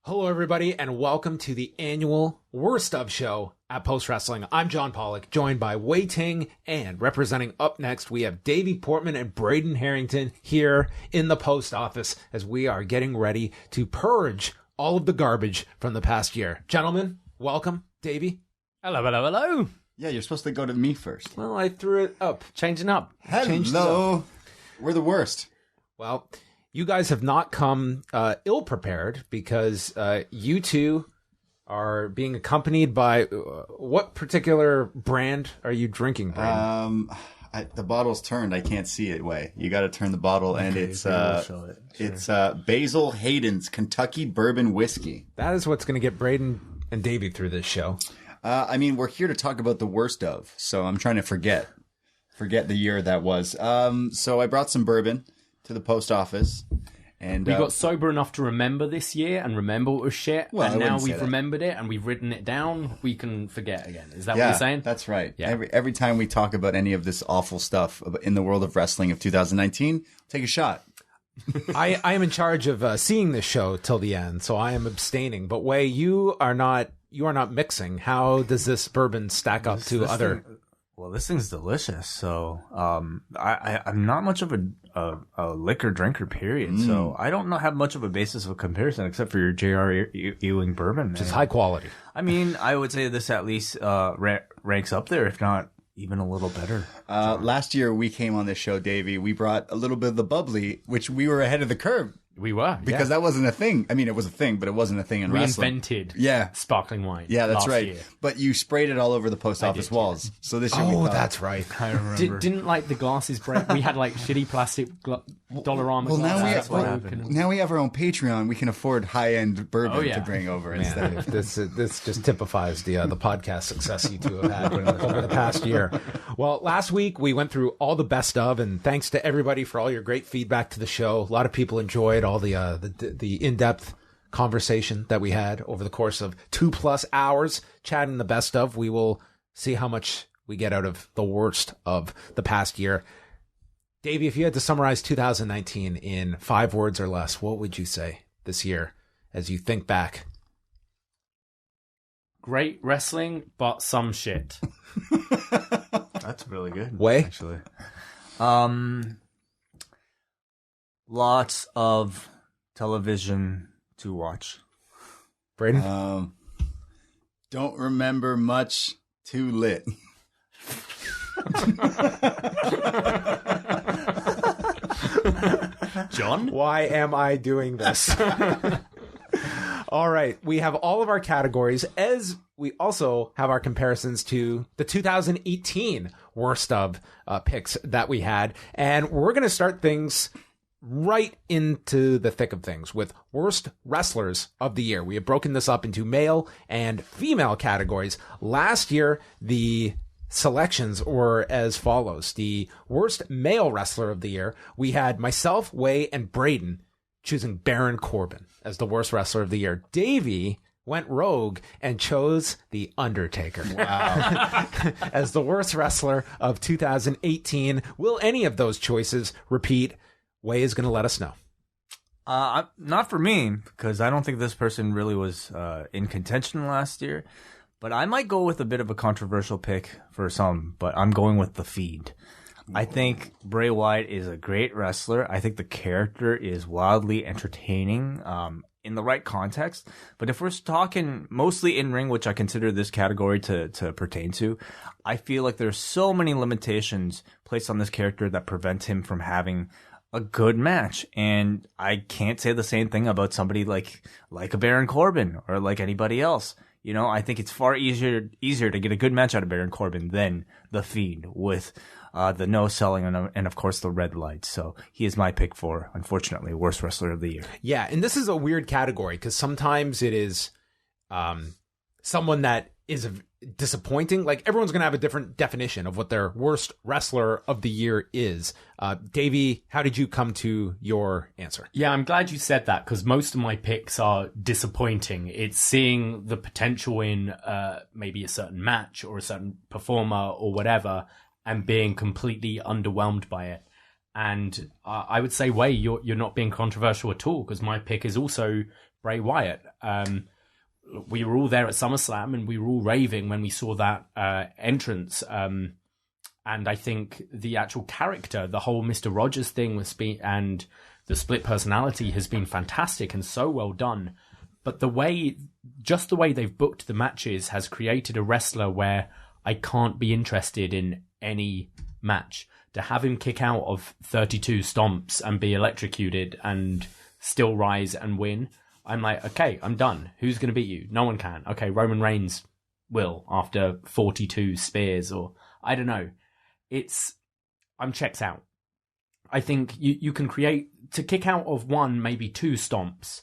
Hello, everybody, and welcome to the annual Worst Of show at Post Wrestling. I'm John Pollock, joined by Wai Ting, and representing UpNXT, we have Davie Portman and Braden Herrington here in the post office as we are getting ready to purge all of the garbage from the past year. Gentlemen, welcome. Davie? Hello, hello, hello. Yeah, you're supposed to go to me first. Well, I threw it up. Changing up. Hello. We're the worst. Well, you guys have not come ill-prepared because you two are being accompanied by what particular brand are you drinking, Braden? The bottle's turned. I can't see it. Way you got to turn the bottle, and it's Basil Hayden's Kentucky Bourbon Whiskey. That is what's going to get Braden and Davie through this show. I mean, we're here to talk about the worst of, so I'm trying to forget the year that was. So I brought some bourbon to the post office, and we got sober enough to remember this year and remember what was shit. Well, and now we've remembered it and we've written it down. We can forget again. Is that what you're saying? That's right. Yeah. Every time we talk about any of this awful stuff in the world of wrestling of 2019, take a shot. I am in charge of seeing this show till the end, so I am abstaining. But Wai, you are not mixing. How does this bourbon stack up to other? Well, this thing's delicious. So, I'm not much of a liquor drinker, period. So I don't have much of a basis of comparison except for your J.R. Ewing bourbon. Which is high quality. I mean, I would say this at least ranks up there, if not even a little better. Last year we came on this show, Davey. We brought a little bit of the bubbly, which we were ahead of the curve. We were. Because that wasn't a thing. I mean, it was a thing, but it wasn't a thing in wrestling. Reinvented sparkling wine. Yeah, that's right. Year. But you sprayed it all over the post office walls. So this year we thought, that's right. I remember. Didn't like the glasses break. We had like shitty plastic Dollarama glasses. Now we have our own Patreon. We can afford high-end bourbon to bring over instead. This just typifies the podcast success you two have had over the past year. Well, last week we went through all the best of, and thanks to everybody for all your great feedback to the show. A lot of people enjoyed all the in-depth conversation that we had over the course of 2+ hours chatting the best of. We will see how much we get out of the worst of the past year. Davey, if you had to summarize 2019 in 5 words or less, what would you say this year as you think back? Great wrestling, but some shit. That's really good. Wai? Actually. Lots of television to watch. Braden? Don't remember much. Too lit. John? Why am I doing this? All right. We have all of our categories, as we also have our comparisons to the 2018 worst of picks that we had. And we're going to start things right into the thick of things with worst wrestlers of the year. We have broken this up into male and female categories. Last year, the selections were as follows. The worst male wrestler of the year, we had myself, Wai, and Braden choosing Baron Corbin as the worst wrestler of the year. Davie went rogue and chose The Undertaker. Wow. as the worst wrestler of 2018. Will any of those choices repeat? Wai is going to let us know. Not for me, because I don't think this person really was in contention last year. But I might go with a bit of a controversial pick for some, but I'm going with The FEUD. I think Bray Wyatt is a great wrestler. I think the character is wildly entertaining in the right context. But if we're talking mostly in ring, which I consider this category to pertain to, I feel like there's so many limitations placed on this character that prevent him from having a good match. And I can't say the same thing about somebody like a Baron Corbin or like anybody else. You know, I think it's far easier to get a good match out of Baron Corbin than The FEUD with the no selling and of course the red lights. So he is my pick for, unfortunately, worst wrestler of the year. Yeah, and this is a weird category because sometimes it is someone that is disappointing. Like, everyone's going to have a different definition of what their worst wrestler of the year is. Davey, how did you come to your answer? Yeah, I'm glad you said that, because most of my picks are disappointing. It's seeing the potential in maybe a certain match or a certain performer or whatever and being completely underwhelmed by it. And I would say, Wai, you're not being controversial at all, because my pick is also Bray Wyatt. We were all there at SummerSlam and we were all raving when we saw that entrance. And I think the actual character, the whole Mr. Rogers thing and the split personality has been fantastic and so well done. But the way they've booked the matches has created a wrestler where I can't be interested in any match. To have him kick out of 32 stomps and be electrocuted and still rise and win, I'm like, okay, I'm done. Who's going to beat you? No one can. Okay, Roman Reigns will after 42 spears, or I don't know. I'm checked out. I think you can to kick out of one, maybe two stomps.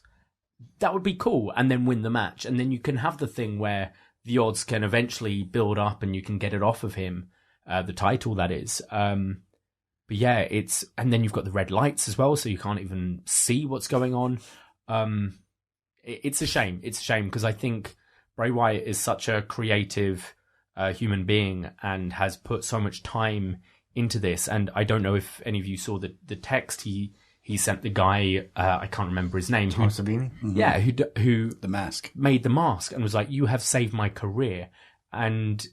That would be cool, and then win the match. And then you can have the thing where the odds can eventually build up and you can get it off of him, the title, that is. But yeah, and then you've got the red lights as well, so you can't even see what's going on. It's a shame. It's a shame because I think Bray Wyatt is such a creative human being and has put so much time into this. And I don't know if any of you saw the text he sent the guy, I can't remember his name. Tom Savini? Mm-hmm. Yeah, who The Mask made the mask and was like, you have saved my career. And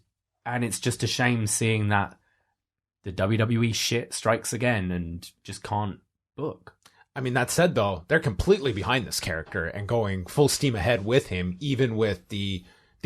it's just a shame seeing that the WWE shit strikes again and just can't book. I mean, that said, though, they're completely behind this character and going full steam ahead with him, even with the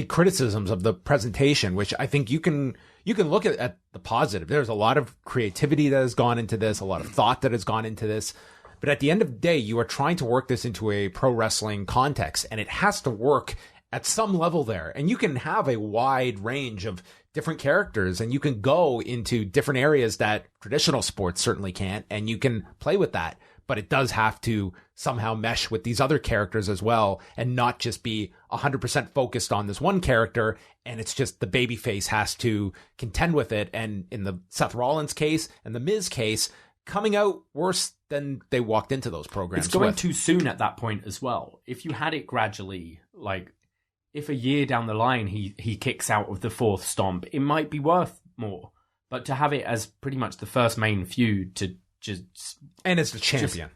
criticisms of the presentation, which I think you can look at the positive. There's a lot of creativity that has gone into this, a lot of thought that has gone into this. But at the end of the day, you are trying to work this into a pro wrestling context, and it has to work at some level there. And you can have a wide range of different characters, and you can go into different areas that traditional sports certainly can't, and you can play with that. But it does have to somehow mesh with these other characters as well, and not just be 100% focused on this one character, and it's just the babyface has to contend with it. And in the Seth Rollins case and the Miz case, coming out worse than they walked into those programs. It's going too soon at that point as well. If you had it gradually, like if a year down the line he kicks out of the fourth stomp, it might be worth more. But to have it as pretty much the first main feud to just... And as the champion.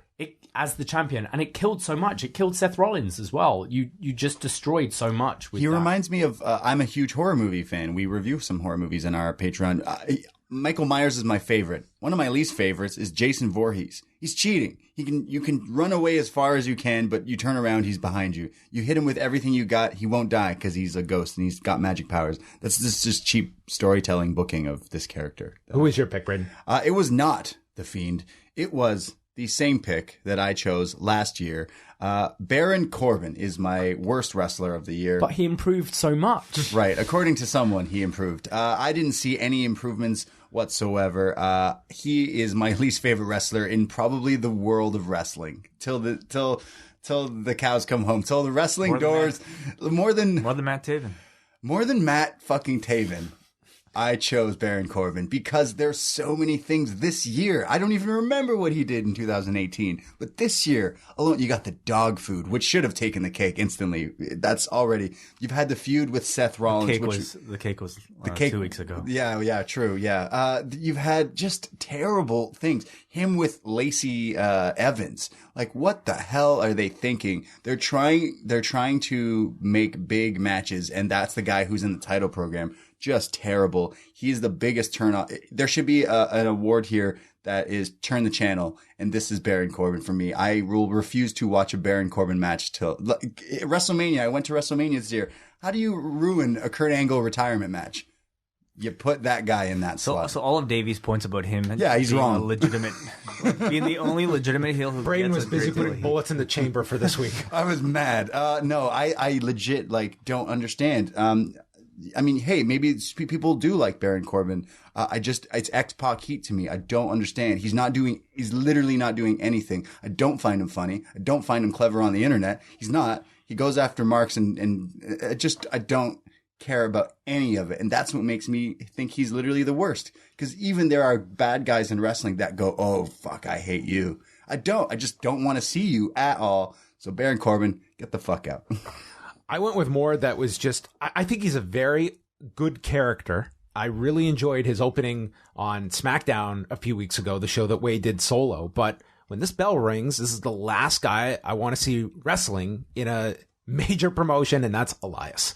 As the champion. And it killed so much. It killed Seth Rollins as well. You just destroyed so much with He that. reminds me of... I'm a huge horror movie fan. We review some horror movies on our Patreon. Michael Myers is my favorite. One of my least favorites is Jason Voorhees. He's cheating. You can run away as far as you can, but you turn around, he's behind you. You hit him with everything you got, he won't die because he's a ghost and he's got magic powers. That's just cheap storytelling booking of this character. Who is your pick, Braden? It was not The Fiend. It was the same pick that I chose last year. Baron Corbin is my worst wrestler of the year. But he improved so much. Right. According to someone, he improved. I didn't see any improvements whatsoever. He is my least favorite wrestler in probably the world of wrestling. Till the cows come home. Till the wrestling doors. More than Matt Taven. More than Matt fucking Taven. I chose Baron Corbin because there's so many things this year. I don't even remember what he did in 2018. But this year alone, you got the dog food, which should have taken the cake instantly. That's already... You've had the feud with Seth Rollins. The cake was 2 weeks ago. Yeah, true, yeah. You've had just terrible things. Him with Lacey Evans. Like, what the hell are they thinking? They're trying to make big matches, and that's the guy who's in the title program. Just terrible. He's the biggest turn-off. There should be an award here that is turn the channel, and this is Baron Corbin for me. I will refuse to watch a Baron Corbin match till WrestleMania. I went to WrestleMania this year. How do you ruin a Kurt Angle retirement match? You put that guy in that slot. So all of Davey's points about him, he's wrong. Being the only legitimate heel who Braden gets was a busy great deal putting of bullets in the chamber for this week. I was mad. No, I legit don't understand. I mean, hey, maybe people do like Baron Corbin. It's X-Pac heat to me. I don't understand. He's literally not doing anything. I don't find him funny. I don't find him clever on the internet. He's not. He goes after marks and I don't care about any of it. And that's what makes me think he's literally the worst. Because even there are bad guys in wrestling that go, oh, fuck, I hate you. I just don't want to see you at all. So Baron Corbin, get the fuck out. I went with more that was just, I think he's a very good character. I really enjoyed his opening on SmackDown a few weeks ago, the show that Wade did solo. But when this bell rings, this is the last guy I want to see wrestling in a major promotion, and that's Elias.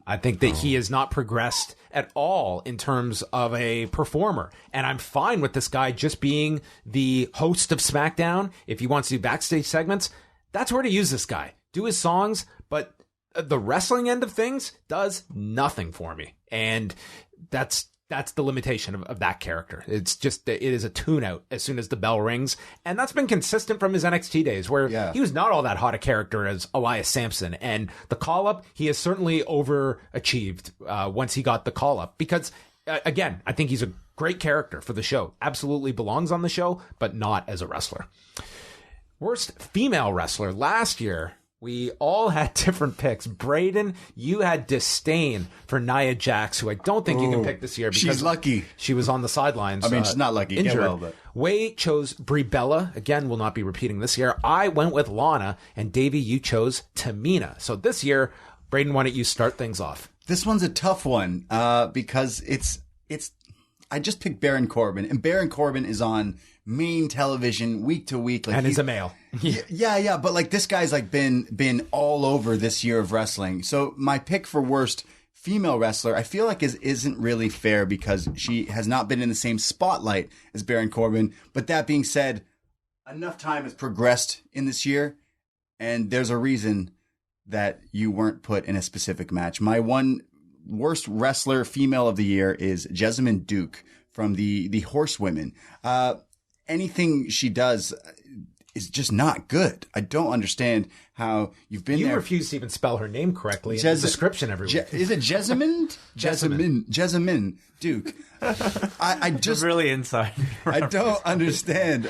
I think that he has not progressed at all in terms of a performer. And I'm fine with this guy just being the host of SmackDown. If he wants to do backstage segments, that's where to use this guy. Do his songs, but the wrestling end of things does nothing for me. And that's the limitation of that character. It's just, it is a tune-out as soon as the bell rings. And that's been consistent from his NXT days, where he was not all that hot a character as Elias Sampson. And the call-up, he has certainly overachieved once he got the call-up. Because, again, I think he's a great character for the show. Absolutely belongs on the show, but not as a wrestler. Worst female wrestler. Last year, we all had different picks. Braden, you had disdain for Nia Jax, who I don't think you can pick this year because she's lucky. She was on the sidelines. I mean, she's not lucky. Injured. Yeah, well, but... Wai chose Brie Bella. Again, will not be repeating this year. I went with Lana, and Davey, you chose Tamina. So this year, Braden, why don't you start things off? This one's a tough one because it's. I just picked Baron Corbin, and Baron Corbin is on main television week to week, like, and he's a male. yeah. But like this guy's like been all over this year of wrestling. So my pick for worst female wrestler, I feel like isn't really fair because she has not been in the same spotlight as Baron Corbin. But that being said, enough time has progressed in this year, and there's a reason that you weren't put in a specific match. My one worst wrestler female of the year is Jessamyn Duke from the Horsewomen. Anything she does is just not good. I don't understand how you've been there. You refuse to even spell her name correctly in the description every week. Is it Jessamyn? Jessamyn Duke. I just really inside. I don't understand.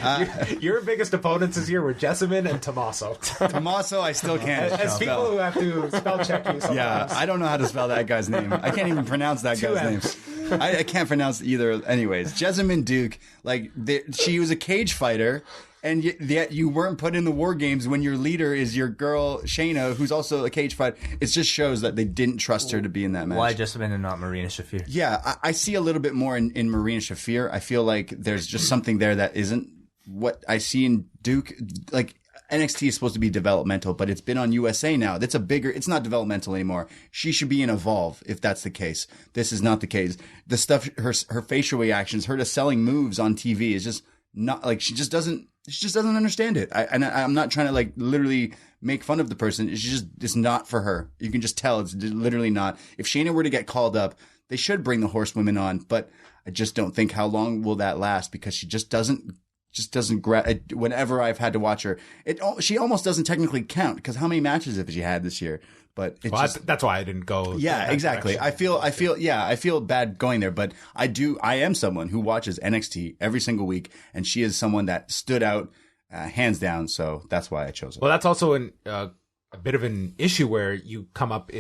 Your biggest opponents this year were Jessamyn and Tommaso. Tommaso, I still can't. As spell. People who have to spell check you sometimes. Yeah, I don't know how to spell that guy's name. I can't even pronounce that guy's name. I can't pronounce either. Anyways, Jessamyn Duke, like she was a cage fighter. And yet you weren't put in the War Games when your leader is your girl, Shayna, who's also a cage fighter. It just shows that they didn't trust her to be in that match. Why Jessamyn and not Marina Shafir? Yeah, I see a little bit more in Marina Shafir. I feel like there's just something there that isn't what I see in Duke. Like, NXT is supposed to be developmental, but it's been on USA now. It's not developmental anymore. She should be in Evolve if that's the case. This is not the case. The stuff, her facial reactions, her just selling moves on TV is just not like she just doesn't understand it. I'm not trying to like literally make fun of the person. It's not for her. You can just tell it's literally not. If Shayna were to get called up, they should bring the Horsewomen on, but I just don't think how long will that last because she just doesn't whenever I've had to watch her, she almost doesn't technically count because how many matches have she had this year? But that's why I didn't go. Yeah, exactly. Direction. I feel bad going there, but I am someone who watches NXT every single week, and she is someone that stood out hands down. So that's why I chose her. Well, that's also a bit of an issue where you come up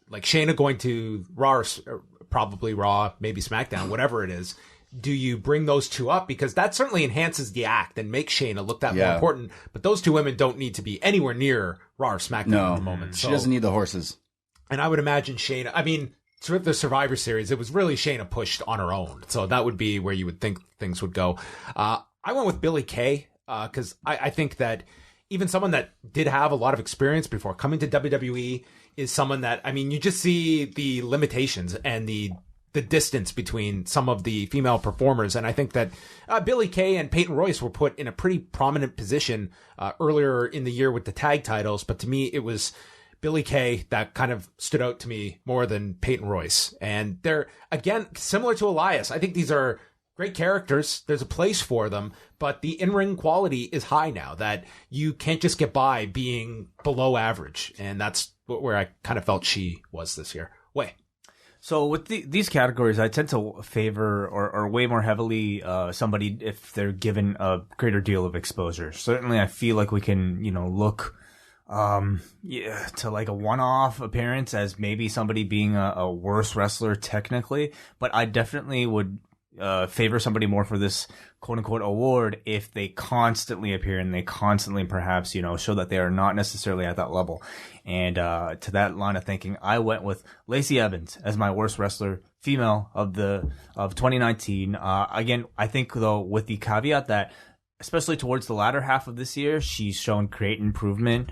like Shayna going to Raw, or probably Raw, maybe SmackDown, whatever it is. Do you bring those two up? Because that certainly enhances the act and makes Shayna look that more important. But those two women don't need to be anywhere near Raw or SmackDown at the moment. She doesn't need the horses. And I would imagine Shayna, I mean, through the Survivor Series, it was really Shayna pushed on her own. So that would be where you would think things would go. I went with Billie Kay because I think that even someone that did have a lot of experience before coming to WWE is someone that, I mean, you just see the limitations and the distance between some of the female performers. And I think that Billie Kay and Peyton Royce were put in a pretty prominent position earlier in the year with the tag titles. But to me, it was Billie Kay that kind of stood out to me more than Peyton Royce. And they're, again, similar to Elias. I think these are great characters. There's a place for them, but the in-ring quality is high now that you can't just get by being below average. And that's where I kind of felt she was this year. Wai. So with these categories, I tend to favor or weigh more heavily somebody if they're given a greater deal of exposure. Certainly, I feel like we can, look to like a one-off appearance as maybe somebody being a worse wrestler technically, but I definitely would favor somebody more for this quote-unquote award if they constantly appear and they constantly perhaps show that they are not necessarily at that level. And to that line of thinking, I went with Lacey Evans as my worst wrestler female of 2019. Again, I think though with the caveat that especially towards the latter half of this year, she's shown great improvement,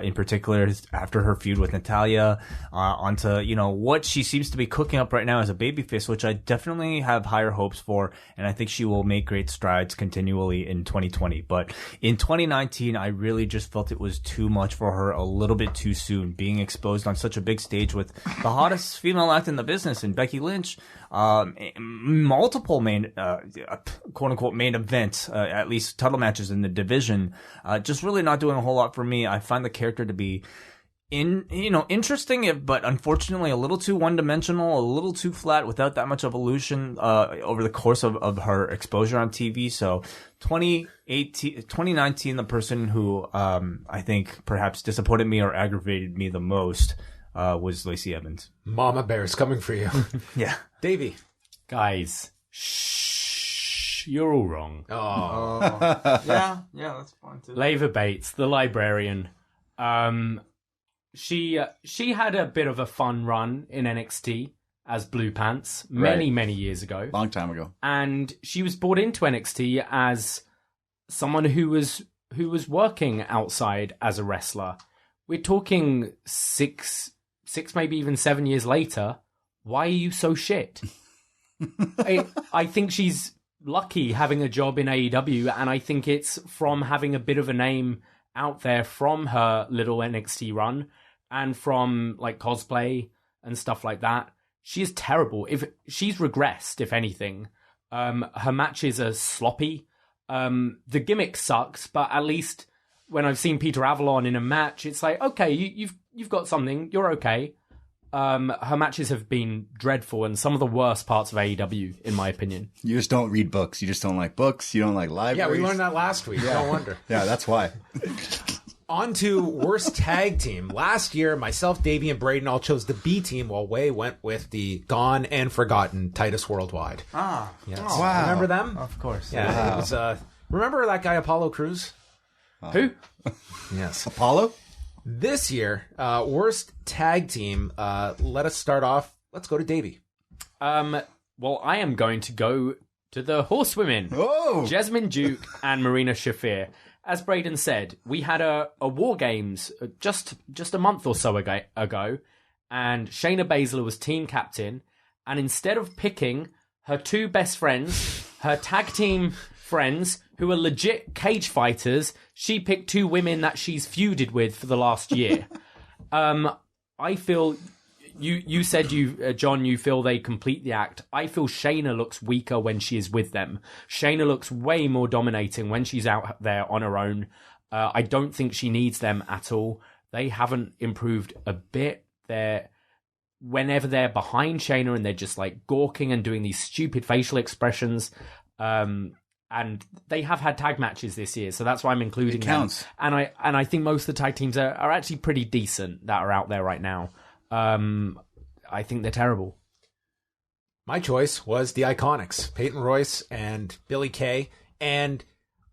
in particular after her feud with Natalya, onto, you know, what she seems to be cooking up right now as a babyface, which I definitely have higher hopes for, and I think she will make great strides continually in 2020. But in 2019, I really just felt it was too much for her a little bit too soon, being exposed on such a big stage with the hottest female act in the business in Becky Lynch, multiple main, quote unquote main events, at least title matches in the division, just really not doing a whole lot for me. I find the character to be interesting, but unfortunately a little too one-dimensional, a little too flat without that much evolution, over the course of her exposure on TV. So 2019, the person who, I think perhaps disappointed me or aggravated me the most, was Lacey Evans. Mama Bear's coming for you. Yeah. Davey. Guys, shh, you're all wrong. Oh. Yeah, that's fine too. Leva Bates, the librarian. She had a bit of a fun run in NXT as Blue Pants many years ago. Long time ago. And she was brought into NXT as someone who was working outside as a wrestler. We're talking six, maybe even 7 years later. Why are you so shit? I think she's lucky having a job in AEW, and I think it's from having a bit of a name out there from her little NXT run and from like cosplay and stuff like that. She is terrible. If she's regressed, if anything, her matches are sloppy. The gimmick sucks, but at least when I've seen Peter Avalon in a match, it's like, okay, you've got something. You're okay. Her matches have been dreadful and some of the worst parts of AEW, in my opinion. You just don't read books. You just don't like books. You don't like libraries. Yeah, we learned that last week. No wonder. Yeah, that's why. On to worst tag team. Last year, myself, Davey, and Braden all chose the B team, while Wai went with the gone and forgotten Titus Worldwide. Yes. Oh, wow. Remember them? Of course. Yeah. Wow. It was, remember that guy Apollo Crews? Who? Yes. Apollo? This year, worst tag team. Let us start off. Let's go to Davey. Well, I am going to go to the Horsewomen. Oh! Jessamine Duke and Marina Shafir. As Braden said, we had a War Games just a month or so ago, and Shayna Baszler was team captain, and instead of picking her two best friends, her tag team friends, who are legit cage fighters, she picked two women that she's feuded with for the last year. I feel... You said John, you feel they complete the act. I feel Shayna looks weaker when she is with them. Shayna looks way more dominating when she's out there on her own. I don't think she needs them at all. They haven't improved a bit. Whenever they're behind Shayna and they're just like gawking and doing these stupid facial expressions. And they have had tag matches this year, so that's why I'm including them. Counts. And I think most of the tag teams are actually pretty decent that are out there right now. I think they're terrible. My choice was the Iconics, Peyton Royce and Billie Kay. And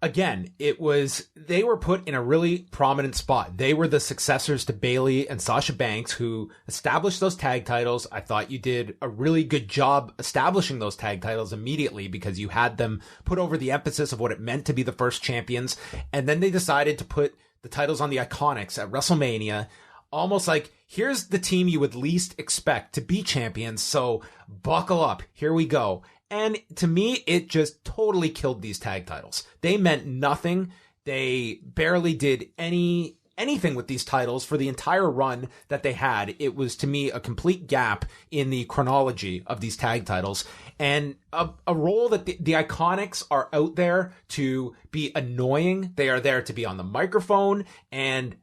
again, they were put in a really prominent spot. They were the successors to Bayley and Sasha Banks, who established those tag titles. I thought you did a really good job establishing those tag titles immediately, because you had them put over the emphasis of what it meant to be the first champions. And then they decided to put the titles on the Iconics at WrestleMania, almost like, here's the team you would least expect to be champions, so buckle up, here we go. And to me, it just totally killed these tag titles. They meant nothing. They barely did anything with these titles for the entire run that they had. It was, to me, a complete gap in the chronology of these tag titles. And a role that the Iconics are out there to be annoying. They are there to be on the microphone and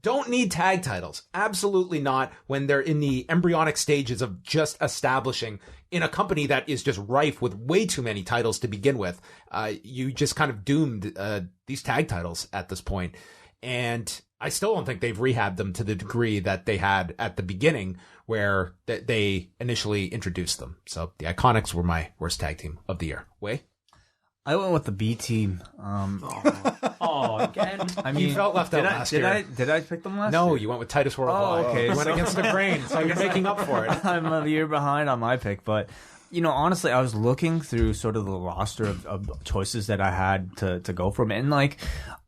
don't need tag titles. Absolutely not, when they're in the embryonic stages of just establishing in a company that is just rife with way too many titles to begin with. You just kind of doomed these tag titles at this point. And I still don't think they've rehabbed them to the degree that they had at the beginning, where they initially introduced them. So the Iconics were my worst tag team of the year. Wai? I went with the B team. Again. I mean, you felt left out last year. Did I pick them last No, year? you went with Titus Worldwide. Oh, okay. You went against the grain, so you're making up for it. I'm a year behind on my pick, but honestly, I was looking through sort of the roster of choices that I had to go from. And, like,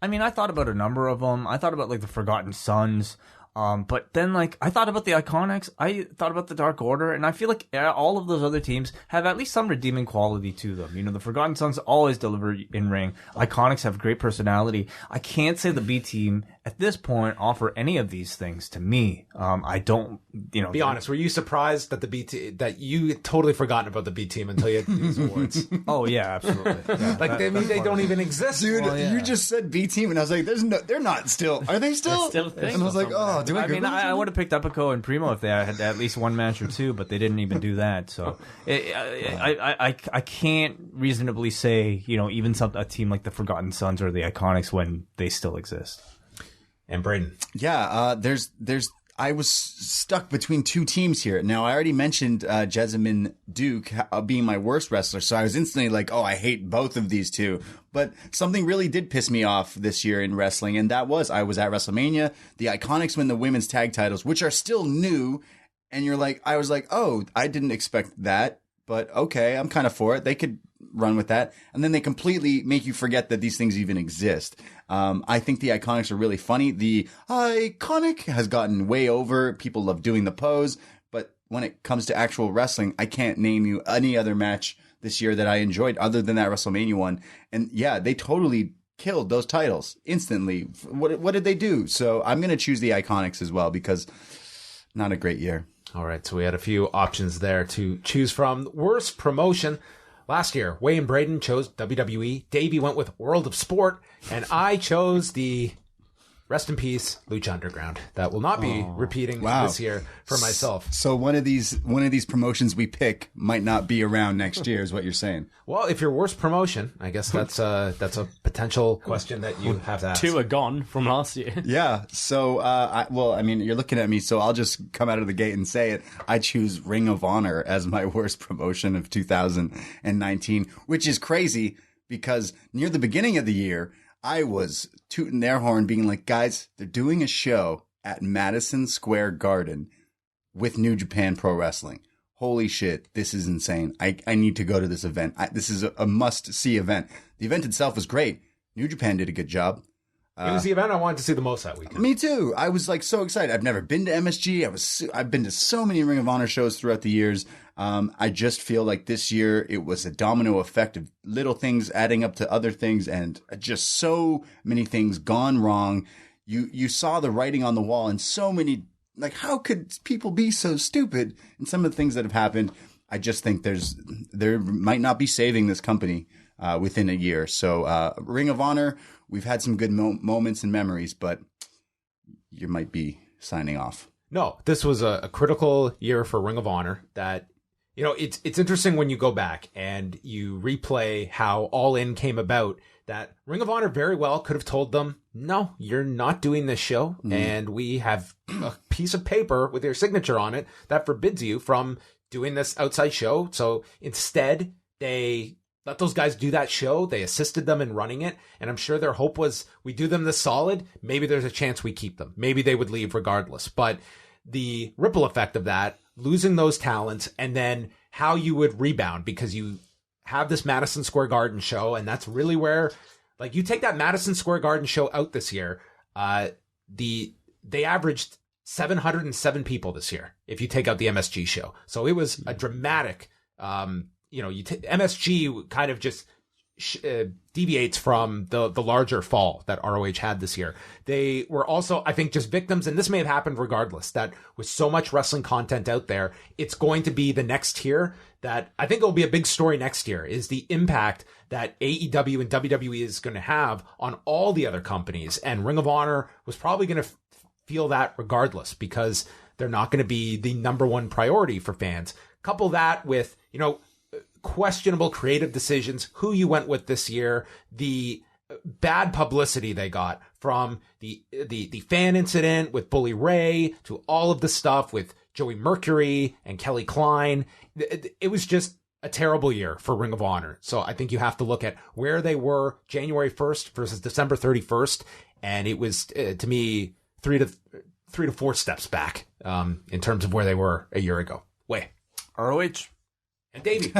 I mean, I thought about a number of them. I thought about, like, the Forgotten Sons. But then, like, I thought about the Iconics, I thought about the Dark Order, and I feel like all of those other teams have at least some redeeming quality to them. You know, the Forgotten Sons always deliver in ring. Iconics have great personality. I can't say the B team at this point offer any of these things to me. I don't, Be honest, were you surprised that that you totally forgotten about the B team until you had these awards? Oh yeah, absolutely. Yeah, they don't even exist. Dude, Well, yeah. you just said B team, and I was like, they're not still. Are they still? Still a thing. And I was like, oh, do I? I mean, I would have picked Epico and Primo if they had at least one match or two, but they didn't even do that. So I can't reasonably say, even a team like the Forgotten Sons or the Iconics when they still exist. And Braden. Yeah, I was stuck between two teams here. Now, I already mentioned Jessamine Duke being my worst wrestler, so I was instantly like, oh, I hate both of these two. But something really did piss me off this year in wrestling, and that was I was at WrestleMania. The Iconics win the women's tag titles, which are still new, and I was like, oh, I didn't expect that, but okay, I'm kind of for it. They could run with that. And then they completely make you forget that these things even exist. I think the Iconics are really funny. The Iconic has gotten way over. People love doing the pose. But when it comes to actual wrestling, I can't name you any other match this year that I enjoyed other than that WrestleMania one. And yeah, they totally killed those titles instantly. What did they do? So I'm going to choose the Iconics as well because not a great year. All right, so we had a few options there to choose from. Worst promotion. Last year, Wai and Braden chose WWE. Davey went with World of Sport, and I chose the rest in peace Lucha Underground. That will not be repeating this year for myself. So one of these promotions we pick might not be around next year, is what you're saying. Well, if your worst promotion, I guess that's a potential question that you have to ask. Two are gone from last year. Yeah. So, you're looking at me, so I'll just come out of the gate and say it. I choose Ring of Honor as my worst promotion of 2019, which is crazy because near the beginning of the year, I was tooting their horn being like, guys, they're doing a show at Madison Square Garden with New Japan Pro Wrestling. Holy shit, this is insane. I need to go to this event. This is a must-see event. The event itself was great. New Japan did a good job. It was the event I wanted to see the most that weekend. Me too. I was like so excited. I've never been to MSG. I've been to so many Ring of Honor shows throughout the years. I just feel like this year it was a domino effect of little things adding up to other things, and just so many things gone wrong. You saw the writing on the wall, and so many, like, how could people be so stupid? And some of the things that have happened, I just think there might not be saving this company within a year. So Ring of Honor, we've had some good moments and memories, but you might be signing off. No, this was a critical year for Ring of Honor. That, it's interesting when you go back and you replay how All In came about, that Ring of Honor very well could have told them, no, you're not doing this show. And we have a piece of paper with your signature on it that forbids you from doing this outside show. So instead, they let those guys do that show. They assisted them in running it. And I'm sure their hope was, we do them this solid. Maybe there's a chance we keep them. Maybe they would leave regardless. But the ripple effect of that, losing those talents, and then how you would rebound, because you have this Madison Square Garden show. And that's really where, like, you take that Madison Square Garden show out this year. They averaged 707 people this year, if you take out the MSG show. So it was a dramatic, MSG kind of just deviates from the larger fall that ROH had this year. They were also, I think, just victims, and this may have happened regardless, that with so much wrestling content out there, it's going to be the next tier that I think will be a big story next year, is the impact that AEW and WWE is going to have on all the other companies. And Ring of Honor was probably going to feel that regardless, because they're not going to be the number one priority for fans. Couple that with, questionable creative decisions, who you went with this year, the bad publicity they got from the fan incident with Bully Ray to all of the stuff with Joey Mercury and Kelly Klein. It was just a terrible year for Ring of Honor. So I think you have to look at where they were January 1st versus December 31st. And it was, to me, three to four steps back in terms of where they were a year ago. Way. ROH. And Davey.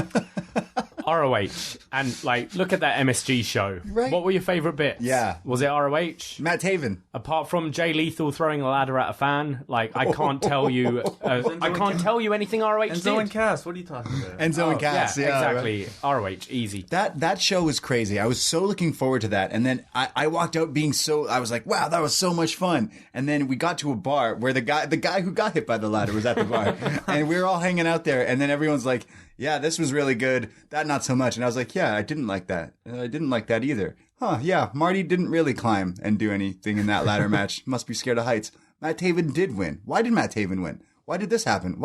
ROH. And, like, look at that MSG show. Right. What were your favourite bits? Yeah. Was it ROH? Matt Taven. Apart from Jay Lethal throwing a ladder at a fan, like, I can't tell you... I can't tell you anything ROH Enzo did. and Cass, what are you talking about? Enzo and Cass. Yeah, Yeah, exactly. ROH, easy. That show was crazy. I was so looking forward to that. And then I walked out being I was like, wow, that was so much fun. And then we got to a bar where the guy who got hit by the ladder was at the bar. And we were all hanging out there. And then everyone's like, yeah, this was really good. That not so much. And I was like, yeah, I didn't like that. I didn't like that either. Huh, yeah, Marty didn't really climb and do anything in that ladder match. Must be scared of heights. Matt Taven did win. Why did Matt Taven win? Why did this happen?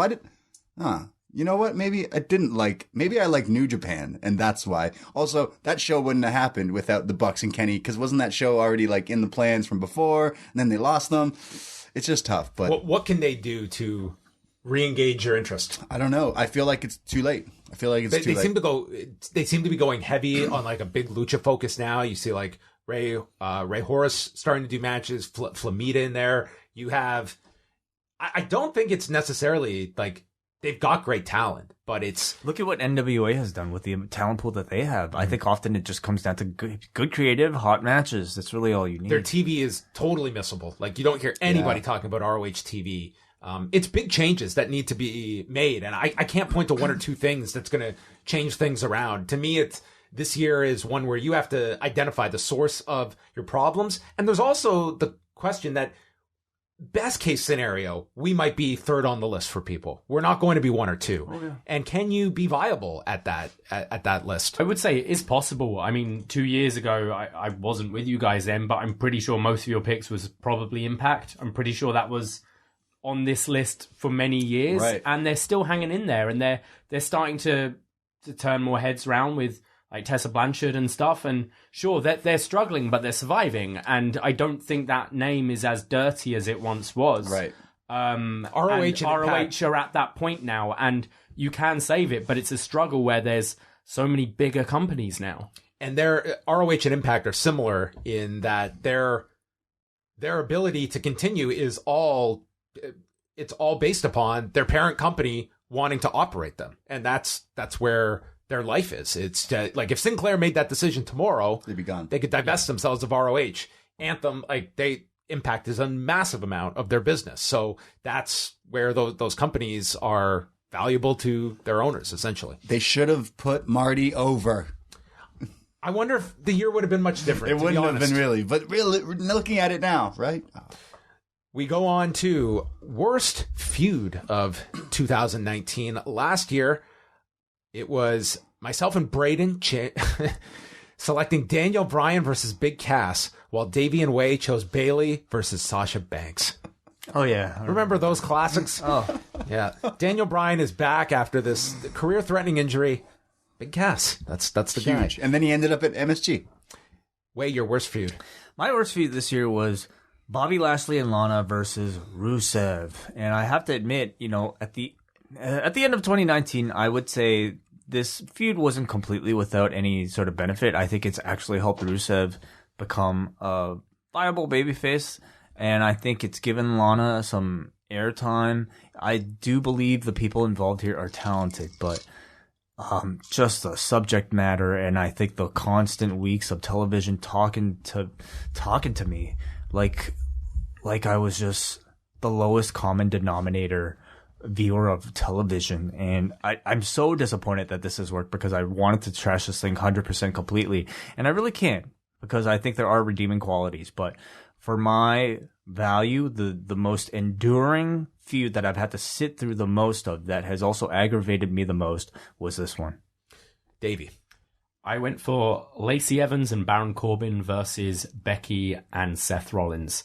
You know what? Maybe I like New Japan, and that's why. Also, that show wouldn't have happened without the Bucks and Kenny, because wasn't that show already like in the plans from before, and then they lost them? It's just tough, but... What can they do to re-engage your interest? I don't know. I feel like it's too late. Too late. They seem to be going heavy on like a big lucha focus now. You see like Ray Horace starting to do matches, Flamita in there. You have... I don't think it's necessarily like... They've got great talent, but it's... Look at what NWA has done with the talent pool that they have. I think often it just comes down to good creative, hot matches. That's really all you need. Their TV is totally missable. Like, you don't hear anybody talking about ROH TV. It's big changes that need to be made, and I can't point to one or two things that's going to change things around. To me, this year is one where you have to identify the source of your problems, and there's also the question that best case scenario, we might be third on the list for people. We're not going to be one or two. Okay. And can you be viable at that list? I would say it is possible. I mean, 2 years ago, I wasn't with you guys then, but I'm pretty sure most of your picks was probably Impact. I'm pretty sure that was on this list for many years, right. And they're still hanging in there, and they're starting to turn more heads around with like Tessa Blanchard and stuff, and sure, they're struggling, but they're surviving, and I don't think that name is as dirty as it once was. Right. ROH are at that point now, and you can save it, but it's a struggle where there's so many bigger companies now. And their ROH and Impact are similar in that their ability to continue is all based upon their parent company wanting to operate them, and that's where their life is. It's like if Sinclair made that decision tomorrow, they'd be gone. They could divest themselves of ROH. Anthem, Impact is a massive amount of their business, so that's where those companies are valuable to their owners. Essentially, they should have put Marty over. I wonder if the year would have been much different. It wouldn't have been really, but really looking at it now, right? We go on to worst feud of 2019. Last year, it was myself and Braden selecting Daniel Bryan versus Big Cass, while Davey and Wai chose Bayley versus Sasha Banks. Oh, yeah. Remember those classics? Oh. Yeah. Daniel Bryan is back after this career-threatening injury. Big Cass. That's the huge. guy. And then he ended up at MSG. Wai, your worst feud. My worst feud this year was Bobby Lashley and Lana versus Rusev. And I have to admit, at the end of 2019, I would say this feud wasn't completely without any sort of benefit. I think it's actually helped Rusev become a viable babyface, and I think it's given Lana some airtime. I do believe the people involved here are talented, but just the subject matter, and I think the constant weeks of television talking to me like I was just the lowest common denominator viewer of television, and I'm so disappointed that this has worked, because I wanted to trash this thing 100% completely, and I really can't, because I think there are redeeming qualities. But for my value, the most enduring feud that I've had to sit through the most of, that has also aggravated me the most, was this one. Davey. I went for Lacey Evans and Baron Corbin versus Becky and Seth Rollins.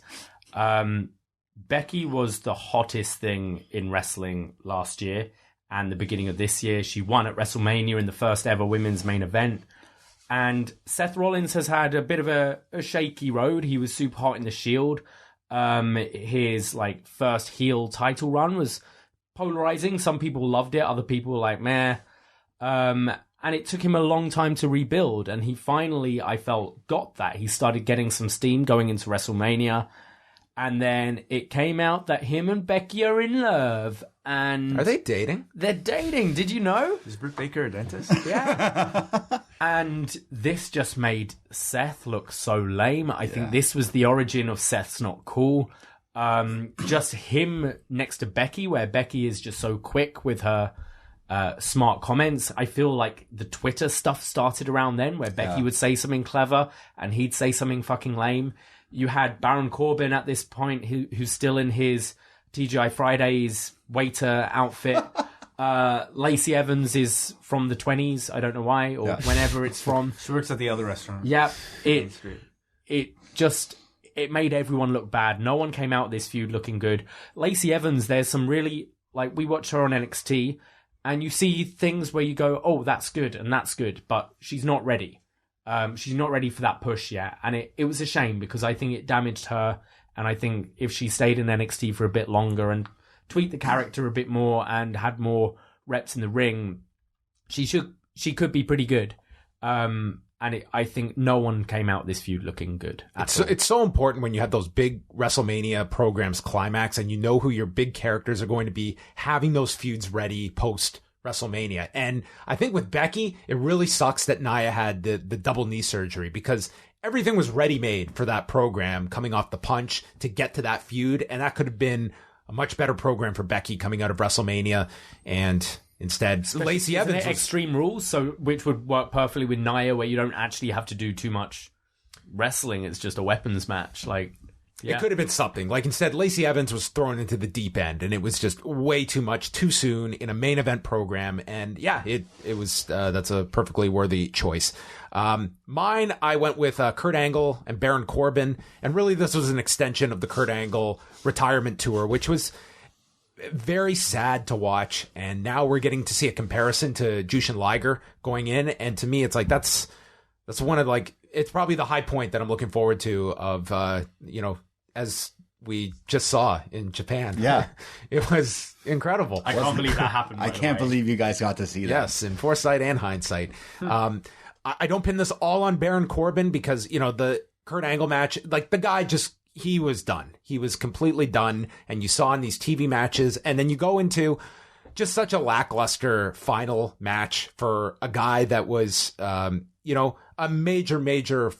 Becky was the hottest thing in wrestling last year and the beginning of this year. She won at WrestleMania in the first ever women's main event. And Seth Rollins has had a bit of a shaky road. He was super hot in the Shield. His first heel title run was polarizing. Some people loved it. Other people were like, meh. And it took him a long time to rebuild. And he finally, I felt, got that. He started getting some steam going into WrestleMania. And then it came out that him and Becky are in love. And Are they dating? they're dating. Did you know? Is Britt Baker a dentist? Yeah. And this just made Seth look so lame. I think this was the origin of Seth's not cool. Just him next to Becky, where Becky is just so quick with her smart comments. I feel like the Twitter stuff started around then, where Becky would say something clever and he'd say something fucking lame. You had Baron Corbin at this point, who's still in his TGI Fridays waiter outfit. Lacey Evans is from the 20s. I don't know why, or whenever it's from. She works at the other restaurant. Yeah, it made everyone look bad. No one came out of this feud looking good. Lacey Evans, there's some really, like, we watch her on NXT, and you see things where you go, oh, that's good, and that's good, but she's not ready. She's not ready for that push yet. And it was a shame, because I think it damaged her, and I think if she stayed in NXT for a bit longer and tweaked the character a bit more and had more reps in the ring, she could be pretty good. I think no one came out this feud looking good. It's so important when you have those big WrestleMania programs climax and you know who your big characters are going to be, having those feuds ready post WrestleMania. And I think with Becky, it really sucks that Nia had the double knee surgery, because everything was ready-made for that program coming off the punch to get to that feud. And that could have been a much better program for Becky coming out of WrestleMania. And instead, Lacey Evans was Extreme Rules, which would work perfectly with Nia, where you don't actually have to do too much wrestling. It's just a weapons match. It could have been something. Like, instead, Lacey Evans was thrown into the deep end, and it was just way too much too soon in a main event program. And yeah, it was that's a perfectly worthy choice. Mine, I went with Kurt Angle and Baron Corbin, and really this was an extension of the Kurt Angle retirement tour, which was very sad to watch. And now we're getting to see a comparison to Jushin Liger going in, and to me, it's like that's one of, like, it's probably the high point that I'm looking forward to of as we just saw in Japan. Yeah. It was incredible. I can't believe that happened. I can't believe you guys got to see that. Yes, in foresight and hindsight. I don't pin this all on Baron Corbin, because, the Kurt Angle match, like, the guy he was done. He was completely done. And you saw in these TV matches, and then you go into just such a lackluster final match for a guy that was, a major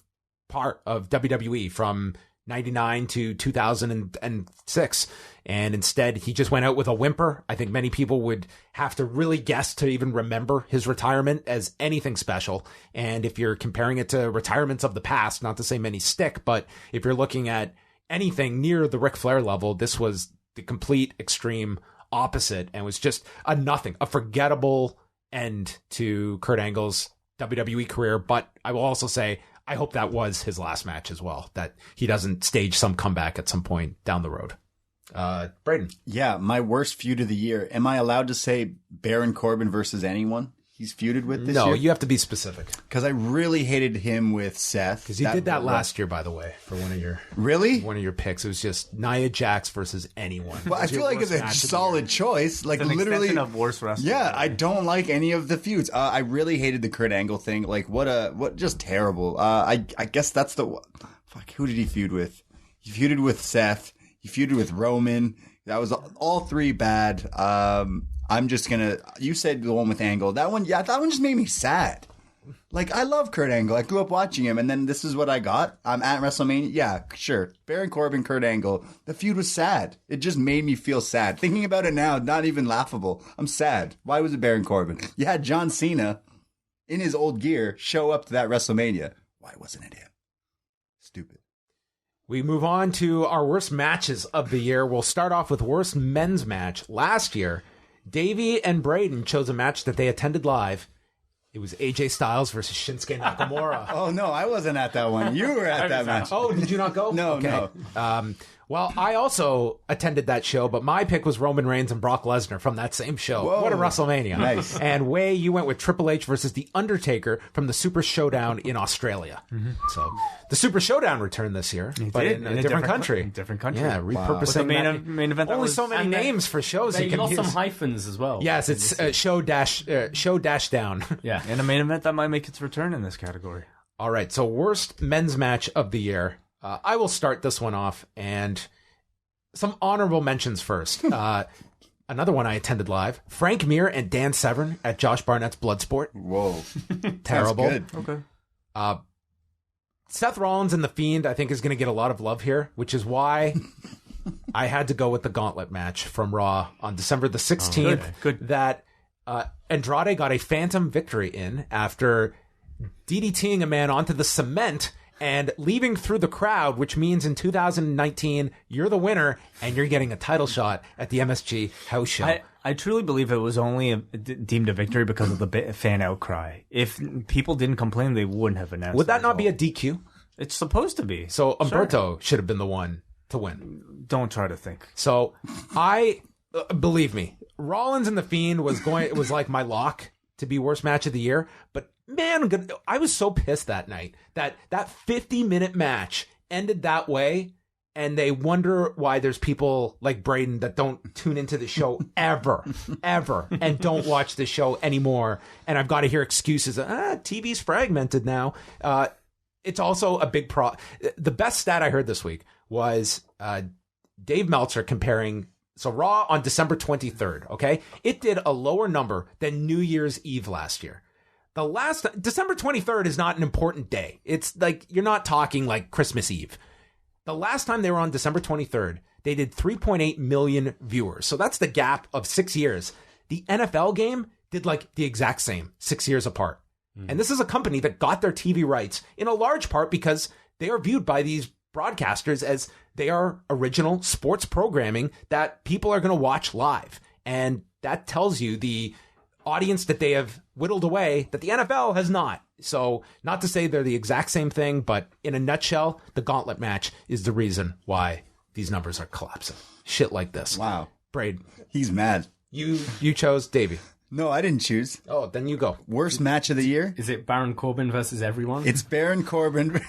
part of WWE from 99 to 2006. And instead, he just went out with a whimper. I think many people would have to really guess to even remember his retirement as anything special. And if you're comparing it to retirements of the past, not to say many stick, but if you're looking at anything near the Ric Flair level, this was the complete extreme opposite, and was just a forgettable end to Kurt Angle's WWE career. But I will also say, I hope that was his last match as well, that he doesn't stage some comeback at some point down the road. Braden. Yeah, my worst feud of the year. Am I allowed to say Baron Corbin versus anyone he's feuded with this year? No, you have to be specific. Because I really hated him with Seth. Because you did that last year, by the way, for one of your picks. It was just Nia Jax versus anyone. Well, I feel like it's a solid choice. Like, It's an literally extension of worst wrestling. Yeah, I don't like any of the feuds. I really hated the Kurt Angle thing. Like, what just terrible. I guess that's fuck, who did he feud with? He feuded with Seth. He feuded with Roman. That was all three bad. I'm just gonna. You said the one with Angle. That one just made me sad. Like, I love Kurt Angle. I grew up watching him, and then this is what I got. I'm at WrestleMania. Yeah, sure. Baron Corbin, Kurt Angle. The feud was sad. It just made me feel sad. Thinking about it now, not even laughable. I'm sad. Why was it Baron Corbin? You had John Cena in his old gear show up to that WrestleMania. Why wasn't it him? Stupid. We move on to our worst matches of the year. We'll start off with worst men's match. Last year, Davey and Braden chose a match that they attended live. It was AJ Styles versus Shinsuke Nakamura. Oh, no, I wasn't at that one. You were at that match. Oh, did you not go? No. Well, I also attended that show, but my pick was Roman Reigns and Brock Lesnar from that same show. Whoa. What a WrestleMania. Nice. And Wai, you went with Triple H versus The Undertaker from the Super Showdown in Australia. Mm-hmm. So the Super Showdown returned this year, but in a different country. Different country. Yeah, repurposing With the main event. Only so many names for shows. They you can lost use. some hyphens as well. Yes, it's show dash down. Yeah. And a main event that might make its return in this category. All right, so worst men's match of the year. I will start this one off, and some honorable mentions first. Another one I attended live. Frank Mir and Dan Severn at Josh Barnett's Bloodsport. Whoa. Terrible. That's good. Okay. Seth Rollins and The Fiend, I think, is going to get a lot of love here, which is why I had to go with the gauntlet match from Raw on December the 16th. Good. That Andrade got a phantom victory in after DDTing a man onto the cement and leaving through the crowd, which means in 2019, you're the winner and you're getting a title shot at the MSG house show. I truly believe it was only deemed a victory because of the fan outcry. If people didn't complain, they wouldn't have announced. Would that not be a DQ? It's supposed to be. So Umberto should have been the one to win. Don't try to think. So believe me, Rollins and The Fiend was like my lock to be worst match of the year. But man, I was so pissed that night that 50-minute match ended that way. And they wonder why there's people like Braden that don't tune into the show ever, and don't watch the show anymore. And I've got to hear excuses. TV's fragmented now. It's also a big The best stat I heard this week was Dave Meltzer comparing. So Raw on December 23rd, okay? It did a lower number than New Year's Eve last year. December 23rd is not an important day. It's like, you're not talking like Christmas Eve. The last time they were on December 23rd, they did 3.8 million viewers. So that's the gap of 6 years. The NFL game did like the exact same 6 years apart. And this is a company that got their TV rights in a large part because they are viewed by these broadcasters as they are original sports programming that people are going to watch live. And that tells you the audience that they have whittled away that the NFL has not. So not to say they're the exact same thing, but in a nutshell, the gauntlet match is the reason why these numbers are collapsing. Shit like this. Wow. Braid. He's mad. You chose Davey. No, I didn't choose. Oh, then you go. Worst match of the year? Is it Baron Corbin versus everyone? It's Baron Corbin.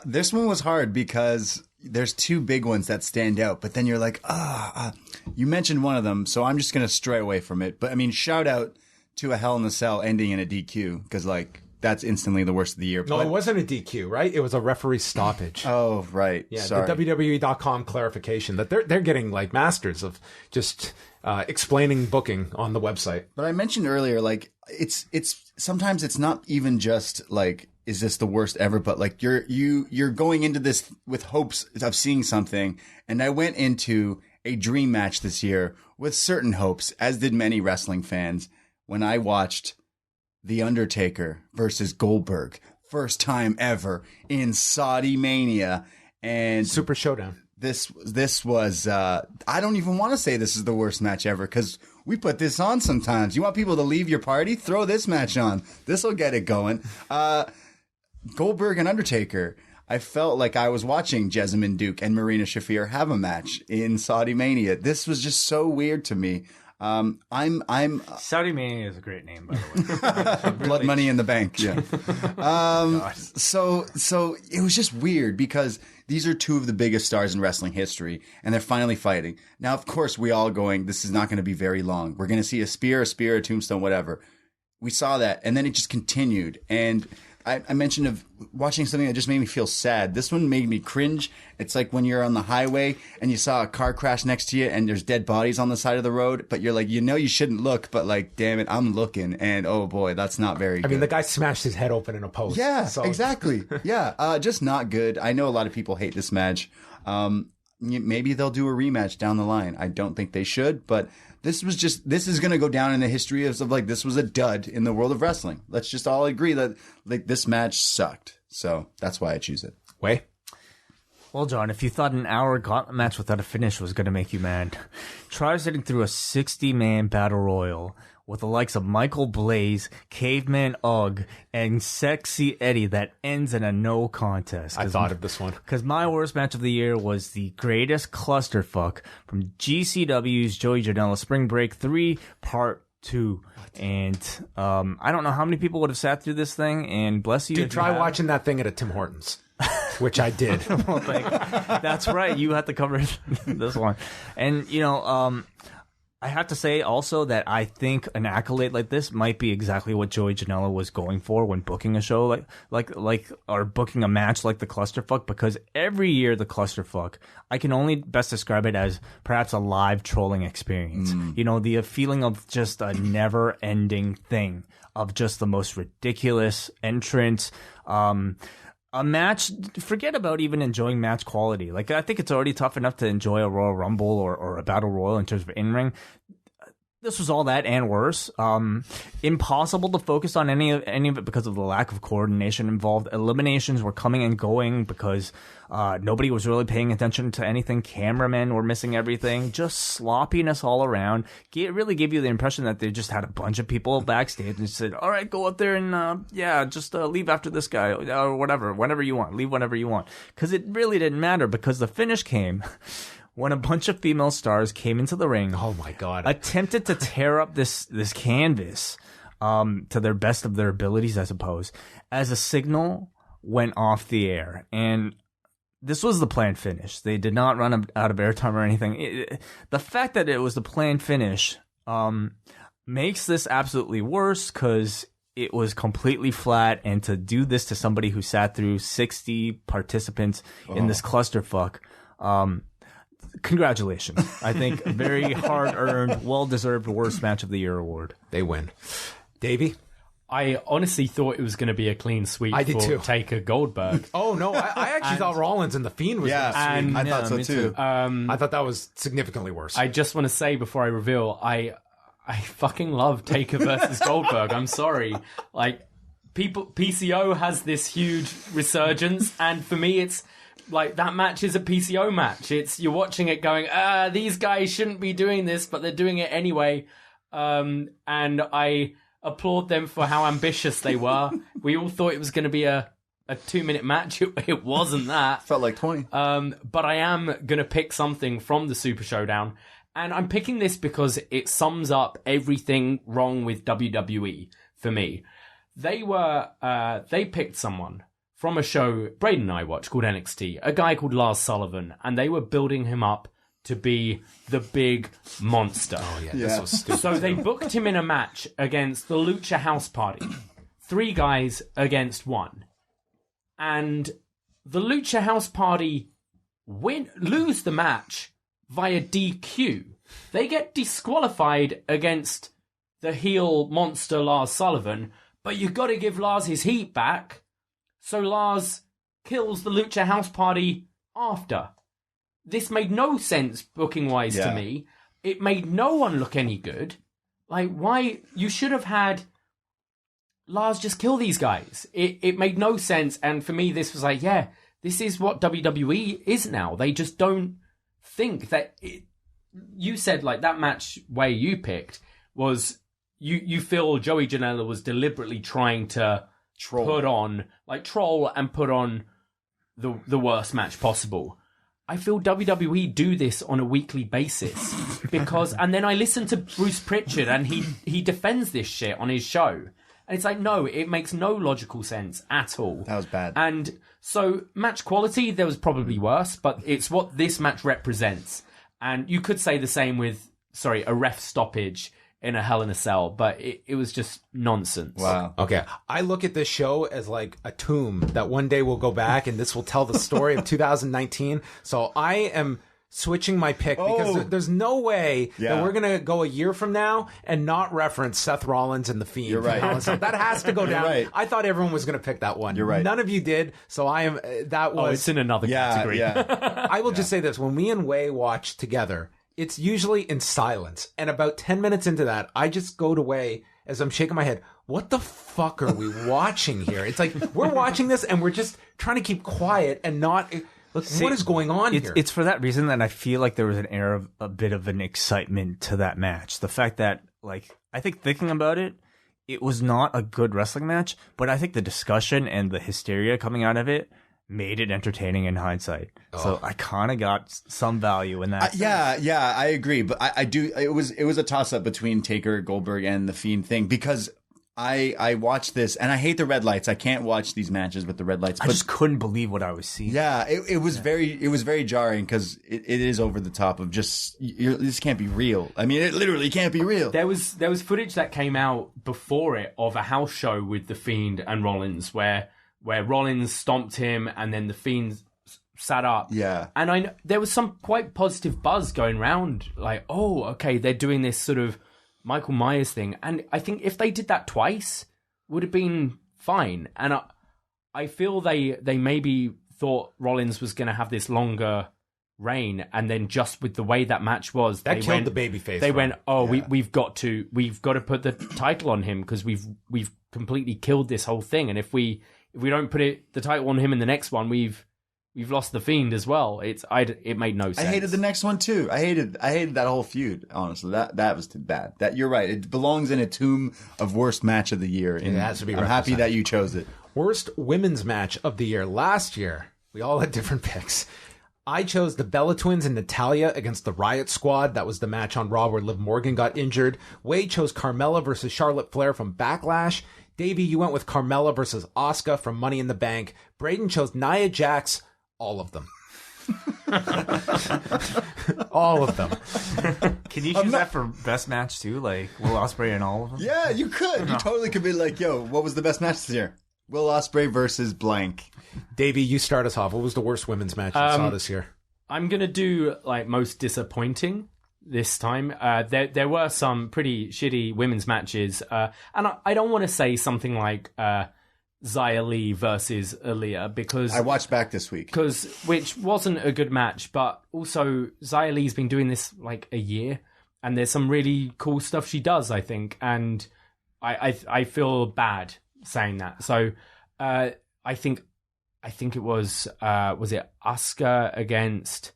This one was hard because there's two big ones that stand out, but then you're like, you mentioned one of them, so I'm just going to stray away from it. But I mean, shout out to a Hell in a Cell ending in a DQ because like that's instantly the worst of the year. No, it wasn't a DQ, right? It was a referee stoppage. Oh, right. Yeah, sorry. the WWE.com clarification that they're getting like masters of just explaining booking on the website. But I mentioned earlier, like it's sometimes it's not even just like, is this the worst ever? But like you're going into this with hopes of seeing something. And I went into a dream match this year with certain hopes, as did many wrestling fans, when I watched The Undertaker versus Goldberg, first time ever in Saudi Mania, and Super Showdown. This was I don't even want to say this is the worst match ever because we put this on sometimes. You want people to leave your party? Throw this match on. This will get it going. Goldberg and Undertaker. I felt like I was watching Jessamine Duke and Marina Shafir have a match in Saudi Mania. This was just so weird to me. I'm Saudi Mania is a great name, by the way. Blood Money in the Bank. Yeah. So it was just weird because these are two of the biggest stars in wrestling history, and they're finally fighting. Now, of course, we all going, this is not going to be very long. We're going to see a spear, a tombstone, whatever. We saw that, and then it just continued. And I mentioned of watching something that just made me feel sad. This one made me cringe. It's like when you're on the highway and you saw a car crash next to you and there's dead bodies on the side of the road, but you're like, you shouldn't look, but like, damn it, I'm looking. And oh boy, that's not very good. I mean, the guy smashed his head open in a post. Yeah, so. Exactly. Yeah, just not good. I know a lot of people hate this match. Maybe they'll do a rematch down the line. I don't think they should, but this is going to go down in the history of like, this was a dud in the world of wrestling. Let's just all agree that like this match sucked. So that's why I choose it. Wait. Well, John, if you thought an hour gauntlet match without a finish was going to make you mad, try sitting through a 60-man battle royal with the likes of Michael Blaze, Caveman Ugg, and Sexy Eddie that ends in a no contest. I thought of this one. Because my worst match of the year was the greatest clusterfuck from GCW's Joey Janela Spring Break 3 Part 2. And I don't know how many people would have sat through this thing, and bless you. Dude, try watching that thing at a Tim Hortons. Which I did. Well, that's right. You had to cover this one. And, I have to say also that I think an accolade like this might be exactly what Joey Janela was going for when booking a show or booking a match like the Clusterfuck, because every year the Clusterfuck, I can only best describe it as perhaps a live trolling experience. You know, the feeling of just a never ending thing of just the most ridiculous entrance. A match, forget about even enjoying match quality. Like, I think it's already tough enough to enjoy a Royal Rumble or a Battle Royal in terms of in-ring. This was all that and worse. Impossible to focus on any of it because of the lack of coordination involved. Eliminations were coming and going because nobody was really paying attention to anything. Cameramen were missing everything. Just sloppiness all around. It really gave you the impression that they just had a bunch of people backstage and said, all right, go out there and just leave after this guy or whatever, whenever you want. Leave whenever you want. Because it really didn't matter, because the finish came when a bunch of female stars came into the ring. Oh my God. Attempted to tear up this canvas to their best of their abilities, I suppose, as a signal went off the air. And this was the planned finish. They did not run out of airtime or anything. The fact that it was the planned finish makes this absolutely worse, because it was completely flat. And to do this to somebody who sat through 60 participants in this clusterfuck, congratulations. I think a very hard-earned, well-deserved worst match of the year award. They win. Davey? I honestly thought it was going to be a clean sweep I did for too. Taker Goldberg. Oh, no. I actually thought Rollins and The Fiend was Yeah, gonna sweep. I thought so too. I thought that was significantly worse. I just want to say before I reveal, I fucking love Taker versus Goldberg. I'm sorry. Like, PCO has this huge resurgence, and for me it's like, that match is a PCO match. You're watching it going, these guys shouldn't be doing this, but they're doing it anyway. And I applaud them for how ambitious they were. We all thought it was going to be a 2-minute match. It wasn't that. Felt like 20. But I am going to pick something from the Super Showdown. And I'm picking this because it sums up everything wrong with WWE for me. They picked someone from a show Braden and I watched called NXT, a guy called Lars Sullivan, and they were building him up to be the big monster. Oh, yeah. This was stupid. So they booked him in a match against the Lucha House Party. 3 guys against 1. And the Lucha House Party lose the match via DQ. They get disqualified against the heel monster Lars Sullivan, but you've got to give Lars his heat back. So Lars kills the Lucha House Party after. This made no sense booking-wise to me. It made no one look any good. Like, why? You should have had Lars just kill these guys. It made no sense, and for me, this was like, yeah, this is what WWE is now. They just don't think that... You said, like, that match way you picked was... You feel Joey Janela was deliberately trying to... troll and put on the worst match possible. I feel WWE do this on a weekly basis because, and then I listen to Bruce Pritchard and he defends this shit on his show. And it's like, no, it makes no logical sense at all. That was bad. And so match quality, there was probably worse, but it's what this match represents. And you could say the same with, a ref stoppage in a Hell in a Cell, but it was just nonsense. Wow. Okay. I look at this show as like a tomb that one day will go back and this will tell the story of 2019. So I am switching my pick because there's no way that we're going to go a year from now and not reference Seth Rollins and The Fiend. You're right. So that has to go down. Right. I thought everyone was going to pick that one. You're right. None of you did. So I am, that was. Oh, it's in another category. Yeah. I will just say this. When me and Wai watch together, it's usually in silence. And about 10 minutes into that, I just go to Wai as I'm shaking my head. What the fuck are we watching here? It's like, we're watching this and we're just trying to keep quiet and not... Look, what is going on here? It's for that reason that I feel like there was an air of a bit of an excitement to that match. The fact that, like, I think thinking about it, it was not a good wrestling match, but I think the discussion and the hysteria coming out of it made it entertaining in hindsight. So I kind of got some value in that. Yeah, I agree. But I do. It was a toss up between Taker, Goldberg, and the Fiend thing because I watched this, and I hate the red lights. I can't watch these matches with the red lights. I just couldn't believe what I was seeing. Yeah, it was very jarring because it is over the top of just this can't be real. I mean, it literally can't be real. There was footage that came out before it of a house show with the Fiend and Rollins where Rollins stomped him and then the Fiend sat up. Yeah, and I know there was some quite positive buzz going around, like, oh, okay, they're doing this sort of Michael Myers thing, and I think if they did that twice, would have been fine. And I feel they maybe thought Rollins was going to have this longer reign, and then just with the way that match was, that killed the babyface. They went, oh, yeah. we've got to put the title on him because we've completely killed this whole thing, and if we don't put the title on him in the next one, we've lost the Fiend as well. It made no sense. I hated the next one too. I hated that whole feud. Honestly, that was too bad. That you're right. It belongs in a tomb of worst match of the year. And it has to be. I'm happy that you chose it. Worst women's match of the year. Last year, we all had different picks. I chose the Bella Twins and Natalya against the Riot Squad. That was the match on Raw where Liv Morgan got injured. Wade chose Carmella versus Charlotte Flair from Backlash. Davey, you went with Carmella versus Asuka from Money in the Bank. Braden chose Nia Jax. All of them. All of them. Can you choose that for best match too? Like Will Ospreay and all of them? Yeah, you could. You totally could be like, yo, what was the best match this year? Will Ospreay versus blank. Davey, you start us off. What was the worst women's match you saw this year? I'm going to do like most disappointing this time. There were some pretty shitty women's matches. And I don't want to say something like Xia Li versus Aaliyah because I watched back this week, which wasn't a good match, but also Xia Li's been doing this like a year, and there's some really cool stuff she does, I think, and I feel bad saying that. So I think it was it Asuka against,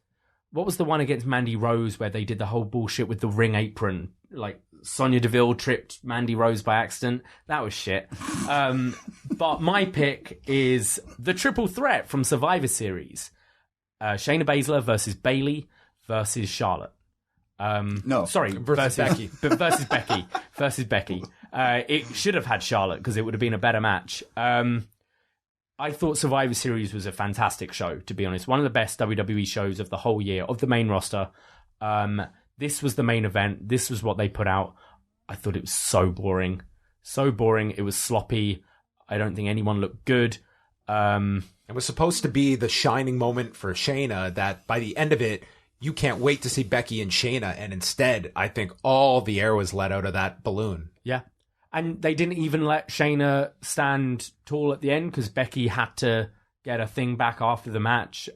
what was the one against Mandy Rose where they did the whole bullshit with the ring apron, like Sonya Deville tripped Mandy Rose by accident. That was shit. But my pick is the triple threat from Survivor Series. Shayna Baszler versus Bayley versus Charlotte. Versus Becky. Versus Becky. Versus Becky. It should have had Charlotte because it would have been a better match. I thought Survivor Series was a fantastic show, to be honest. One of the best WWE shows of the whole year, of the main roster. This was the main event. This was what they put out. I thought it was so boring. So boring. It was sloppy. I don't think anyone looked good. It was supposed to be the shining moment for Shayna that by the end of it, you can't wait to see Becky and Shayna. And instead, I think all the air was let out of that balloon. Yeah. And they didn't even let Shayna stand tall at the end because Becky had to get her thing back after the match.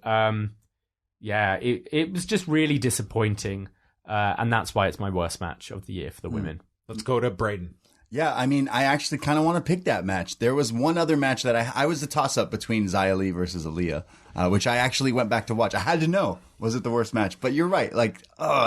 It was just really disappointing. And that's why it's my worst match of the year for the women. Let's go to Braden. Yeah, I mean, I actually kind of want to pick that match. There was one other match that I was a toss-up between Xia Li versus Aaliyah, which I actually went back to watch. I had to know, was it the worst match? But you're right. Like,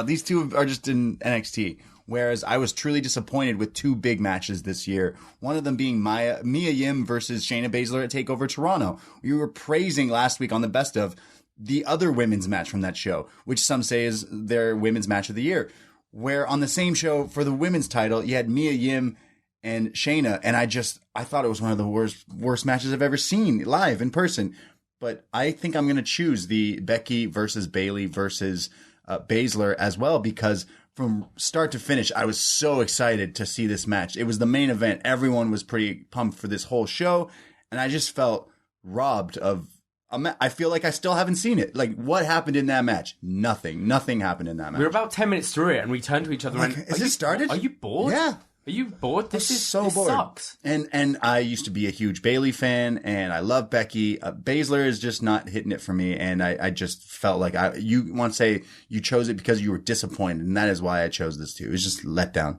these two are just in NXT. Whereas I was truly disappointed with two big matches this year. One of them being Mia Yim versus Shayna Baszler at TakeOver Toronto. We were praising last week on the best of the other women's match from that show, which some say is their women's match of the year. Where on the same show for the women's title, you had Mia Yim and Shayna, and I thought it was one of the worst matches I've ever seen live in person. But I think I'm going to choose the Becky versus Bayley versus Baszler as well, because from start to finish, I was so excited to see this match. It was the main event. Everyone was pretty pumped for this whole show, and I just felt robbed of. I feel like I still haven't seen it. Like, what happened in that match? Nothing. Nothing happened in that match. We were about 10 minutes through it, and we turned to each other and went, "Is it started? Are you bored? Yeah. Are you bored? This bored. Sucks." And I used to be a huge Bayley fan, and I love Becky. Baszler is just not hitting it for me, and I just felt like you want to say you chose it because you were disappointed, and that is why I chose this too. It was just let down.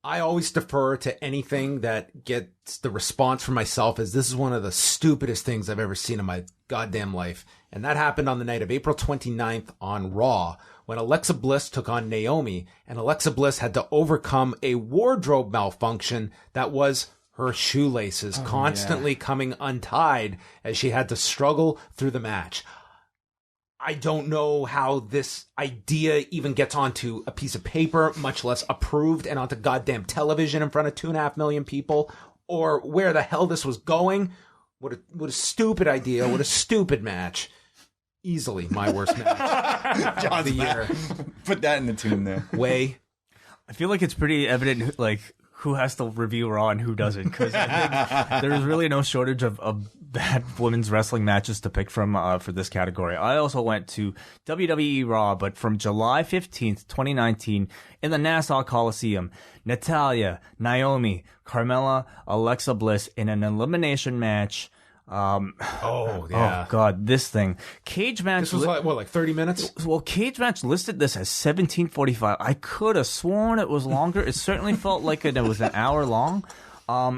I always defer to anything that gets the response from myself as this is one of the stupidest things I've ever seen in my goddamn life. And that happened on the night of April 29th on Raw when Alexa Bliss took on Naomi, and Alexa Bliss had to overcome a wardrobe malfunction that was her shoelaces constantly coming untied as she had to struggle through the match. I don't know how this idea even gets onto a piece of paper, much less approved and onto goddamn television in front of 2.5 million people, or where the hell this was going. What a stupid idea. What a stupid match. Easily my worst match of the year. Put that in the tune there. Way. I feel like it's pretty evident, like, who has to review Raw and who doesn't, because I think there's really no shortage of bad women's wrestling matches to pick from for this category. I also went to WWE Raw, but from July 15th, 2019, in the Nassau Coliseum, Natalya, Naomi, Carmella, Alexa Bliss in an elimination match. Oh, yeah. Oh, God, this thing. Cage match. This was like 30 minutes? Well, Cage match listed this as 17:45. I could have sworn it was longer. It certainly felt like it was an hour long.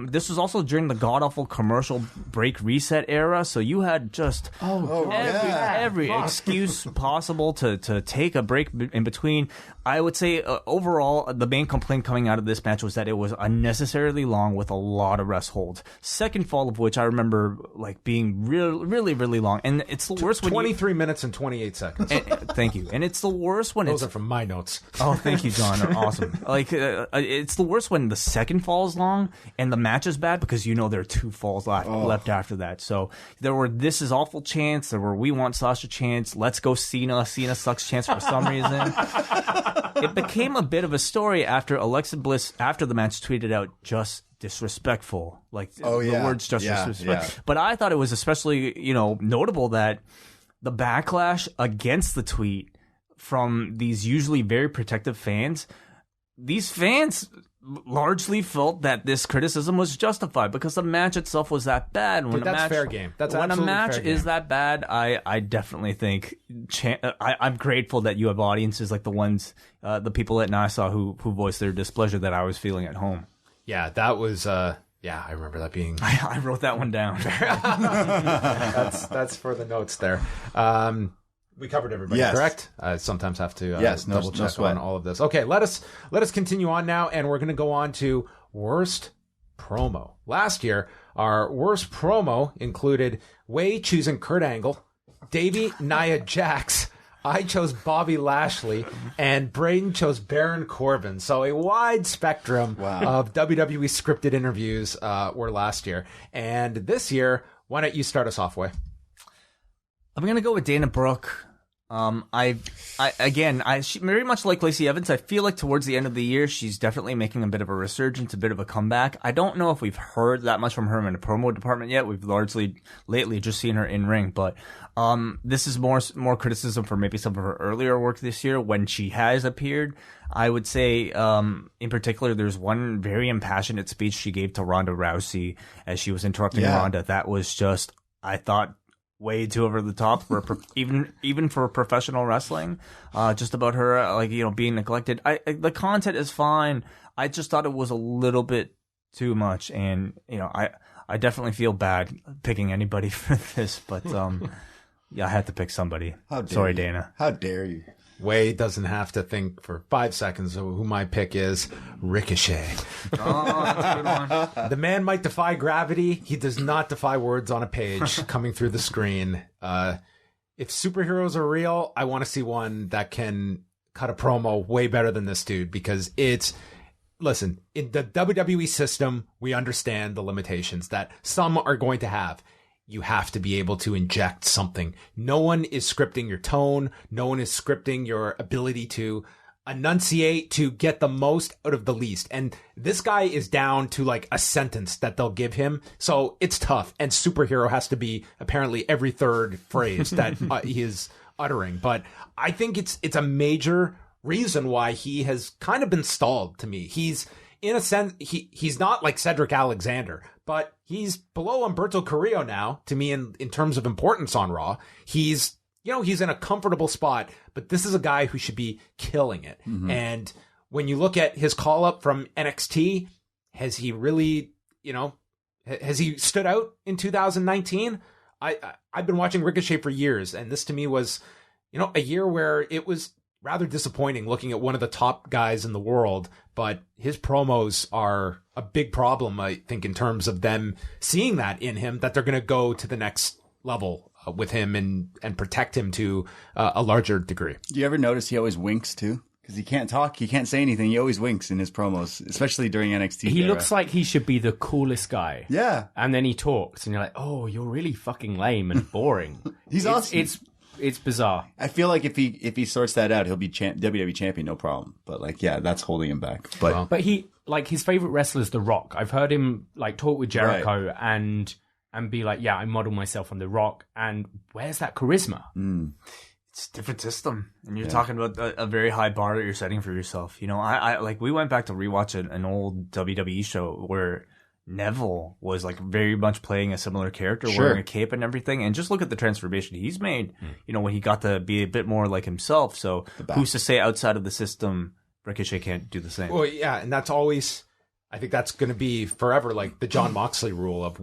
This was also during the god-awful commercial break reset era, so you had just every excuse possible to take a break in between. I would say overall, the main complaint coming out of this match was that it was unnecessarily long with a lot of rest holds. Second fall of which I remember like being really, really long, and it's the worst. 23 minutes and 28 seconds. Thank you. And it's the worst when Those are from my notes. Oh, thank you, John. Awesome. Like it's the worst when the second fall is long and the match is bad because you know there are 2 falls left after that. So there were "This is awful" chants. There were "We want Sasha" chants. "Let's go Cena." Cena sucks chants for some reason. It became a bit of a story after Alexa Bliss, after the match, tweeted out "just disrespectful," like the words "just disrespectful." Yeah. But I thought it was especially, notable that the backlash against the tweet from these usually very protective fans, these fans largely felt that this criticism was justified because the match itself was that bad. When that's fair game. That's when a match fair game. Is that bad, I definitely think I'm grateful that you have audiences like the ones, the people at Nassau who voiced their displeasure that I was feeling at home. Yeah, that was. I remember that being. I wrote that one down. That's for the notes there. We covered everybody, correct? I sometimes have to double check on all of this. Okay, let us continue on now, and we're going to go on to worst promo. Last year, our worst promo included Wai choosing Kurt Angle, Davey Nia Jax. I chose Bobby Lashley, and Braden chose Baron Corbin. So a wide spectrum of WWE scripted interviews were last year. And this year, why don't you start us off, Wai? I'm going to go with Dana Brooke. She very much like Lacey Evans. I feel like towards the end of the year, she's definitely making a bit of a resurgence, a bit of a comeback. I don't know if we've heard that much from her in the promo department yet. We've largely lately just seen her in ring, but this is more criticism for maybe some of her earlier work this year when she has appeared. I would say, in particular, there's one very impassionate speech she gave to Ronda Rousey as she was interrupting Ronda. That was just, I thought, way too over the top for even for professional wrestling. Just about her being neglected. The content is fine. I just thought it was a little bit too much, and I definitely feel bad picking anybody for this, but I had to pick somebody. Sorry, Dana. How dare you? Wai doesn't have to think for 5 seconds of who my pick is. Ricochet. Oh, that's a good one. The man might defy gravity. He does not defy words on a page coming through the screen. If superheroes are real, I want to see one that can cut a promo way better than this dude, because listen, in the WWE system, we understand the limitations that some are going to have. You have to be able to inject something. No one is scripting your tone. No one is scripting your ability to enunciate, to get the most out of the least. And this guy is down to like a sentence that they'll give him. So it's tough. And superhero has to be apparently every third phrase that he is uttering. But I think it's a major reason why he has kind of been stalled to me. He's, in a sense, he's not like Cedric Alexander, but he's below Humberto Carrillo now, to me, in terms of importance on Raw. He's in a comfortable spot, but this is a guy who should be killing it. Mm-hmm. And when you look at his call-up from NXT, has he really, has he stood out in 2019? I've been watching Ricochet for years, and this to me was, a year where it was rather disappointing looking at one of the top guys in the world, but his promos are a big problem, I think, in terms of them seeing that in him, that they're going to go to the next level with him and protect him to a larger degree. Do you ever notice he always winks too? Because he can't talk, he can't say anything. He always winks in his promos, especially during NXT. He looks like he should be the coolest guy. Yeah. And then he talks, and you're like, oh, you're really fucking lame and boring. He's awesome. It's bizarre. I feel like if he sorts that out, he'll be WWE champion, no problem. But like, yeah, that's holding him back. But he, like, his favorite wrestler is The Rock. I've heard him like talk with Jericho and be like, yeah, I model myself on The Rock. And where's that charisma? It's a different system, and you're talking about a very high bar that you're setting for yourself. You know, I like, we went back to rewatch an old WWE show where Neville was like very much playing a similar character, wearing a cape and everything, and just look at the transformation he's made. You know, when he got to be a bit more like himself. So who's to say outside of the system, Ricochet can't do the same? Well, yeah, and that's always, I think that's going to be forever like the Jon Moxley rule of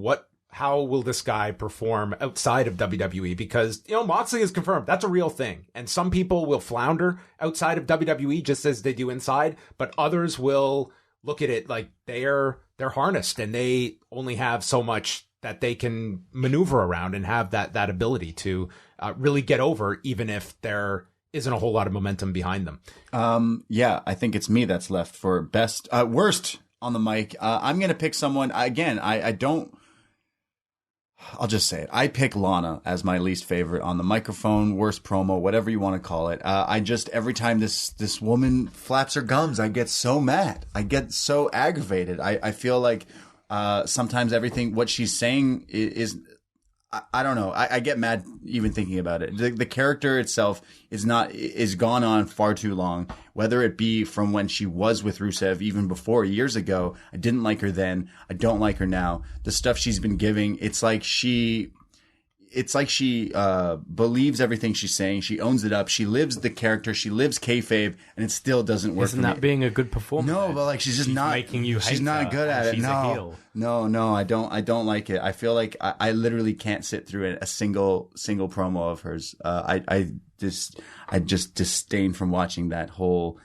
how will this guy perform outside of WWE? Because, you know, Moxley is confirmed. That's a real thing. And some people will flounder outside of WWE just as they do inside, but others will look at it like they're harnessed and they only have so much that they can maneuver around and have that ability to really get over, even if there isn't a whole lot of momentum behind them. Yeah, I think it's me that's left for worst on the mic. I'm going to pick someone, again, I'll just say it. I pick Lana as my least favorite on the microphone, worst promo, whatever you want to call it. Every time this woman flaps her gums, I get so mad. I get so aggravated. I feel like sometimes what she's saying is I don't know. I get mad even thinking about it. The character itself is gone on far too long. Whether it be from when she was with Rusev, even before years ago, I didn't like her then. I don't like her now. The stuff she's been giving, it's like she believes everything she's saying. She owns it up. She lives the character. She lives kayfabe, and it still doesn't work. Isn't that being a good performer? No, but like she's not making you hate she's not her, good at it. she's a No, heel. no, I don't like it. I feel like I literally can't sit through a single promo of hers. I just disdain from watching that whole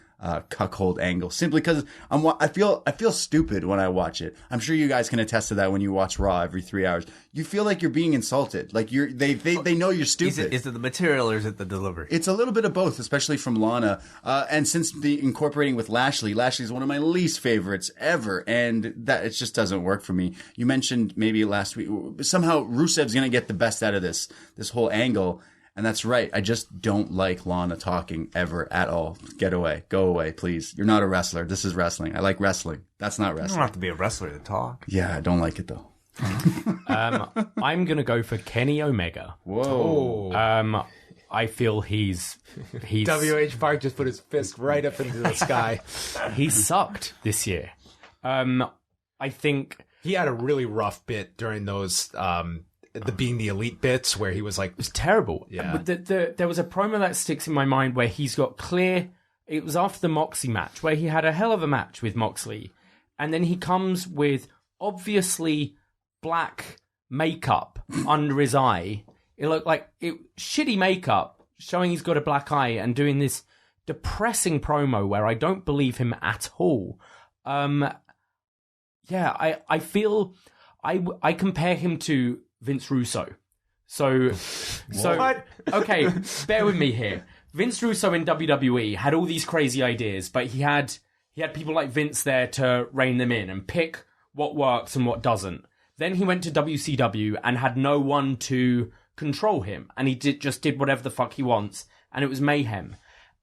cuckold angle simply because I feel stupid when I watch it. I'm sure you guys can attest to that when you watch Raw every 3 hours. You feel like you're being insulted. Like they know you're stupid. Is it the material or is it the delivery? It's a little bit of both, especially from Lana. And since the incorporating with Lashley's one of my least favorites ever, and that it just doesn't work for me. You mentioned maybe last week somehow Rusev's gonna get the best out of this whole angle. And that's right. I just don't like Lana talking ever at all. Get away. Go away, please. You're not a wrestler. This is wrestling. I like wrestling. That's not You wrestling. don't have to be a wrestler to talk. Yeah, I don't like it though. I'm going to go for Kenny Omega. Whoa. I feel he's WH Park just put his fist right up into the sky. he sucked this year. I think He had a really rough bit during those being the elite bits where he was like, it was terrible. Yeah. But there was a promo that sticks in my mind where he's got clear. It was after the Moxley match where he had a hell of a match with Moxley, and then he comes with obviously black makeup under his eye. It looked like shitty makeup, showing he's got a black eye, and doing this depressing promo where I don't believe him at all. I feel I compare him to Vince Russo. So What? Okay, bear with me here. Vince Russo in WWE had all these crazy ideas, but he had people like Vince there to rein them in and pick what works and what doesn't. Then he went to WCW and had no one to control him, and he just did whatever the fuck he wants, and it was mayhem.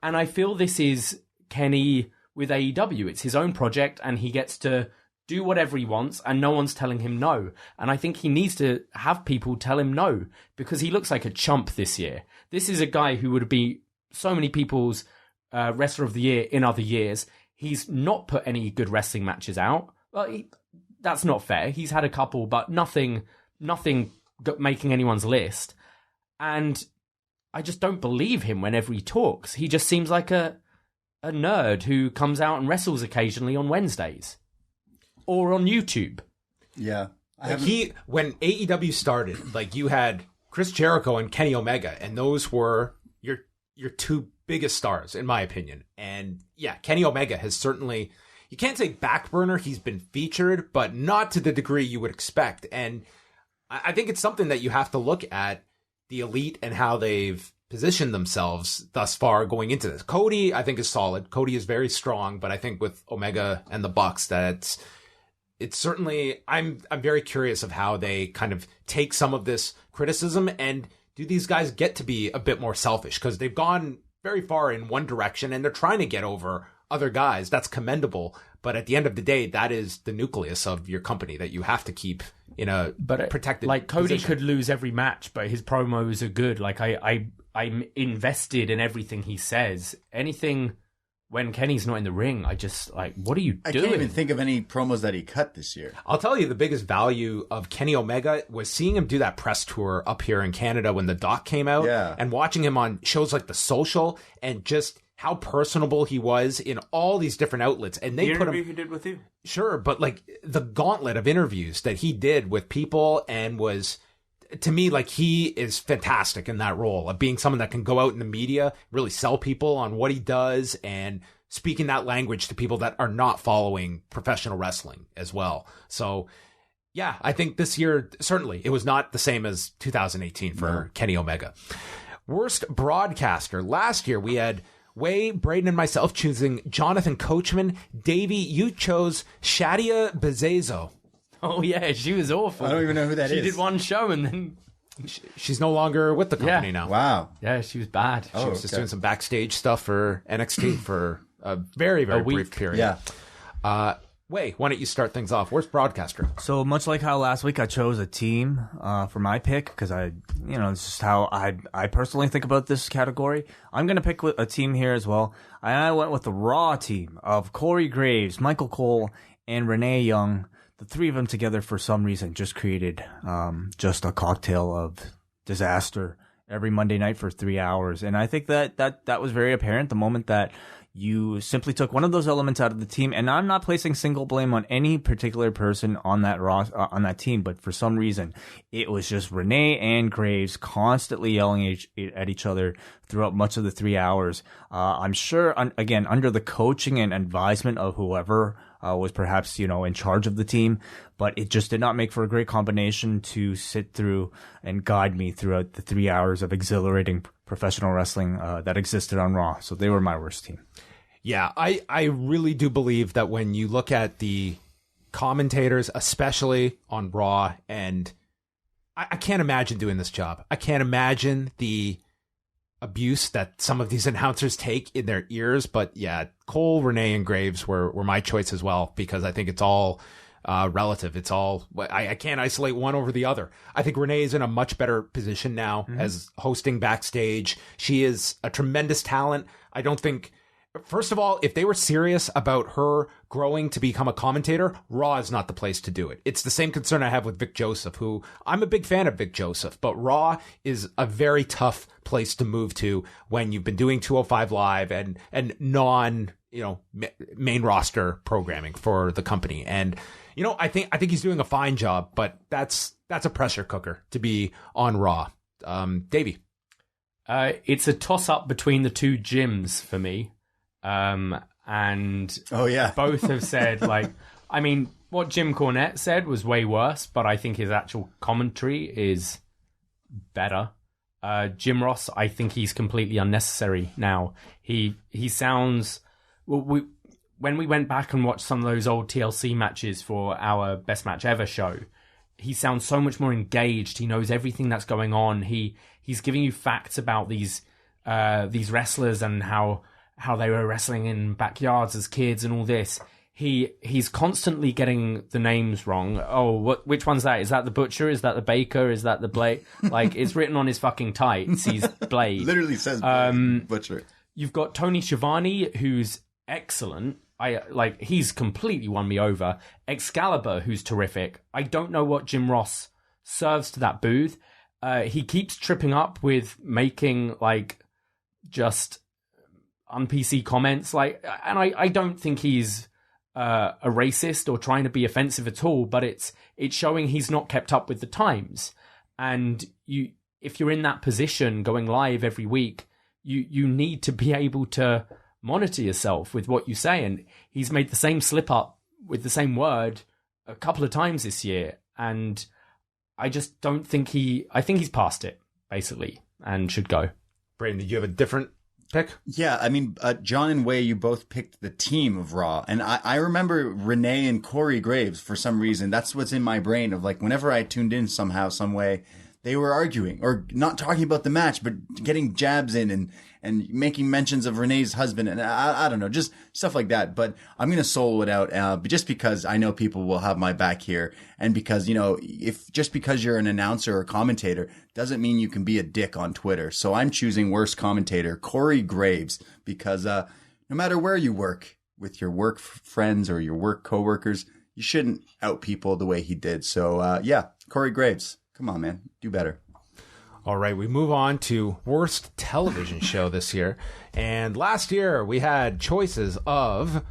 And I feel this is Kenny with AEW. It's his own project, and he gets to do whatever he wants, and no one's telling him no. And I think he needs to have people tell him no, because he looks like a chump this year. This is a guy who would be so many people's wrestler of the year in other years. He's not put any good wrestling matches out. Well, that's not fair. He's had a couple, but nothing making anyone's list. And I just don't believe him whenever he talks. He just seems like a nerd who comes out and wrestles occasionally on Wednesdays. Or on YouTube. Yeah. When AEW started, like you had Chris Jericho and Kenny Omega, and those were your two biggest stars, in my opinion. And yeah, Kenny Omega has certainly, you can't say back burner, he's been featured, but not to the degree you would expect. And I think it's something that you have to look at the Elite and how they've positioned themselves thus far going into this. Cody, I think, is solid. Cody is very strong, but I think with Omega and the Bucks, that it's certainly, I'm very curious of how they kind of take some of this criticism, and do these guys get to be a bit more selfish? Because they've gone very far in one direction and they're trying to get over other guys. That's commendable. But at the end of the day, that is the nucleus of your company that you have to keep in a protected Like Cody position. could lose every match, but his promos are good. Like I'm invested in everything he says. Anything when Kenny's not in the ring, I just like, what are you doing? I can't even think of any promos that he cut this year. I'll tell you the biggest value of Kenny Omega was seeing him do that press tour up here in Canada when the doc came out, and watching him on shows like The Social, and just how personable he was in all these different outlets. And they put him, he did with you. Sure, but like the gauntlet of interviews that he did with people, and was, to me, like, he is fantastic in that role of being someone that can go out in the media, really sell people on what he does, and speaking that language to people that are not following professional wrestling as well. So yeah, I think this year, certainly it was not the same as 2018 for Kenny Omega. Worst broadcaster. Last year we had Wai, Braden, and myself choosing Jonathan Coachman. Davey, you chose Shadia Bezezo. Oh yeah, she was awful. I don't even know who that is. She did one show and then She's no longer with the company now. Wow. yeah, she was bad. She was just doing some backstage stuff for NXT for a very, very brief period. Yeah. Wai, why don't you start things off? Where's broadcaster? So much like how last week I chose a team for my pick, because it's just how I personally think about this category. I'm going to pick a team here as well. I went with the Raw team of Corey Graves, Michael Cole, and Renee Young. The three of them together, for some reason, just created just a cocktail of disaster every Monday night for 3 hours. And I think that was very apparent the moment that you simply took one of those elements out of the team. And I'm not placing single blame on any particular person on that on that team, but for some reason, it was just Renee and Graves constantly yelling at each other throughout much of the 3 hours. I'm sure, again, under the coaching and advisement of whoever was perhaps, in charge of the team, but it just did not make for a great combination to sit through and guide me throughout the 3 hours of exhilarating professional wrestling that existed on Raw. So they were my worst team. Yeah, I really do believe that when you look at the commentators, especially on Raw, and I can't imagine doing this job. I can't imagine the abuse that some of these announcers take in their ears. But yeah, Cole, Renee, and Graves were my choice as well, because I think it's all relative. It's all, I can't isolate one over the other. I think Renee is in a much better position now as hosting backstage. She is a tremendous talent. I don't think, first of all, if they were serious about her growing to become a commentator, Raw is not the place to do it. It's the same concern I have with Vic Joseph, who I'm a big fan of Vic Joseph, but Raw is a very tough place to move to when you've been doing 205 Live and non, main roster programming for the company. And, I think he's doing a fine job, but that's a pressure cooker to be on Raw. Davey. It's a toss up between the two gyms for me. And both have said, what Jim Cornette said was way worse, but I think his actual commentary is better. Jim Ross, I think he's completely unnecessary now. He sounds, when we went back and watched some of those old TLC matches for our Best Match Ever show, he sounds so much more engaged. He knows everything that's going on. He's giving you facts about these wrestlers and how they were wrestling in backyards as kids and all this. He's constantly getting the names wrong. Oh, which one's that? Is that the Butcher? Is that the Baker? Is that the Blade? Like, it's written on his fucking tights. He's Blade. Literally says Butcher. You've got Tony Schiavone, who's excellent. He's completely won me over. Excalibur, who's terrific. I don't know what Jim Ross serves to that booth. He keeps tripping up with making just un-PC comments, and I don't think he's a racist or trying to be offensive at all, but it's showing he's not kept up with the times. And if you're in that position going live every week, you need to be able to monitor yourself with what you say. And he's made the same slip up with the same word a couple of times this year, and I just don't think I think he's past it. basically, and should go. Braden, did you have a different pick? Yeah, I mean, John and Wai, you both picked the team of Raw. And I remember Renee and Corey Graves for some reason. That's what's in my brain of like whenever I tuned in somehow, some way, they were arguing or not talking about the match, but getting jabs in and making mentions of Renee's husband. And I don't know, just stuff like that. But I'm going to solo it out just because I know people will have my back here. And because, you know, just because you're an announcer or commentator doesn't mean you can be a dick on Twitter. So I'm choosing worst commentator, Corey Graves, because no matter where you work with your work friends or your work coworkers, you shouldn't out people the way he did. So yeah, Corey Graves. Come on, man. Do better. All right, we move on to worst television show this year. And last year, we had choices of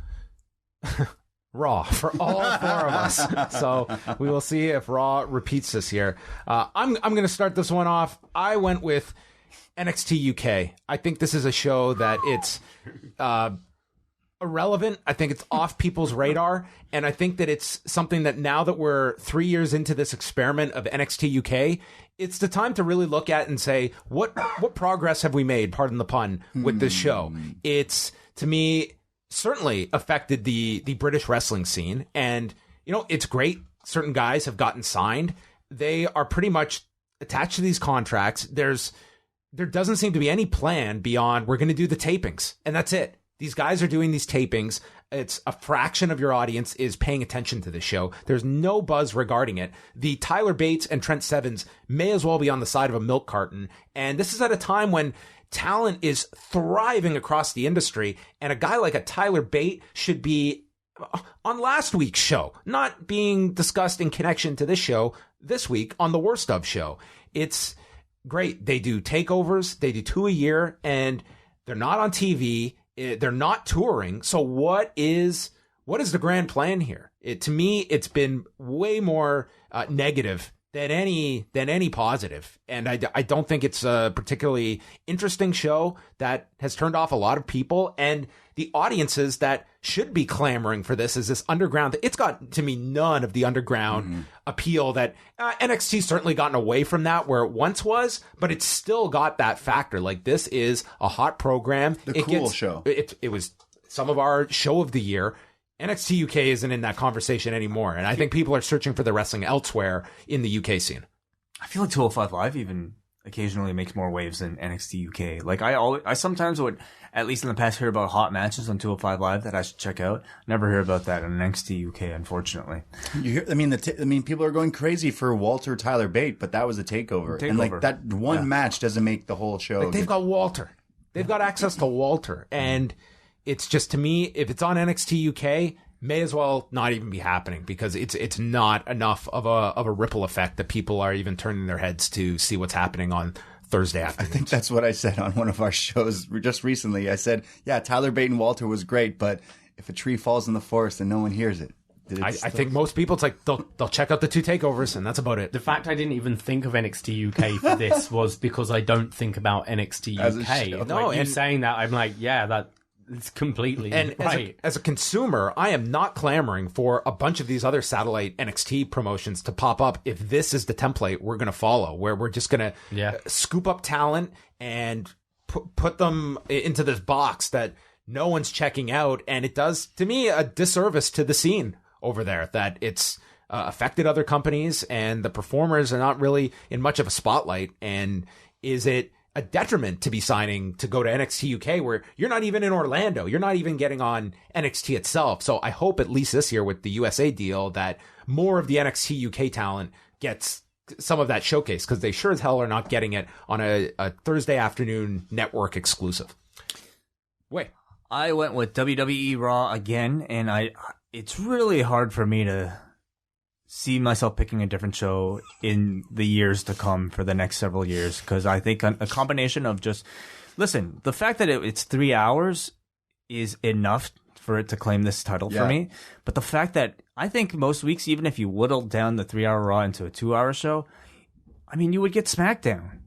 Raw for all four of us. So we will see if Raw repeats this year. I'm going to start this one off. I went with NXT UK. I think this is a show that it's irrelevant. I think it's off people's radar. And I think that it's something that now that we're 3 years into this experiment of NXT UK, it's the time to really look at and say, what progress have we made, pardon the pun, with this show? It's, to me, certainly affected the British wrestling scene. And, you know, it's great. Certain guys have gotten signed. They are pretty much attached to these contracts. There doesn't seem to be any plan beyond we're going to do the tapings. And that's it. These guys are doing these tapings. It's a fraction of your audience is paying attention to the show. There's no buzz regarding it. The Tyler Bates and Trent Sevens may as well be on the side of a milk carton. And this is at a time when talent is thriving across the industry. And a guy like a Tyler Bate should be on last week's show, not being discussed in connection to this show this week on the Worst Of show. It's great. They do takeovers. They do 2 a year, and they're not on TV. They're not touring. So what is the grand plan here? To me, it's been way more negative than any positive. And I don't think it's a particularly interesting show that has turned off a lot of people. And the audiences that should be clamoring for this is this underground. It's got, to me, none of the underground appeal that NXT's certainly gotten away from that where it once was, but it's still got that factor. Like, this is a hot program. Show. It was some of our show of the year. NXT UK isn't in that conversation anymore. And I think people are searching for the wrestling elsewhere in the UK scene. I feel like 205 Live even occasionally makes more waves than NXT UK. Like, I sometimes would, at least in the past, hear about hot matches on 205 Live that I should check out. Never hear about that on NXT UK, unfortunately. People are going crazy for Walter Tyler Bate, but that was a takeover. And like that one match doesn't make the whole show. Like, they've got Walter. They've got access to Walter. And it's just, to me, if it's on NXT UK, may as well not even be happening, because it's not enough of a ripple effect that people are even turning their heads to see what's happening on Thursday afternoon. I think that's what I said on one of our shows just recently. I said, yeah, Tyler Bate and Walter was great, but if a tree falls in the forest and no one hears it. I think most people, it's like they'll check out the 2 takeovers and that's about it. The fact I didn't even think of NXT UK for this was because I don't think about NXT UK. No, and saying that, I'm like, yeah, that. It's completely right. As a consumer, I am not clamoring for a bunch of these other satellite NXT promotions to pop up if this is the template we're going to follow, where we're just going to scoop up talent and put them into this box that no one's checking out. And it does, to me, a disservice to the scene over there, that it's affected other companies and the performers are not really in much of a spotlight. And is it a detriment to be signing to go to NXT UK where you're not even in Orlando? You're not even getting on NXT itself. So I hope at least this year with the USA deal that more of the NXT UK talent gets some of that showcase, because they sure as hell are not getting it on a Thursday afternoon network exclusive. Wait. I went with WWE Raw again, and it's really hard for me to see myself picking a different show in the years to come for the next several years, because I think a combination of just, listen, the fact that it's 3 hours is enough for it to claim this title for me. But the fact that I think most weeks, even if you whittled down the 3 hour Raw into a 2 hour show, I mean, you would get SmackDown.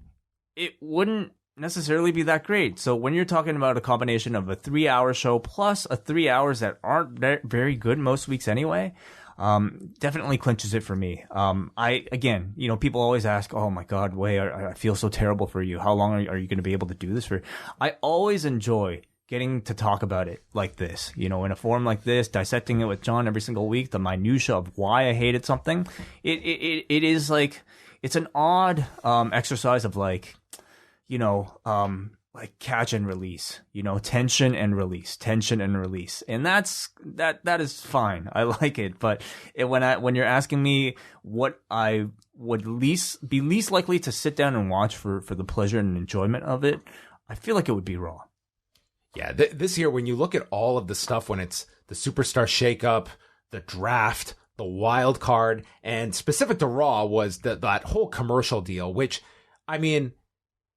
It wouldn't necessarily be that great. So when you're talking about a combination of a 3-hour show plus a 3 hours that aren't very good most weeks anyway, definitely clinches it for me. Again, people always ask, oh my God, Wai, I feel so terrible for you. How long are you going to be able to do this for? I always enjoy getting to talk about it like this, in a forum like this, dissecting it with John every single week, the minutia of why I hated something. It is like, it's an odd, exercise of like catch and release, tension and release. And that is fine. I like it. But when you're asking me what I would be least likely to sit down and watch for the pleasure and enjoyment of it, I feel like it would be Raw. Yeah, this year, when you look at all of the stuff, when it's the Superstar Shakeup, the draft, the wild card, and specific to Raw was that whole commercial deal, which, I mean,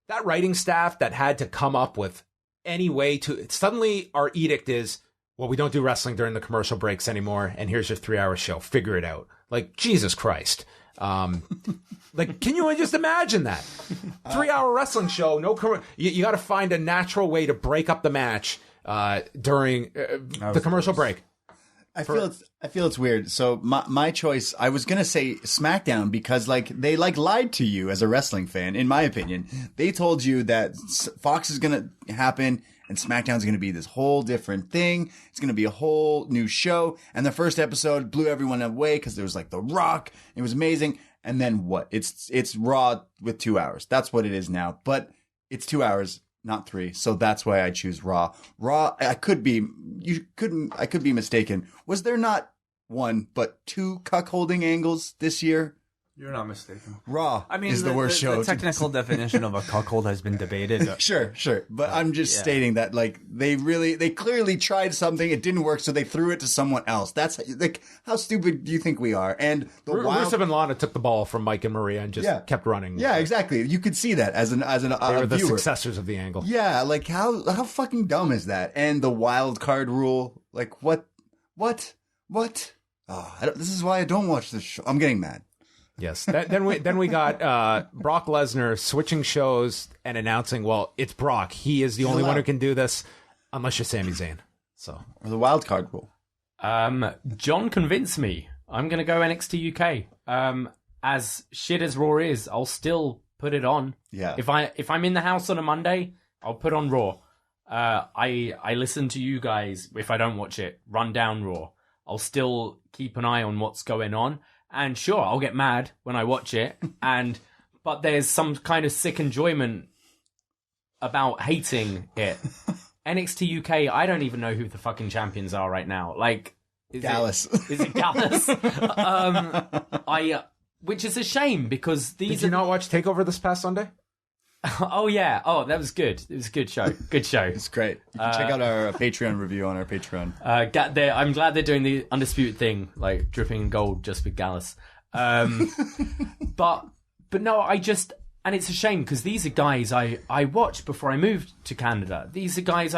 that writing staff that had to come up with any way to, suddenly our edict is, well, we don't do wrestling during the commercial breaks anymore, and here's your 3-hour show. Figure it out. Like, Jesus Christ. Like, can you just imagine that? 3-hour wrestling show, no you got to find a natural way to break up the match during the commercial break. I feel it's weird. So my choice, I was gonna say SmackDown because they lied to you as a wrestling fan. In my opinion, they told you that Fox is gonna happen and SmackDown's gonna be this whole different thing. It's gonna be a whole new show. And the first episode blew everyone away because there was The Rock. It was amazing. And then what? It's Raw with 2 hours. That's what it is now. But it's 2 hours, not 3. So that's why I choose Raw. Raw, I could be mistaken. Was there not 1 but 2 cuckolding angles this year? You're not mistaken. Raw is the worst show. The technical definition of a cuckold has been debated. Sure. But I'm just stating that they clearly tried something, it didn't work, so they threw it to someone else. That's how stupid do you think we are? And Rusev and Lana took the ball from Mike and Maria and just kept running. Yeah, exactly. You could see that as they were the viewer. Successors of the angle. Yeah, how fucking dumb is that? And the wild card rule, what? Oh, this is why I don't watch this show. I'm getting mad. Yes. Then we got Brock Lesnar switching shows and announcing, well, it's Brock. He is the only one who can do this, unless you're Sami Zayn. So, or the wild card rule. John convinced me. I'm gonna go NXT UK. As shit as Raw is, I'll still put it on. Yeah. If I'm in the house on a Monday, I'll put on Raw. I listen to you guys. If I don't watch it, run down Raw. I'll still keep an eye on what's going on. And sure, I'll get mad when I watch it, but there's some kind of sick enjoyment about hating it. NXT UK, I don't even know who the fucking champions are right now. Gallus. Is it Gallus? Which is a shame because these. Did you not watch TakeOver this past Sunday? Oh yeah. Oh, that was good. It was a good show. Good show. It's great. You can check out our Patreon review on our Patreon. I'm glad they're doing the Undisputed thing, dripping in gold just with Gallus. But no, and it's a shame because these are guys I watched before I moved to Canada. These are guys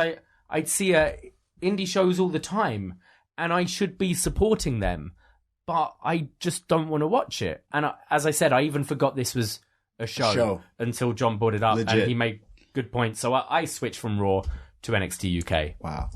I'd see at indie shows all the time, and I should be supporting them, but I just don't want to watch it. And as I said, I even forgot this was a show until John brought it up. Legit. And he made good points. So I switched from Raw to NXT UK. Wow.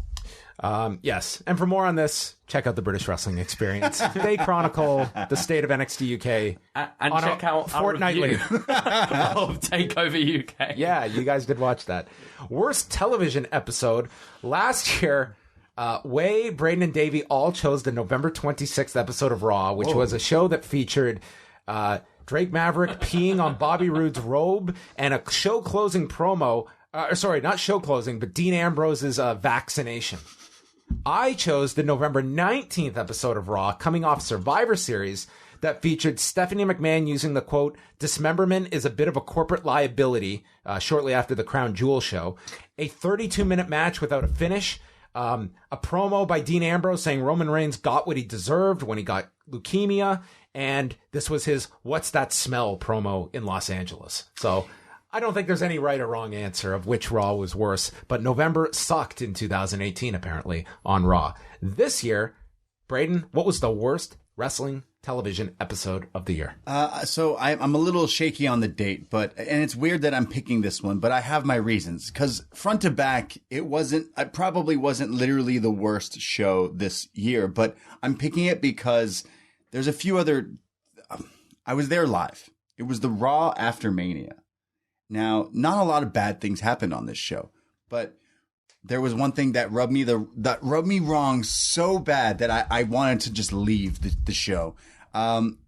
Yes. And for more on this, check out the British Wrestling Experience. They chronicle the state of NXT UK. And check out fortnightly of TakeOver UK. Yeah, you guys did watch that. Worst television episode. Last year, Wai, Braden, and Davie all chose the November 26th episode of Raw, which was a show that featured Drake Maverick peeing on Bobby Roode's robe and a show closing promo. Sorry, not show closing, but Dean Ambrose's vaccination. I chose the November 19th episode of Raw, coming off Survivor Series, that featured Stephanie McMahon using the quote, "Dismemberment is a bit of a corporate liability," shortly after the Crown Jewel show. A 32-minute match without a finish. A promo by Dean Ambrose saying Roman Reigns got what he deserved when he got leukemia. And this was his "What's That Smell" promo in Los Angeles. So I don't think there's any right or wrong answer of which Raw was worse. But November sucked in 2018, apparently, on Raw. This year, Braden, what was the worst wrestling television episode of the year. So I'm a little shaky on the date, and it's weird that I'm picking this one, but I have my reasons. Because front to back, it probably wasn't literally the worst show this year, but I'm picking it because there's a few other. I was there live. It was the Raw after Mania. Now, not a lot of bad things happened on this show, but there was one thing that rubbed me wrong so bad that I wanted to just leave the show.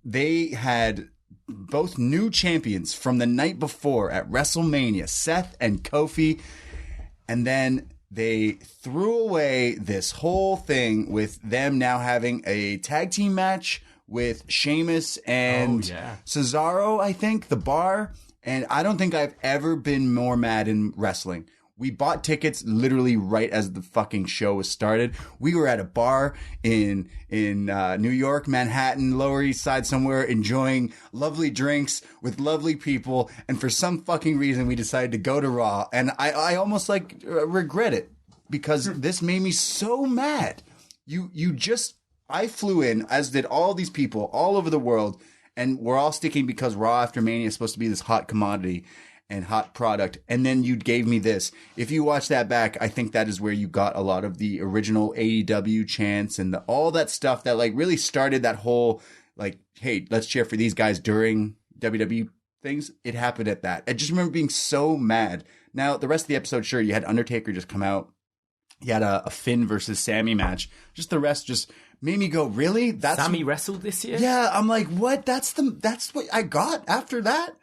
They had both new champions from the night before at WrestleMania, Seth and Kofi, and then they threw away this whole thing with them now having a tag team match with Sheamus and Cesaro, I think, The Bar. And I don't think I've ever been more mad in wrestling. We bought tickets literally right as the fucking show was started. We were at a bar in New York, Manhattan, Lower East Side somewhere, enjoying lovely drinks with lovely people. And for some fucking reason, we decided to go to Raw. And I almost regret it because this made me so mad. I flew in, as did all these people all over the world. And we're all sticking because Raw after Mania is supposed to be this hot commodity and hot product. And then you gave me this. If you watch that back, I think that is where you got a lot of the original AEW chants and all that stuff that really started that whole, hey, let's cheer for these guys during WWE things. It happened at that. I just remember being so mad. Now, the rest of the episode, sure, you had Undertaker just come out. You had a Finn versus Sammy match. Just the rest just made me go, really? Sammy wrestled this year? Yeah, I'm like, what? That's what I got after that?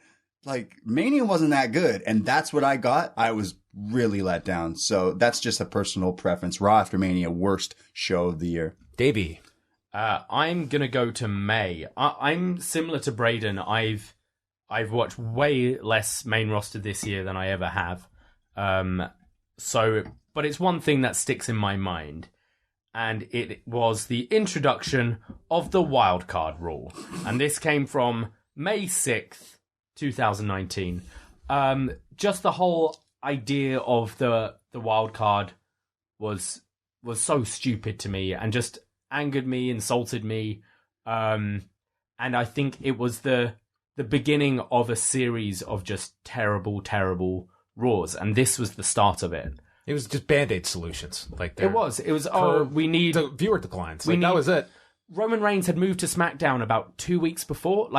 Mania wasn't that good, and that's what I got. I was really let down. So that's just a personal preference. Raw after Mania, worst show of the year. Davey. I'm going to go to May. I'm similar to Braden. I've watched way less main roster this year than I ever have. But it's one thing that sticks in my mind. And it was the introduction of the wildcard rule. And this came from May 6th, 2019. Just the whole idea of the wildcard was so stupid to me and just angered me, insulted me. And I think it was the beginning of a series of just terrible, terrible Raws. And this was the start of it. It was just Band-Aid solutions. It was, we need the viewer declines. That was it. Roman Reigns had moved to SmackDown about 2 weeks before.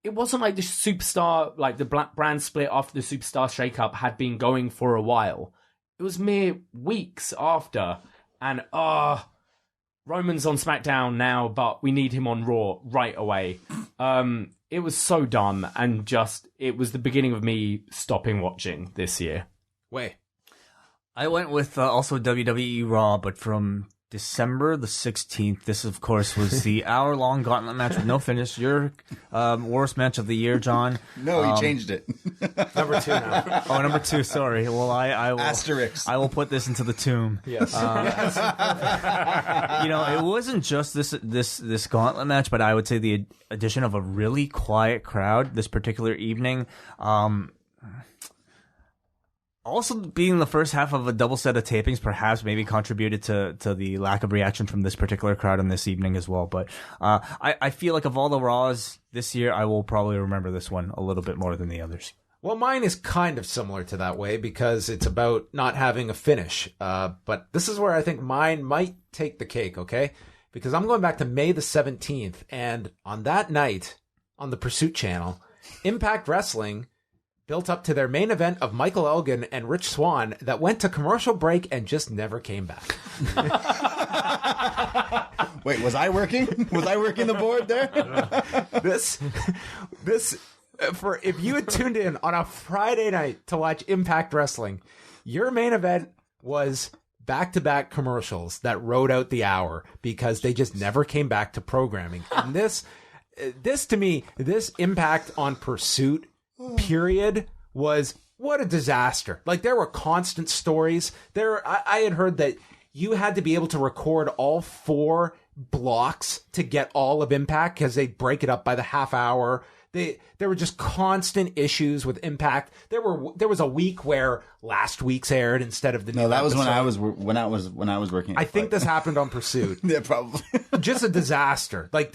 It wasn't like the superstar, the black brand split after the superstar shakeup had been going for a while. It was mere weeks after. And, Roman's on SmackDown now, but we need him on Raw right away. It was so dumb and it was the beginning of me stopping watching this year. Wait. I went with also WWE Raw, but from December the 16th. This, of course, was the hour-long gauntlet match with no finish. Your worst match of the year, John. No, he changed it. Number 2 now. Oh, number 2, sorry. Well, I will... Asterisk. I will put this into the tomb. Yes. Yes. It wasn't just this gauntlet match, but I would say the addition of a really quiet crowd this particular evening. Also, being the first half of a double set of tapings perhaps maybe contributed to the lack of reaction from this particular crowd on this evening as well. But I feel like of all the Raws this year, I will probably remember this one a little bit more than the others. Well, mine is kind of similar to that way because it's about not having a finish. But this is where I think mine might take the cake, okay? Because I'm going back to May the 17th. And on that night, on the Pursuit channel, Impact Wrestling built up to their main event of Michael Elgin and Rich Swann that went to commercial break and just never came back. Wait, was I working? Was I working the board there? This, for if you had tuned in on a Friday night to watch Impact Wrestling, your main event was back-to-back commercials that rode out the hour because they just never came back to programming. And this to me, this Impact on Pursuit period was what a disaster. There were constant stories. I had heard that you had to be able to record all 4 blocks to get all of Impact because they'd break it up by the half hour. There were just constant issues with Impact. There was a week where last week's aired instead of the new No, that was episode. when I was working. I think this happened on Pursuit. Yeah, probably. Just a disaster. Like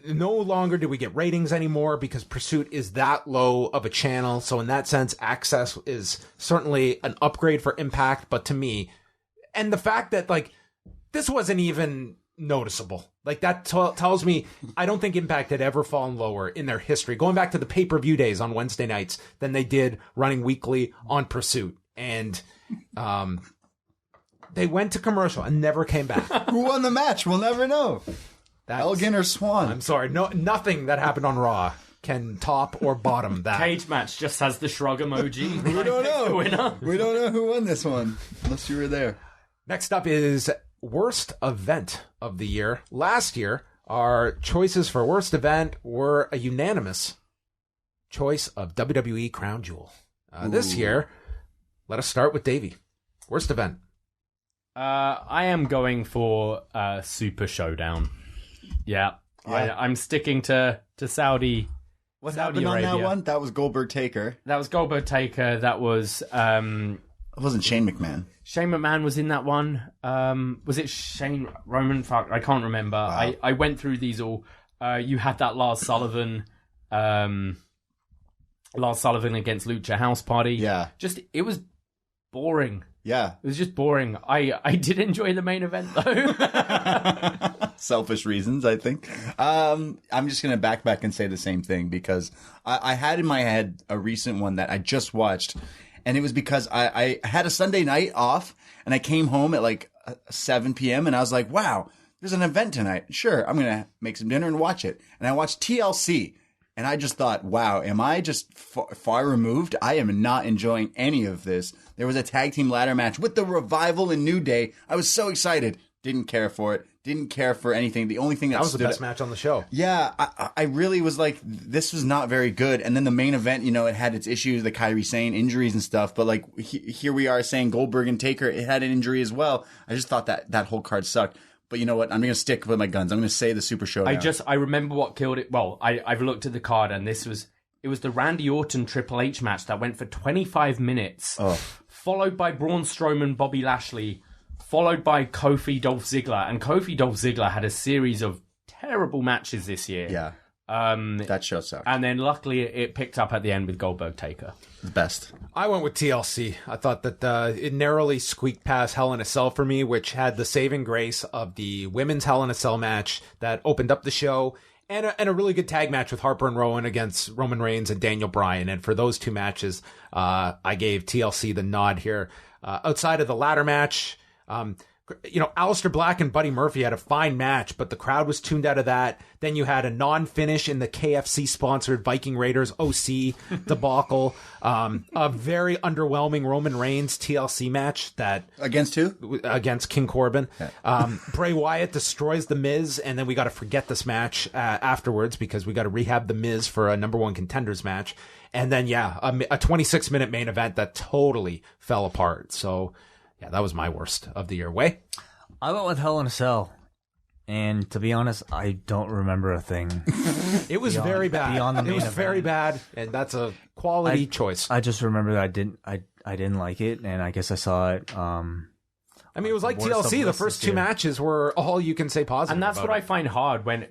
no longer do we get ratings anymore because Pursuit is that low of a channel. So in that sense, Access is certainly an upgrade for Impact. But to me, and the fact that like this wasn't even noticeable, like that tells me I don't think Impact had ever fallen lower in their history, going back to the pay-per-view days on Wednesday nights than they did running weekly on Pursuit. And they went to commercial and never came back. Who won the match? We'll never know. Elgin or Swan? I'm sorry, nothing that happened on Raw can top or bottom that. Cage match just has the shrug emoji. We don't know. Winner. We don't know who won this one unless you were there. Next up is worst event of the year. Last year, our choices for worst event were a unanimous choice of WWE Crown Jewel. This year, let us start with Davey. Worst event. I am going for Super Showdown. Yeah. I'm sticking to Saudi. What Saudi happened Arabia. on that one? That was Goldberg Taker. That was Goldberg Taker. That was It wasn't Shane McMahon. Shane McMahon was in that one. Was it Shane Roman? Fuck, I can't remember. Wow. I went through these all. You had that Lars Sullivan against Lucha House Party. Yeah. Just, it was boring. Yeah. It was just boring. I did enjoy the main event though. Selfish reasons, I think. I'm just going to back and say the same thing because I had in my head a recent one that I just watched. And it was because I had a Sunday night off and I came home at like 7 p.m. and I was like, wow, there's an event tonight. Sure, I'm going to make some dinner and watch it. And I watched TLC and I just thought, wow, am I just far removed? I am not enjoying any of this. There was a tag team ladder match with the Revival and New Day. I was so excited. Didn't care for it. Didn't care for anything. The only thing that was the best match on the show. Yeah, I really was like, this was not very good. And then the main event, it had its issues, the Kairi Sane injuries and stuff. But like, here we are saying Goldberg and Taker, it had an injury as well. I just thought that whole card sucked. But you know what? I'm going to stick with my guns. I'm going to say the Super Showdown. I remember what killed it. Well, I've looked at the card and it was the Randy Orton Triple H match that went for 25 minutes, followed by Braun Strowman, Bobby Lashley, followed by Kofi Dolph Ziggler. And Kofi Dolph Ziggler had a series of terrible matches this year. Yeah. That show sucked. And then luckily it picked up at the end with Goldberg Taker. The best. I went with TLC. I thought that it narrowly squeaked past Hell in a Cell for me, which had the saving grace of the women's Hell in a Cell match that opened up the show. And a really good tag match with Harper and Rowan against Roman Reigns and Daniel Bryan. And for those two matches, I gave TLC the nod here. Outside of the ladder match, Aleister Black and Buddy Murphy had a fine match, but the crowd was tuned out of that. Then you had a non-finish in the KFC-sponsored Viking Raiders OC debacle. A very underwhelming Roman Reigns TLC match that Against who? Against King Corbin. Yeah. Bray Wyatt destroys The Miz, and then we got to forget this match afterwards because we got to rehab The Miz for a number one contenders match. And then, a 26-minute main event that totally fell apart. So, yeah, that was my worst of the year. Way? I went with Hell in a Cell. And to be honest, I don't remember a thing. It was very bad. Beyond the main it was event. very bad, and that's a quality choice. I just remember that I didn't like it, and I guess I saw it. I mean, it was like worst of TLC. The lists first this two year. matches were all you can say positive. And that's about what I it. find hard when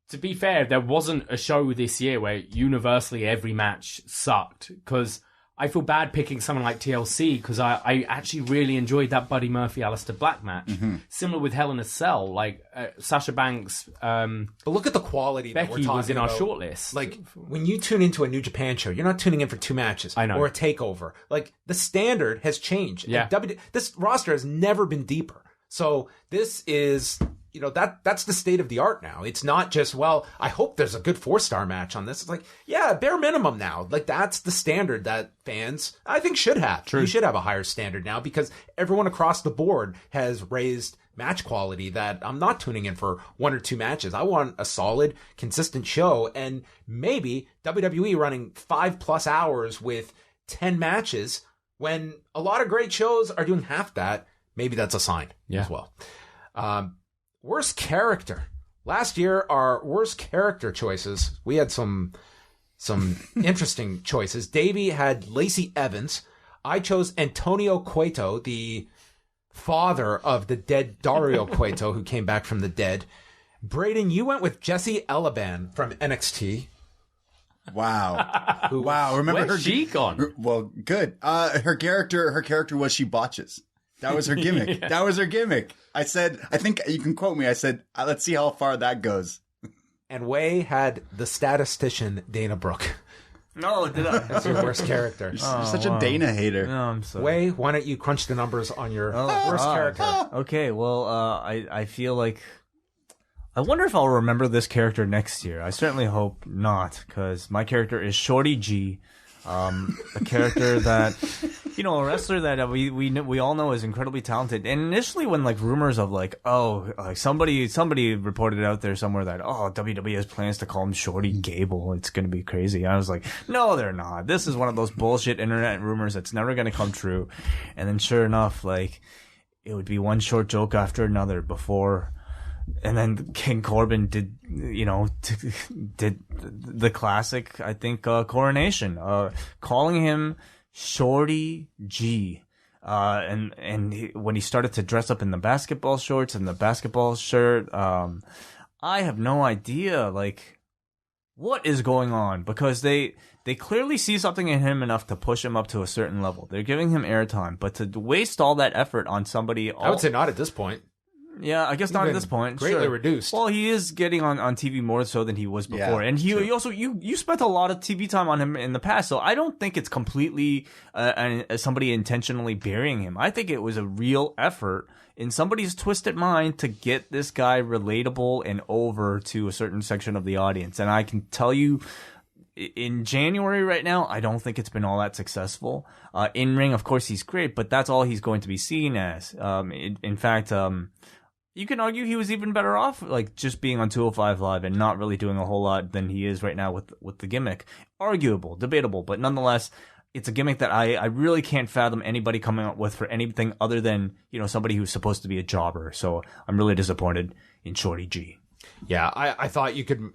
to be fair, there wasn't a show this year where universally every match sucked, because I feel bad picking someone like TLC because I actually really enjoyed that Buddy Murphy Aleister Black match. Mm-hmm. Similar with Hell in a Cell, like Sasha Banks. But look at the quality that we're Becky talking was in our about. shortlist. Like, when you tune into a New Japan show, you're not tuning in for two matches I know. or a takeover. Like, the standard has changed. Yeah. This roster has never been deeper. So this is, that's the state of the art now. It's not just, well, I hope there's a good 4-star match on this. It's like, yeah, bare minimum now. Like, that's the standard that fans, I think, should have. True. You should have a higher standard now because everyone across the board has raised match quality that I'm not tuning in for 1 or 2 matches. I want a solid, consistent show, and maybe WWE running 5+ hours with 10 matches when a lot of great shows are doing half that. Maybe that's a sign as well. Worst character. Last year, our worst character choices, we had some interesting choices. Davey had Lacey Evans. I chose Antonio Cueto, the father of the dead Dario Cueto, who came back from the dead. Braden, you went with Jessie Elaban from NXT. Wow. Wow. Remember Where's she gone? Well, good. Her character was she botches. That was her gimmick. Yeah. That was her gimmick. I said, I think you can quote me. I said, let's see how far that goes. And Way had the statistician Dana Brooke. No, did I? That's your worst character. You're such a Dana hater. No, I'm sorry. Way, why don't you crunch the numbers on your worst God. character? Okay, well, I feel like... I wonder if I'll remember this character next year. I certainly hope not, because my character is Shorty G, a character that, a wrestler that we all know is incredibly talented. And initially, when rumors of somebody reported out there somewhere that WWE has plans to call him Shorty Gable, it's gonna be crazy. I was like, no, they're not. This is one of those bullshit internet rumors that's never gonna come true. And then sure enough, it would be one short joke after another before. And then King Corbin did the classic, I think, coronation, calling him Shorty G. When he started to dress up in the basketball shorts and the basketball shirt, I have no idea, what is going on, because they clearly see something in him enough to push him up to a certain level. They're giving him airtime, but to waste all that effort on somebody, I would say not at this point. Yeah, I guess not at this point. Greatly reduced. Well, he is getting on TV more so than he was before. Yeah, and he also, you spent a lot of TV time on him in the past, so I don't think it's completely somebody intentionally burying him. I think it was a real effort in somebody's twisted mind to get this guy relatable and over to a certain section of the audience. And I can tell you, in January right now, I don't think it's been all that successful. In ring, of course, he's great, but that's all he's going to be seen as. In fact, you can argue he was even better off, just being on 205 Live and not really doing a whole lot than he is right now with the gimmick. Arguable, debatable, but nonetheless, it's a gimmick that I really can't fathom anybody coming up with for anything other than, somebody who's supposed to be a jobber. So I'm really disappointed in Shorty G. Yeah, I thought you could...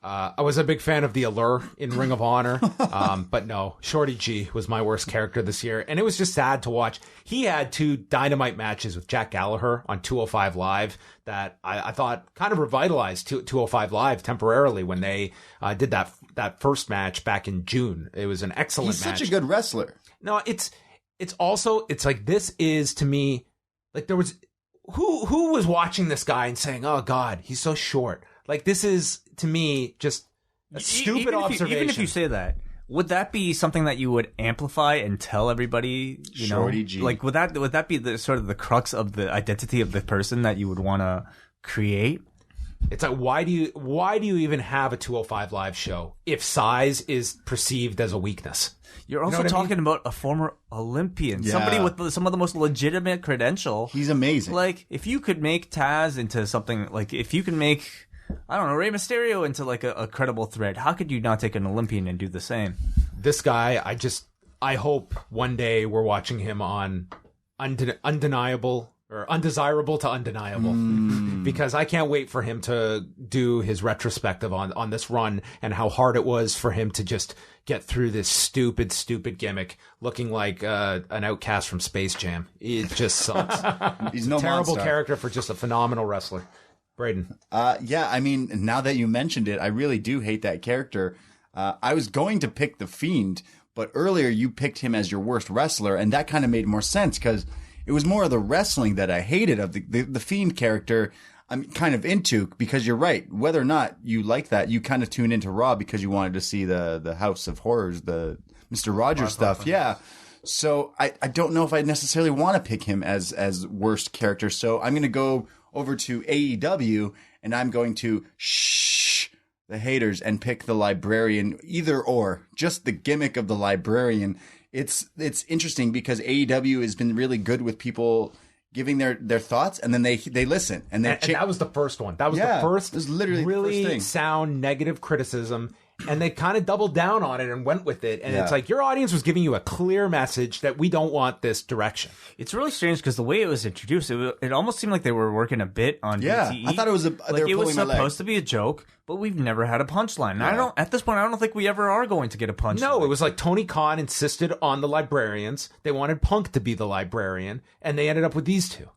I was a big fan of the Allure in Ring of Honor, but no, Shorty G was my worst character this year, and it was just sad to watch. He had 2 Dynamite matches with Jack Gallagher on 205 Live that I thought kind of revitalized 205 Live temporarily when they did that first match back in June. It was an excellent match. He's such a good wrestler. No, it's also this is to me there was who was watching this guy and saying, "Oh God, he's so short." This is, to me, just a stupid observation. Even if you say that, would that be something that you would amplify and tell everybody, Shorty G. would that be the sort of the crux of the identity of the person that you would want to create? It's why do you even have a 205 Live show if size is perceived as a weakness? You're also talking about a former Olympian, somebody with some of the most legitimate credential. He's amazing. If you could make Taz into something, if you can make, I don't know, Rey Mysterio into a credible threat, how could you not take an Olympian and do the same? This guy, I hope one day we're watching him on Undeniable or Undesirable to Undeniable, because I can't wait for him to do his retrospective on this run and how hard it was for him to just get through this stupid gimmick looking like an outcast from Space Jam. It just sucks. He's no terrible monster. character for just a phenomenal wrestler. Braden. Yeah, I mean, now that you mentioned it, I really do hate that character. I was going to pick The Fiend, but earlier you picked him as your worst wrestler, and that kind of made more sense because it was more of the wrestling that I hated of the Fiend character. I'm kind of into, because you're right. Whether or not you like that, you kind of tune into Raw because you wanted to see the House of Horrors, the Mr. Rogers stuff. Yeah. So I don't know if I necessarily want to pick him as worst character. So I'm going to go over to AEW and I'm going to shh the haters and pick the librarian, either or, just the gimmick of the librarian. It's interesting because AEW has been really good with people giving their thoughts, and then they listen, and that was the first one. That was the first, it was literally really the first thing. sound negative criticism, and they kind of doubled down on it and went with it. And Yeah. it's like your audience was giving you a clear message that we don't want this direction. It's really strange because the way it was introduced, it almost seemed like they were working a bit on Yeah, BTE. I thought it was it was supposed to be a joke, but we've never had a punchline. And I don't. At this point, I don't think we ever are going to get a punchline. No, it was like Tony Khan insisted on the librarians. They wanted Punk to be the librarian, and they ended up with these two.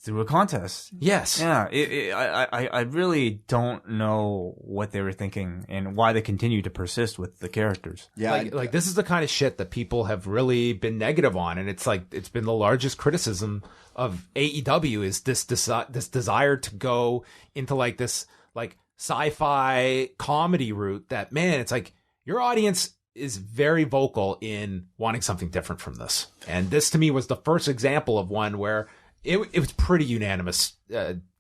through a contest. Yes. Yeah, I really don't know what they were thinking and why they continue to persist with the characters. Yeah, Like this is the kind of shit that people have really been negative on, and it's like it's been the largest criticism of AEW is this desire to go into like this like sci-fi comedy route. That, man, it's like your audience is very vocal in wanting something different from this, and this to me was the first example of one where it was pretty unanimous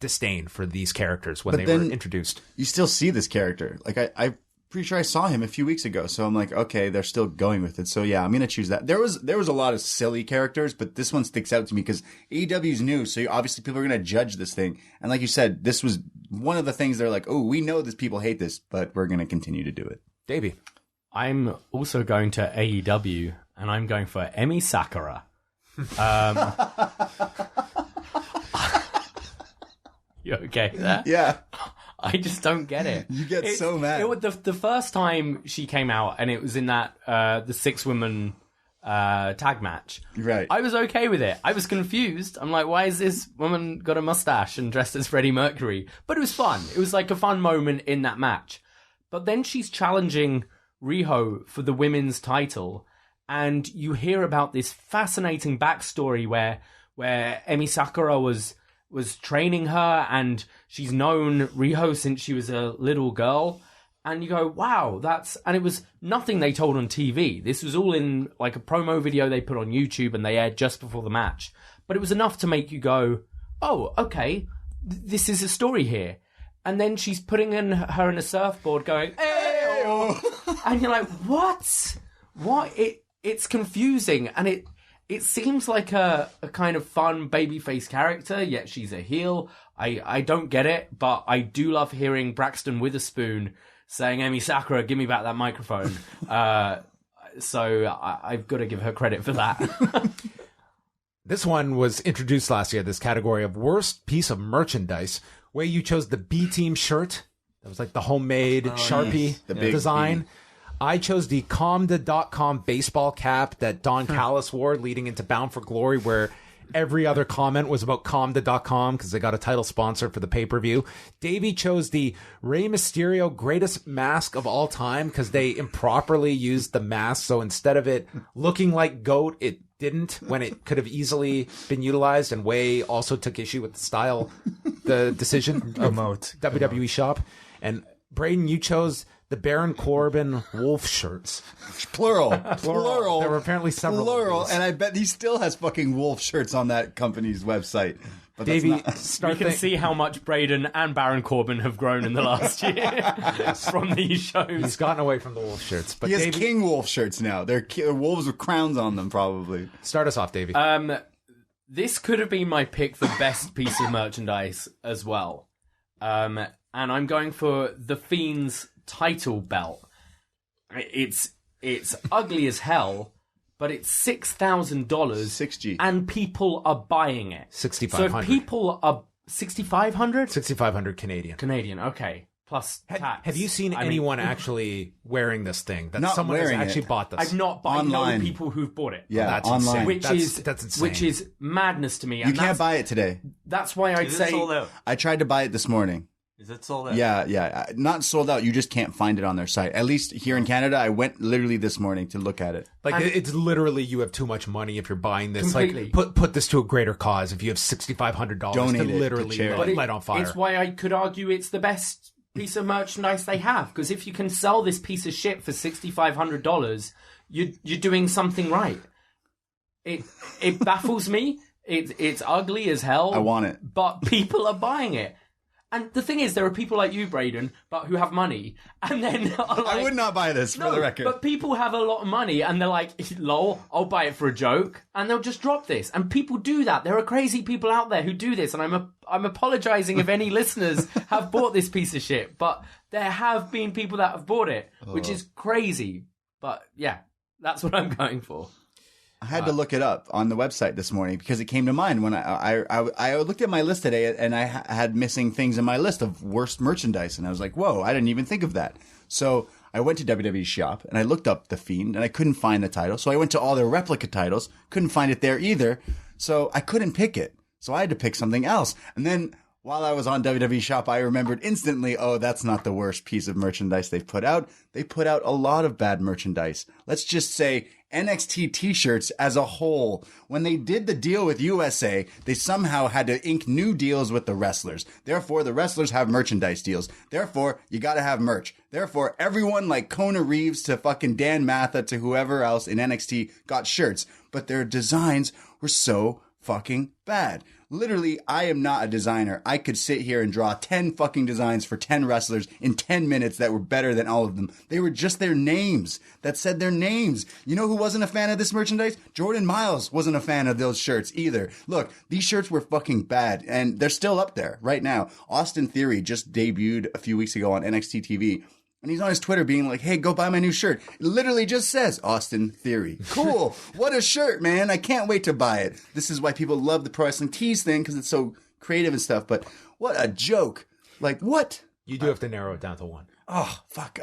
disdain for these characters when they were introduced. You still see this character. Like I'm pretty sure I saw him a few weeks ago. So I'm like, okay, they're still going with it. So yeah, I'm gonna choose that. There was a lot of silly characters, but this one sticks out to me because AEW is new, so obviously people are gonna judge this thing. And like you said, this was one of the things they're like, oh, we know that people hate this, but we're gonna continue to do it. Davey. I'm also going to AEW, and I'm going for Emi Sakura. You okay there? Yeah. I just don't get it. You get so mad. It was the first time she came out, and it was in that the 6-woman tag match. Right. I was okay with it. I was confused. I'm like, why is this woman got a mustache and dressed as Freddie Mercury? But it was fun. It was like a fun moment in that match. But then she's challenging Riho for the women's title, and you hear about this fascinating backstory where Emi Sakura was training her, and she's known Riho since she was a little girl. And you go, wow, and it was nothing they told on TV. This was all in like a promo video they put on YouTube and they aired just before the match. But it was enough to make you go, oh, okay, this is a story here. And then she's putting her in a surfboard going, hey! And you're like, what? It's confusing, and it seems like a kind of fun babyface character, yet she's a heel. I don't get it, but I do love hearing Braxton Witherspoon saying, Emi Sakura, give me back that microphone. So I've got to give her credit for that. This one was introduced last year, this category of worst piece of merchandise, where you chose the B-Team shirt. That was like the homemade Sharpie design. I chose the Comda.com baseball cap that Don Callis wore leading into Bound for Glory, where every other comment was about Comda.com because they got a title sponsor for the pay-per-view. Davey chose the Rey Mysterio greatest mask of all time because they improperly used the mask. So instead of it looking like GOAT, it didn't, when it could have easily been utilized. And Way also took issue with the decision of WWE Shop. And Braden, you chose the Baron Corbin wolf shirts. Plural. There were apparently several. Plural. And I bet he still has fucking wolf shirts on that company's website. But Davey, You can see how much Braden and Baron Corbin have grown in the last year from these shows. He's gotten away from the wolf shirts. But he has Davey, king wolf shirts now. They're wolves with crowns on them, probably. start us off, Davey. This could have been my pick for best piece of merchandise as well. And I'm going for the Fiend's title belt. It's ugly as hell, but it's $6,000. 6G. And people are buying it. 6,500. So if people are 6,500? 6,500 Canadian. Canadian, okay. Plus tax. Have you seen anyone actually wearing this thing? That Not someone has wearing actually it. bought this. I've not, but I Online. know people who've bought it. Yeah, That's online. insane. That's insane. Which is madness to me. And You can't buy it today. That's why I'd Is say it sold out? I tried to buy it this morning. Is it sold out? Yeah. Not sold out. You just can't find it on their site. At least here in Canada, I went literally this morning to look at it. Like, it's literally you have too much money if you're buying this. Completely. Like, put this to a greater cause. If you have $6,500 Donate to it to literally charity. light on fire. It's why I could argue it's the best piece of merchandise they have. Because if you can sell this piece of shit for $6,500, you're doing something right. It baffles me. It's ugly as hell. I want it. But people are buying it. And the thing is, there are people like you, Braden, but who have money, and then are like, I would not buy this, for the record. But people have a lot of money, and they're like, lol, I'll buy it for a joke, and they'll just drop this. And people do that. There are crazy people out there who do this, and I'm apologizing if any listeners have bought this piece of shit, but there have been people that have bought it, which is crazy. But yeah, that's what I'm going for. I had to look it up on the website this morning because it came to mind when I looked at my list today, and I had missing things in my list of worst merchandise, and I was like, whoa, I didn't even think of that. So I went to WWE's shop and I looked up The Fiend, and I couldn't find the title. So I went to all their replica titles, couldn't find it there either. So I couldn't pick it. So I had to pick something else. And then while I was on WWE shop, I remembered instantly, oh, that's not the worst piece of merchandise they've put out. They put out a lot of bad merchandise. Let's just say NXT t-shirts as a whole. When they did the deal with USA, they somehow had to ink new deals with the wrestlers. Therefore, the wrestlers have merchandise deals. Therefore, you gotta have merch. Therefore, everyone like Kona Reeves to fucking Dan Matha to whoever else in NXT got shirts. But their designs were so fucking bad. Literally, I am not a designer. I could sit here and draw 10 fucking designs for 10 wrestlers in 10 minutes that were better than all of them. They were just their names that said their names. You know who wasn't a fan of this merchandise? Jordan Miles wasn't a fan of those shirts either. Look, these shirts were fucking bad, and they're still up there right now. Austin Theory just debuted a few weeks ago on NXT TV. And he's on his Twitter being like, hey, go buy my new shirt. It literally just says Austin Theory. Cool. What a shirt, man. I can't wait to buy it. This is why people love the Pro Wrestling Tees thing, because it's so creative and stuff. But what a joke. Like, what? You do have to narrow it down to one. Oh, fuck.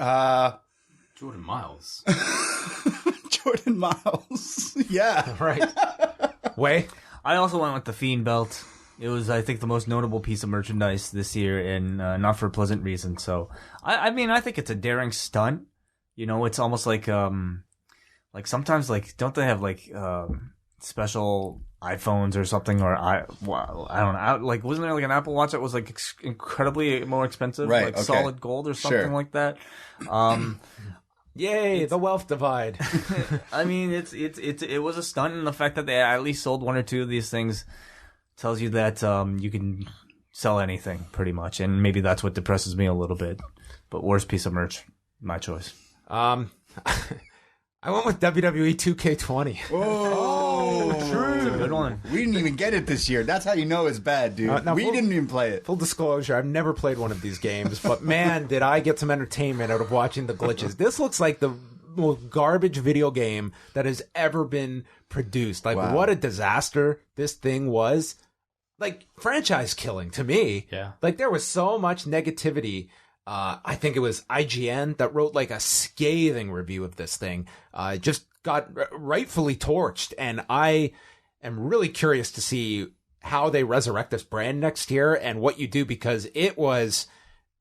Jordan Miles. Jordan Miles. Yeah. Right. Wai? I also went with the Fiend belt. It was, I think, the most notable piece of merchandise this year, and not for a pleasant reason. So, I mean, I think it's a daring stunt. You know, it's almost like sometimes, like, don't they have like special iPhones or something, or I don't know, like, wasn't there like an Apple Watch that was like incredibly more expensive, right? Like okay. solid gold or something like that. Yay, the wealth divide. I mean, it was a stunt, and the fact that they at least sold one or two of these things tells you that you can sell anything, pretty much. And maybe that's what depresses me a little bit. But worst piece of merch, my choice. I went with WWE 2K20. Oh, true. It's a good one. We didn't even get it this year. That's how you know it's bad, dude. We didn't even play it. Full disclosure, I've never played one of these games, but man, did I get some entertainment out of watching the glitches. This looks like the most garbage video game that has ever been produced. Like, Wow. What a disaster this thing was. Like, franchise killing to me. Yeah. Like, there was so much negativity. I think it was IGN that wrote like a scathing review of this thing. Just got rightfully torched. And I am really curious to see how they resurrect this brand next year and what you do, because it was,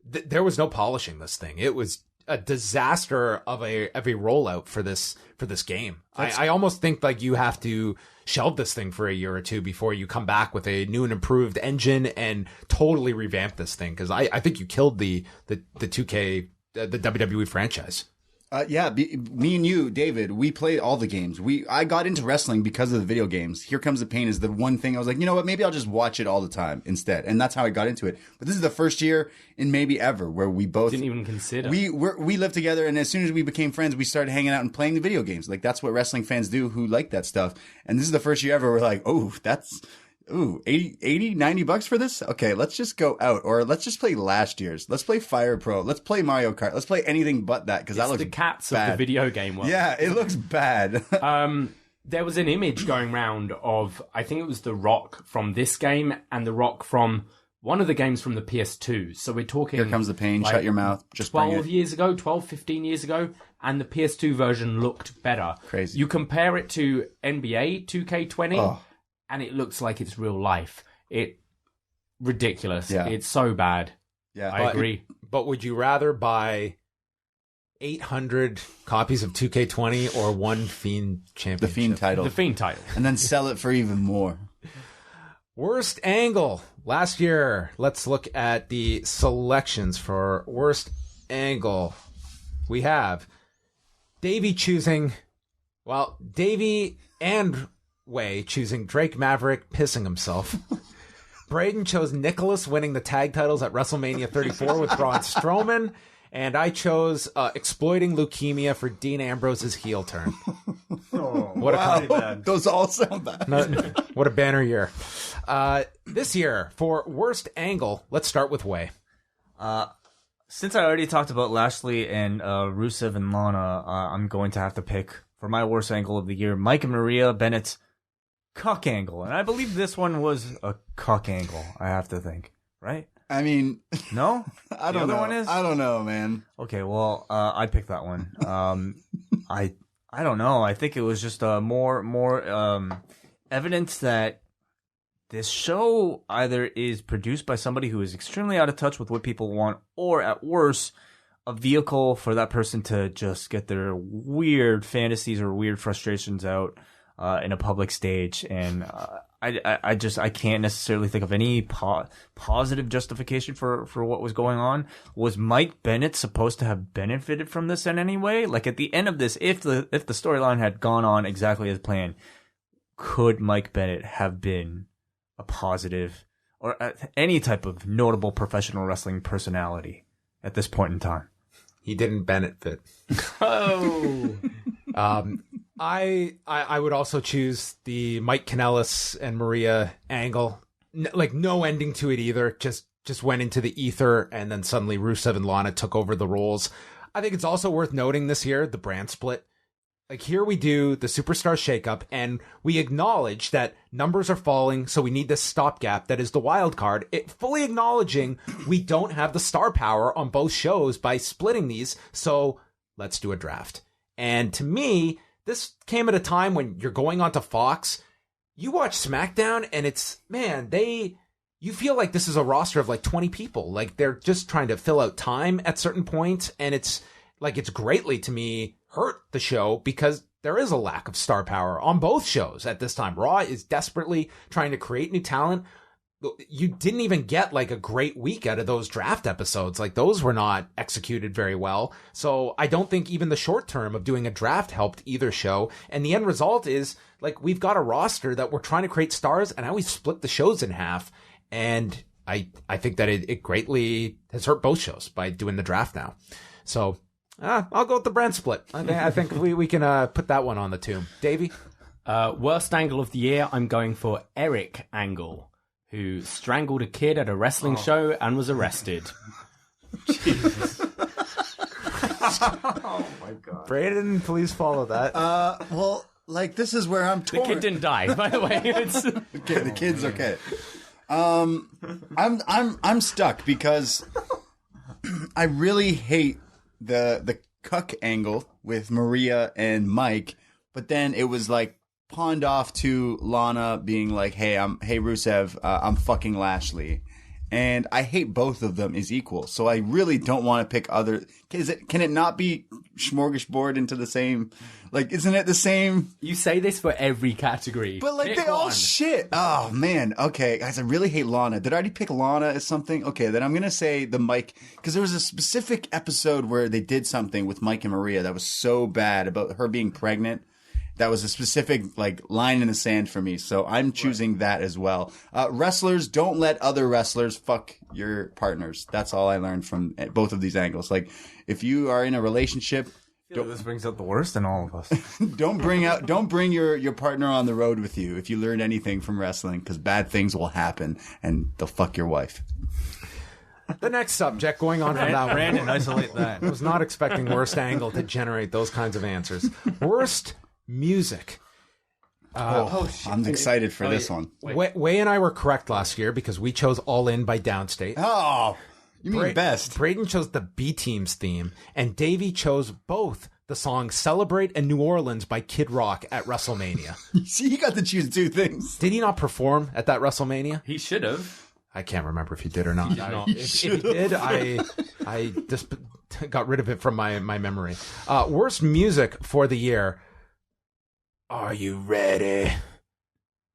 there was no polishing this thing. It was a disaster of a rollout for this game. I almost think like you have to shelve this thing for a year or two before you come back with a new and improved engine and totally revamp this thing, because I think you killed the 2K the WWE franchise. Yeah, me and you, David, we played all the games. I got into wrestling because of the video games. Here Comes the Pain is the one thing I was like, you know what, maybe I'll just watch it all the time instead. And that's how I got into it. But this is the first year in maybe ever where we both Didn't even consider. We lived together, and as soon as we became friends, we started hanging out and playing the video games. Like, that's what wrestling fans do who like that stuff. And this is the first year ever we're like, oh, that's... Ooh, 80, 90 bucks for this? Okay, let's just go out. Or let's just play last year's. Let's play Fire Pro. Let's play Mario Kart. Let's play anything but that, because that looks the cats bad. of the video game world. Yeah, it looks bad. There was an image going round of, I think it was The Rock from this game and The Rock from one of the games from the PS2. So we're talking... Here Comes the Pain, like, shut your mouth. Just bring 12 it. years ago, 12, 15 years ago, and the PS2 version looked better. Crazy. You compare it to NBA 2K20, and it looks like it's real life. Ridiculous. Yeah. It's so bad. Yeah, I agree. But would you rather buy 800 copies of 2K20 or one Fiend championship? the Fiend title. The Fiend title. And then sell it for even more. Worst angle. Last year, let's look at the selections for worst angle. We have Davie and Wai choosing Drake Maverick pissing himself. Braden chose Nicholas winning the tag titles at WrestleMania 34 with Braun Strowman. And I chose exploiting leukemia for Dean Ambrose's heel turn. Those all sound bad. What a banner year. This year, for worst angle, let's start with Wai. Since I already talked about Lashley and Rusev and Lana, I'm going to have to pick, for my worst angle of the year, Mike and Maria Bennett's cuck angle. And I believe this one was a cuck angle, I have to think. Right? I mean, no? I don't know. I don't know, man. Okay, well, I picked that one. I don't know. I think it was just more evidence that this show either is produced by somebody who is extremely out of touch with what people want, or at worst, a vehicle for that person to just get their weird fantasies or weird frustrations out in a public stage. And I can't necessarily think of any positive justification for what was going on. Was Mike Bennett supposed to have benefited from this in any way? Like at the end of this, if the storyline had gone on exactly as planned, could Mike Bennett have been a positive or any type of notable professional wrestling personality at this point in time? He didn't benefit. Oh. I would also choose the Mike Kanellis and Maria angle. Like no ending to it either. Just went into the ether, and then suddenly Rusev and Lana took over the roles. I think it's also worth noting this year, the brand split. Like here we do the superstar shakeup, and we acknowledge that numbers are falling, so we need this stopgap that is the wild card. It fully acknowledging we don't have the star power on both shows by splitting these, so let's do a draft. And to me, this came at a time when you're going onto Fox. You watch SmackDown, and it's, man, you feel like this is a roster of like 20 people. Like they're just trying to fill out time at certain points, and it's greatly to me hurt the show because there is a lack of star power on both shows at this time. Raw is desperately trying to create new talent. You didn't even get like a great week out of those draft episodes. Like those were not executed very well. So I don't think even the short term of doing a draft helped either show. And the end result is like we've got a roster that we're trying to create stars, and now we've split the shows in half. And I think that it greatly has hurt both shows by doing the draft now. So I'll go with the brand split. I think we can put that one on the tomb. Davey? Worst angle of the year, I'm going for Eric Angle, who strangled a kid at a wrestling show and was arrested. Jesus. Oh my God. Braden, please follow that. Well, like this is where I'm torn. The kid didn't die, by the way. Okay, the kid's okay. I'm stuck because I really hate the cuck angle with Maria and Mike, but then it was like pawned off to Lana being like, hey Rusev, I'm fucking Lashley. And I hate both of them as equal. So I really don't want to pick other. Can it not be smorgasbord into the same? Like, isn't it the same? You say this for every category. But like, Pick they all one. shit. Oh man. Okay, guys, I really hate Lana. Did I already pick Lana as something? Okay, then I'm gonna say the Mike, because there was a specific episode where they did something with Mike and Maria that was so bad about her being pregnant. That was a specific like line in the sand for me, so I'm choosing that as well. Wrestlers, don't let other wrestlers fuck your partners. That's all I learned from both of these angles. Like, if you are in a relationship, this brings out the worst in all of us. don't bring your partner on the road with you. If you learned anything from wrestling, because bad things will happen and they'll fuck your wife. The next subject, going on from that one. Brandon, isolate that. I was not expecting worst angle to generate those kinds of answers. Worst music. I'm excited for this one. Wai and I were correct last year because we chose All In by Downstate. Oh, you mean best. Braden chose the B-Team's theme, and Davey chose both the song Celebrate and New Orleans by Kid Rock at WrestleMania. See, you got to choose two things. Did he not perform at that WrestleMania? He should have. I can't remember if he did or not. If he did, I just got rid of it from my memory. Worst music for the year. Are You Ready?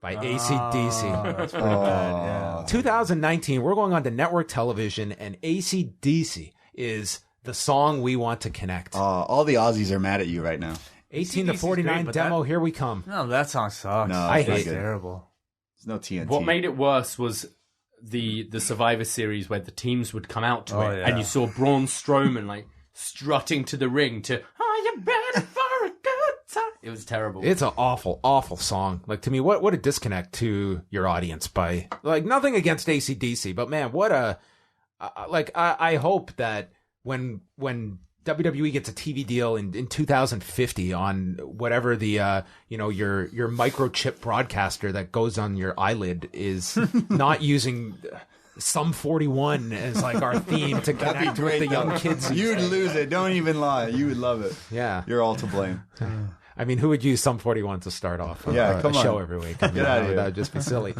By AC/DC. That's pretty bad, yeah. 2019, we're going on to network television, and AC/DC is the song we want to connect. All the Aussies are mad at you right now. 18 to 49 great, demo, here we come. No, that song sucks. No, I hate it. Terrible. There's no TNT. What made it worse was the Survivor Series where the teams would come out to Oh, it, yeah. and you saw Braun Strowman like strutting to the ring to "Are you ready for a good time?" It was terrible. It's an awful, awful song. Like, to me, what a disconnect to your audience by, like, nothing against AC/DC, but man, what a, I hope that when WWE gets a TV deal in 2050 on whatever the, your microchip broadcaster that goes on your eyelid is not using Sum 41 as like our theme to connect with the young kids. You'd lose it. Don't even lie. You would love it. Yeah. You're all to blame. I mean, who would use Sum 41 to start off a come show on. every week? I mean, Get out of here. that would just be silly.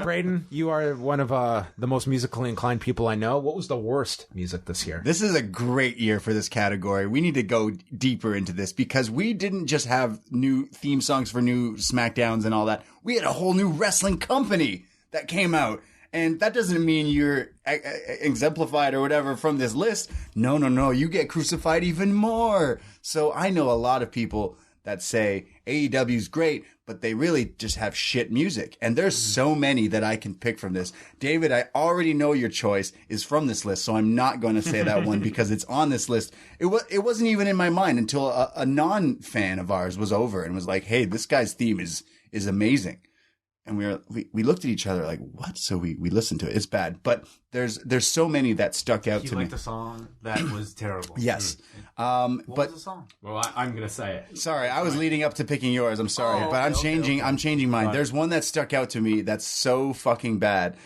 Braden, you are one of the most musically inclined people I know. What was the worst music this year? This is a great year for this category. We need to go deeper into this because we didn't just have new theme songs for new SmackDowns and all that. We had a whole new wrestling company that came out. And that doesn't mean you're exemplified or whatever from this list. No. You get crucified even more. So I know a lot of people that say AEW's great, but they really just have shit music. And there's so many that I can pick from this. David, I already know your choice is from this list, so I'm not going to say that one because it's on this list. It wasn't even in my mind until a non-fan of ours was over and was like, hey, this guy's theme is amazing. And we looked at each other like, what? So we listened to it. It's bad. But there's so many that stuck out You to me. liked the song that was terrible. Yes. What But was the song? Well, I'm going to say it. sorry, I was leading up to picking yours. I'm sorry, Oh, but I'm okay, changing. okay. I'm changing mine. Got it. There's one that stuck out to me that's so fucking bad.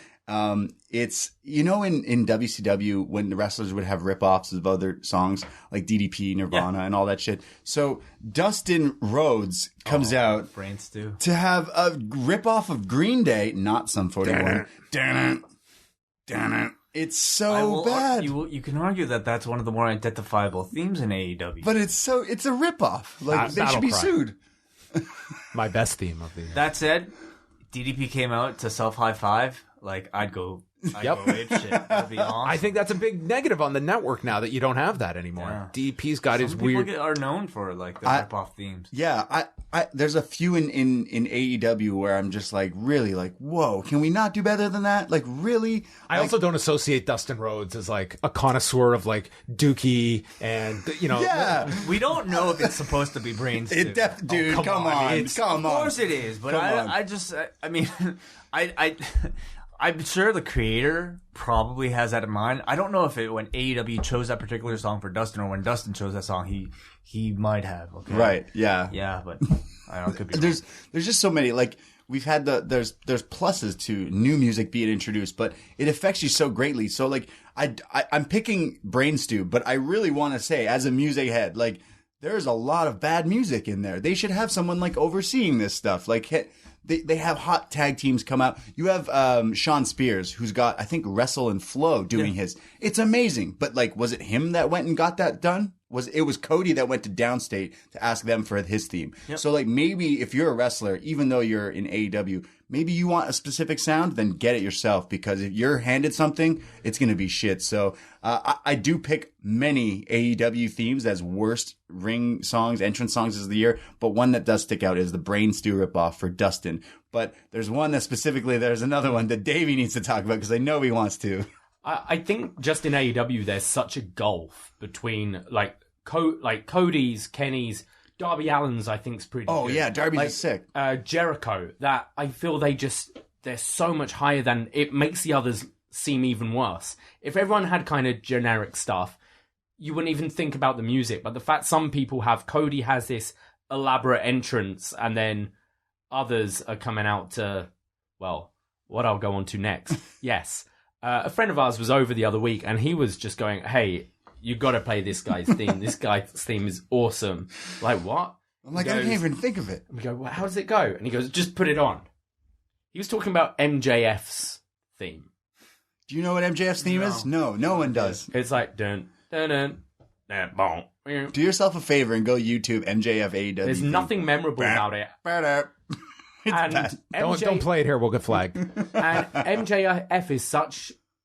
It's in WCW when the wrestlers would have rip-offs of other songs like DDP, Nirvana, and all that shit. So Dustin Rhodes comes out Brain stew. to have a rip-off of Green Day, not Sum 41. It's so bad. You can argue that that's one of the more identifiable themes in AEW. But it's a rip-off. Like, they should be Battlecry. sued. My best theme of the year. That said, DDP came out to self high five. Like I'd go ape shit. That'd be awesome. I think that's a big negative on the network now that you don't have that anymore. Yeah. DP's got his Some weird. people are known for like the rip off themes. Yeah, I there's a few in AEW where I'm just like, really, like, whoa, can we not do better than that? Like, really? I also don't associate Dustin Rhodes as like a connoisseur of like Dookie and Yeah. We don't know if it's supposed to be brain stew. Dude, come on. Of course it is, but I mean, I'm sure the creator probably has that in mind. I don't know if when AEW chose that particular song for Dustin or when Dustin chose that song, he might have. Okay? Right, yeah. Yeah, but I don't know. Could be wrong. There's just so many, like, we've had there's pluses to new music being introduced, but it affects you so greatly. So, like, I'm picking Brain Stew, but I really want to say, as a music head, like, there's a lot of bad music in there. They should have someone, like, overseeing this stuff. Like, they have hot tag teams come out. You have Sean Spears, who's got, I think, Wrestle and Flow doing his. It's amazing. But, like, was it him that went and got that done? It was Cody that went to Downstate to ask them for his theme. Yep. So, like, maybe if you're a wrestler, even though you're in AEW, maybe you want a specific sound, then get it yourself. Because if you're handed something, it's going to be shit. So, I do pick many AEW themes as worst ring songs, entrance songs of the year. But one that does stick out is the Brain Stew ripoff for Dustin. But there's one that specifically, there's another one that Davey needs to talk about because I know he wants to. I think just in AEW, there's such a gulf between Cody's, Kenny's, Darby Allin's. I think is pretty. Oh good. yeah, Darby's sick. Jericho. That I feel they're so much higher than it makes the others seem even worse. If everyone had kind of generic stuff, you wouldn't even think about the music. But the fact some people have Cody has this elaborate entrance, and then others are coming out to what I'll go on to next. Yes. A friend of ours was over the other week, and he was just going, hey, you got to play this guy's theme. This guy's theme is awesome. Like, what? I'm like, I can't even think of it. And we go, well, how does it go? And he goes, just put it on. He was talking about MJF's theme. Do you know what MJF's theme is? No one does. It's like, dun, dun, dun, dun, boom. Do yourself a favor and go YouTube MJF AEW. There's nothing memorable about it. It's And bad. Don't play it here. We'll get flagged. And MJF is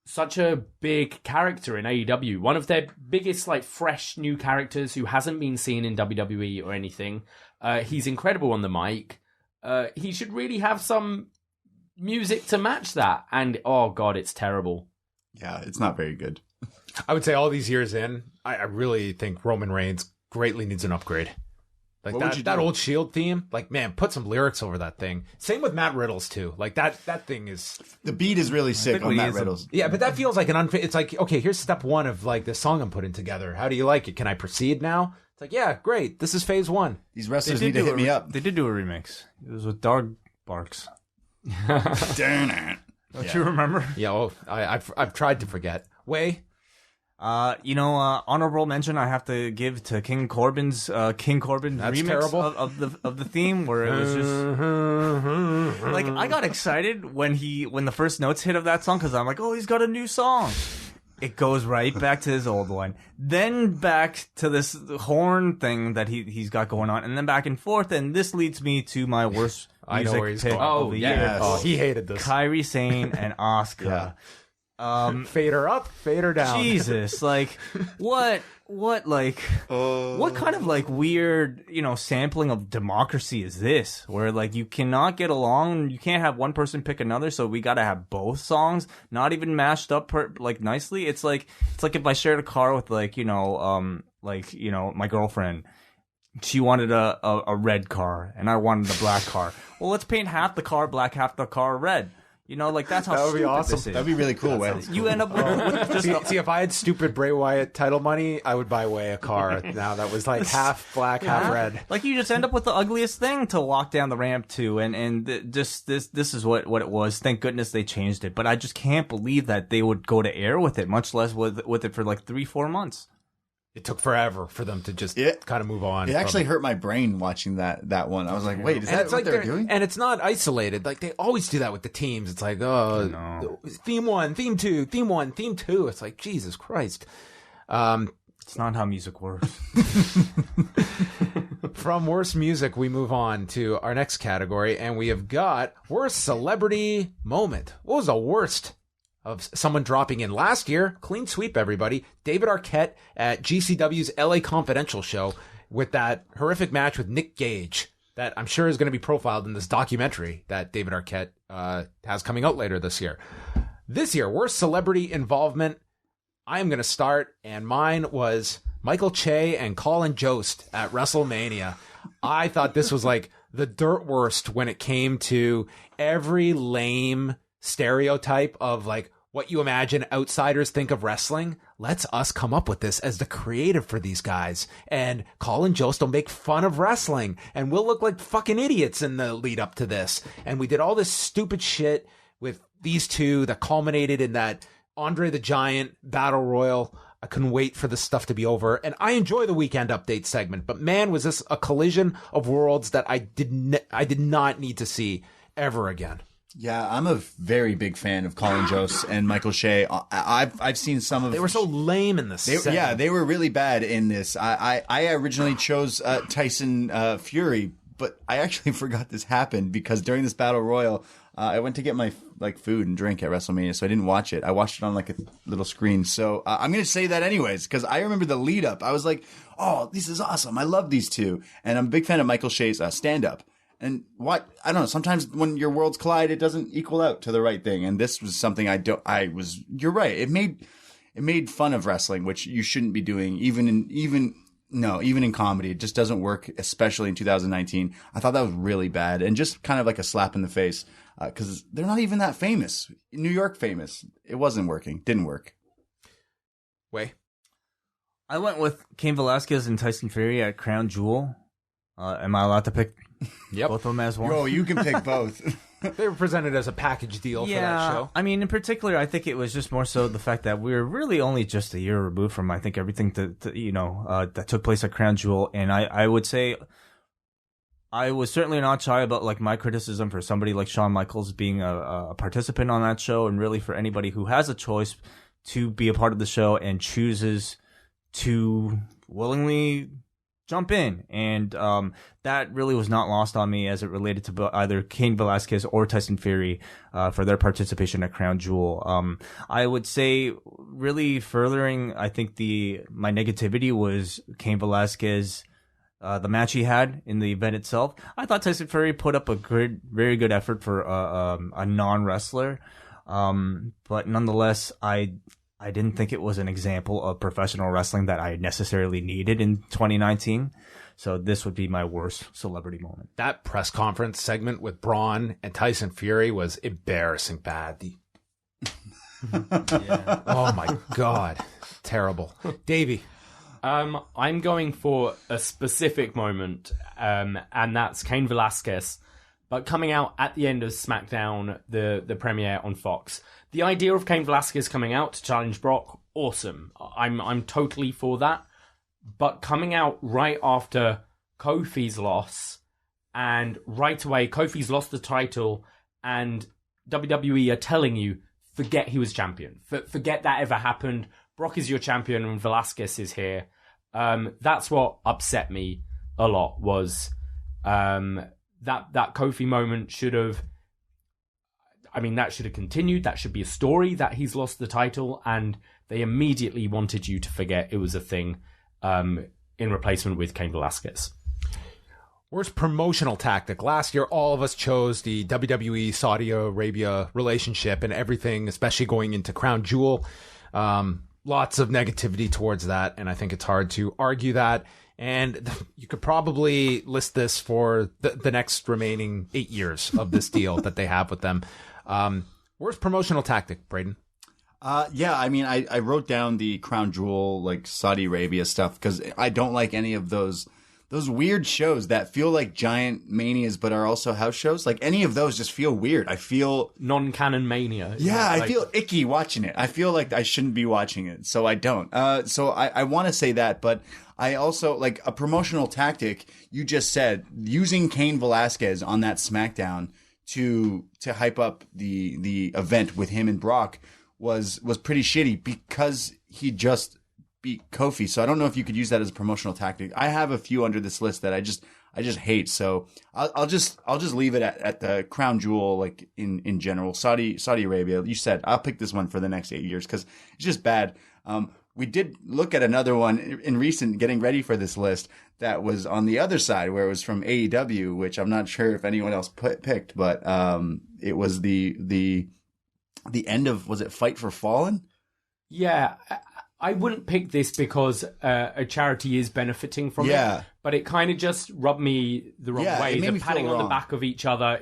such a big character in AEW. One of their biggest, like, fresh new characters who hasn't been seen in WWE or anything. He's incredible on the mic. He should really have some music to match that. And oh god, it's terrible. Yeah, it's not very good. I would say all these years in, I really think Roman Reigns greatly needs an upgrade. Like What would you that do? old Shield theme, like man, put some lyrics over that thing. Same with Matt Riddle's too. Like that thing is The beat is really sick think on we Matt need some- Riddles. yeah, but that feels like an unfair. It's like okay, here's step one of like the song I'm putting together. How do you like it? Can I proceed now? It's like yeah, great. This is phase one. These wrestlers need to hit me up. They did do a remix. It was with Dog Barks. Darn it. Don't you remember? Yeah, oh, I've tried to forget. Way. Honorable mention I have to give to King Corbin's That's remix terrible. of the theme, where it was just like I got excited when the first notes hit of that song because I'm like, oh, he's got a new song. It goes right back to his old one, then back to this horn thing that he's got going on, and then back and forth. And this leads me to my worst I know music where he's pick going. Oh, of the yeah. year. Oh, he hated this. Kairi Sane and Asuka. Fade her up, fade her down. Jesus, like what like what kind of like weird, sampling of democracy is this? Where like you cannot get along, you can't have one person pick another, so we got to have both songs, not even mashed up like nicely. It's like if I shared a car with my girlfriend. She wanted a red car and I wanted a black car. Well, let's paint half the car black, half the car red. That's how That would be stupid awesome. this is. That'd be really cool, Way. You end up with just See, if I had stupid Bray Wyatt title money, I would buy Way a car now that was like half black, half red. like you just end up with the ugliest thing to walk down the ramp to, and just this is what it was. Thank goodness they changed it, but I just can't believe that they would go to air with it, much less with it for like 3-4 months. It took forever for them to just kind of move on. It actually hurt my brain watching that one. I was like, wait, is And that it's what like they're doing? And it's not isolated. Like they always do that with the teams. It's like, theme one, theme two, theme one, theme two. It's like Jesus Christ. It's not how music works. From worst music, we move on to our next category, and we have got worst celebrity moment. What was the worst of someone dropping in last year? Clean sweep, everybody. David Arquette at GCW's LA Confidential show with that horrific match with Nick Gage that I'm sure is going to be profiled in this documentary that David Arquette has coming out later this year. This year, worst celebrity involvement. I am going to start, and mine was Michael Che and Colin Jost at WrestleMania. I thought this was like the dirt worst when it came to every lame stereotype of like what you imagine outsiders think of wrestling. Let's us come up with this as the creative for these guys. And Colin Jost will make fun of wrestling and we'll look like fucking idiots in the lead up to this. And we did all this stupid shit with these two that culminated in that Andre the Giant Battle Royal. I couldn't wait for this stuff to be over. And I enjoy the Weekend Update segment, but man, was this a collision of worlds that I did not need to see ever again. Yeah, I'm a very big fan of Colin Jost and Michael Che. I've seen some of. They were so lame in this. They were really bad in this. I originally chose Tyson Fury, but I actually forgot this happened because during this battle royal, I went to get my food and drink at WrestleMania, so I didn't watch it. I watched it on like a little screen. So I'm going to say that anyways because I remember the lead up. I was like, oh, this is awesome. I love these two, and I'm a big fan of Michael Che's stand up. And what I don't know. Sometimes when your worlds collide, it doesn't equal out to the right thing. And this was something you're right. It made fun of wrestling, which you shouldn't be doing. Even in comedy, it just doesn't work. Especially in 2019, I thought that was really bad and just kind of like a slap in the face because they're not even that famous. New York famous. It wasn't working. Didn't work. Way. I went with Cain Velasquez and Tyson Fury at Crown Jewel. Am I allowed to pick both of them as one? Oh, you can pick both. They were presented as a package deal for that show. I mean, in particular, I think it was just more so the fact that we were really only just a year removed from, I think, everything that took place at Crown Jewel. And I would say I was certainly not shy about like my criticism for somebody like Shawn Michaels being a participant on that show, and really for anybody who has a choice to be a part of the show and chooses to willingly jump in. And that really was not lost on me as it related to either Cain Velasquez or Tyson Fury for their participation at Crown Jewel. I would say really furthering, I think my negativity was Cain Velasquez the match he had in the event itself. I thought Tyson Fury put up a very good effort for a non-wrestler. But nonetheless, I didn't think it was an example of professional wrestling that I necessarily needed in 2019. So this would be my worst celebrity moment. That press conference segment with Braun and Tyson Fury was embarrassing bad. Yeah. Oh my God. Terrible. Davey. I'm going for a specific moment, and that's Cain Velasquez, but coming out at the end of SmackDown, the premiere on Fox. The idea of Cain Velasquez coming out to challenge Brock, awesome. I'm totally for that. But coming out right after Kofi's loss, and right away Kofi's lost the title, and WWE are telling you, forget he was champion. Forget that ever happened. Brock is your champion and Velasquez is here. That's what upset me a lot, was that Kofi moment should have continued. That should be a story that he's lost the title, and they immediately wanted you to forget it was a thing in replacement with Cain Velasquez. Worst promotional tactic. Last year, all of us chose the WWE Saudi Arabia relationship and everything, especially going into Crown Jewel. Lots of negativity towards that, and I think it's hard to argue that. And you could probably list this for the next remaining 8 years of this deal that they have with them. Worst promotional tactic, Braden? Yeah, I mean, I wrote down the Crown Jewel, like Saudi Arabia stuff, because I don't like any of those weird shows that feel like giant manias but are also house shows. Like, any of those just feel weird. I feel non-canon mania. Yeah, I feel icky watching it. I feel like I shouldn't be watching it, so I don't. So I want to say that, but I also, like, a promotional tactic, you just said, using Cain Velasquez on that SmackDown to hype up the event with him and Brock was pretty shitty, because he just beat Kofi. So I don't know if you could use that as a promotional tactic. I have a few under this list that I just hate. So I'll just leave it at the Crown Jewel, like in general. Saudi Arabia. You said I'll pick this one for the next 8 years because it's just bad. We did look at another one in recent, getting ready for this list, that was on the other side, where it was from AEW, which I'm not sure if anyone else picked, but it was the end of, was it Fight for Fallen? Yeah, I wouldn't pick this because a charity is benefiting from it, but it kind of just rubbed me the wrong way. The patting on the back of each other,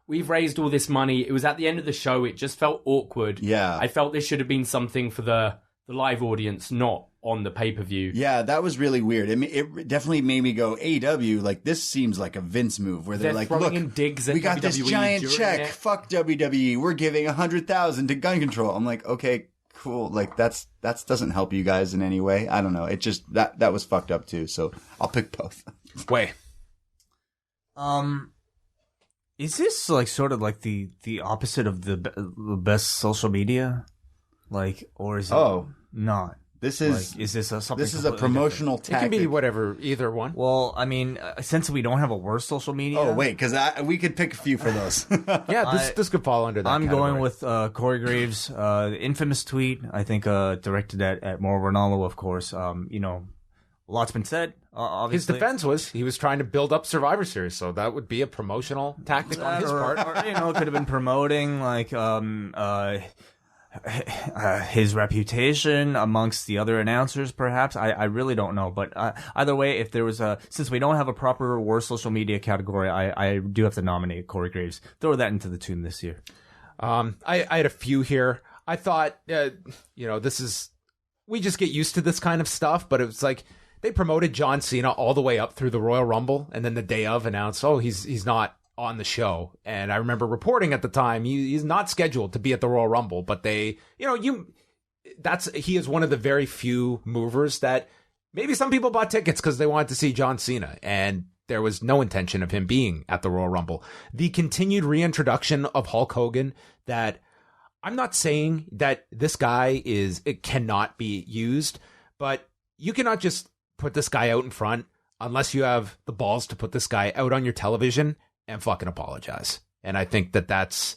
we've raised all this money. It was at the end of the show. It just felt awkward. Yeah. I felt this should have been something for the live audience, not on the pay-per-view. Yeah, that was really weird. I mean, it definitely made me go, AEW, like, this seems like a Vince move, where they're like, look, in digs at we got WWE this giant check. It. Fuck WWE. We're giving $100,000 to gun control. I'm like, okay, cool. Like, that doesn't help you guys in any way. I don't know. It just, that was fucked up too. So I'll pick both. Wait. Is this like sort of like the opposite of the best social media? Like, or is it not? This is like, is this something? This is a promotional tactic. It can be whatever, either one. Well, I mean, since we don't have a worse social media. Oh wait, because we could pick a few for those. Yeah, this could fall under that. I'm category. going with Corey Graves' the infamous tweet. I think directed at Mauro Ranallo, of course. You know, a lot's been said. Obviously, his defense was he was trying to build up Survivor Series, so that would be a promotional tactic on his part. Or, you know, it could have been promoting like his reputation amongst the other announcers, perhaps. I really don't know, but either way, if there was since we don't have a proper worst social media category, I do have to nominate Corey Graves. Throw that into the tune this year. I had a few here. I thought, you know, we just get used to this kind of stuff, but it was like they promoted John Cena all the way up through the Royal Rumble, and then the day of announced, he's not on the show. And I remember reporting at the time he's not scheduled to be at the Royal Rumble, but they, you know, he is one of the very few movers that maybe some people bought tickets because they wanted to see John Cena, and there was no intention of him being at the Royal Rumble. The continued reintroduction of Hulk Hogan, that I'm not saying that this guy it cannot be used, but you cannot just put this guy out in front unless you have the balls to put this guy out on your television and fucking apologize. And I think that that's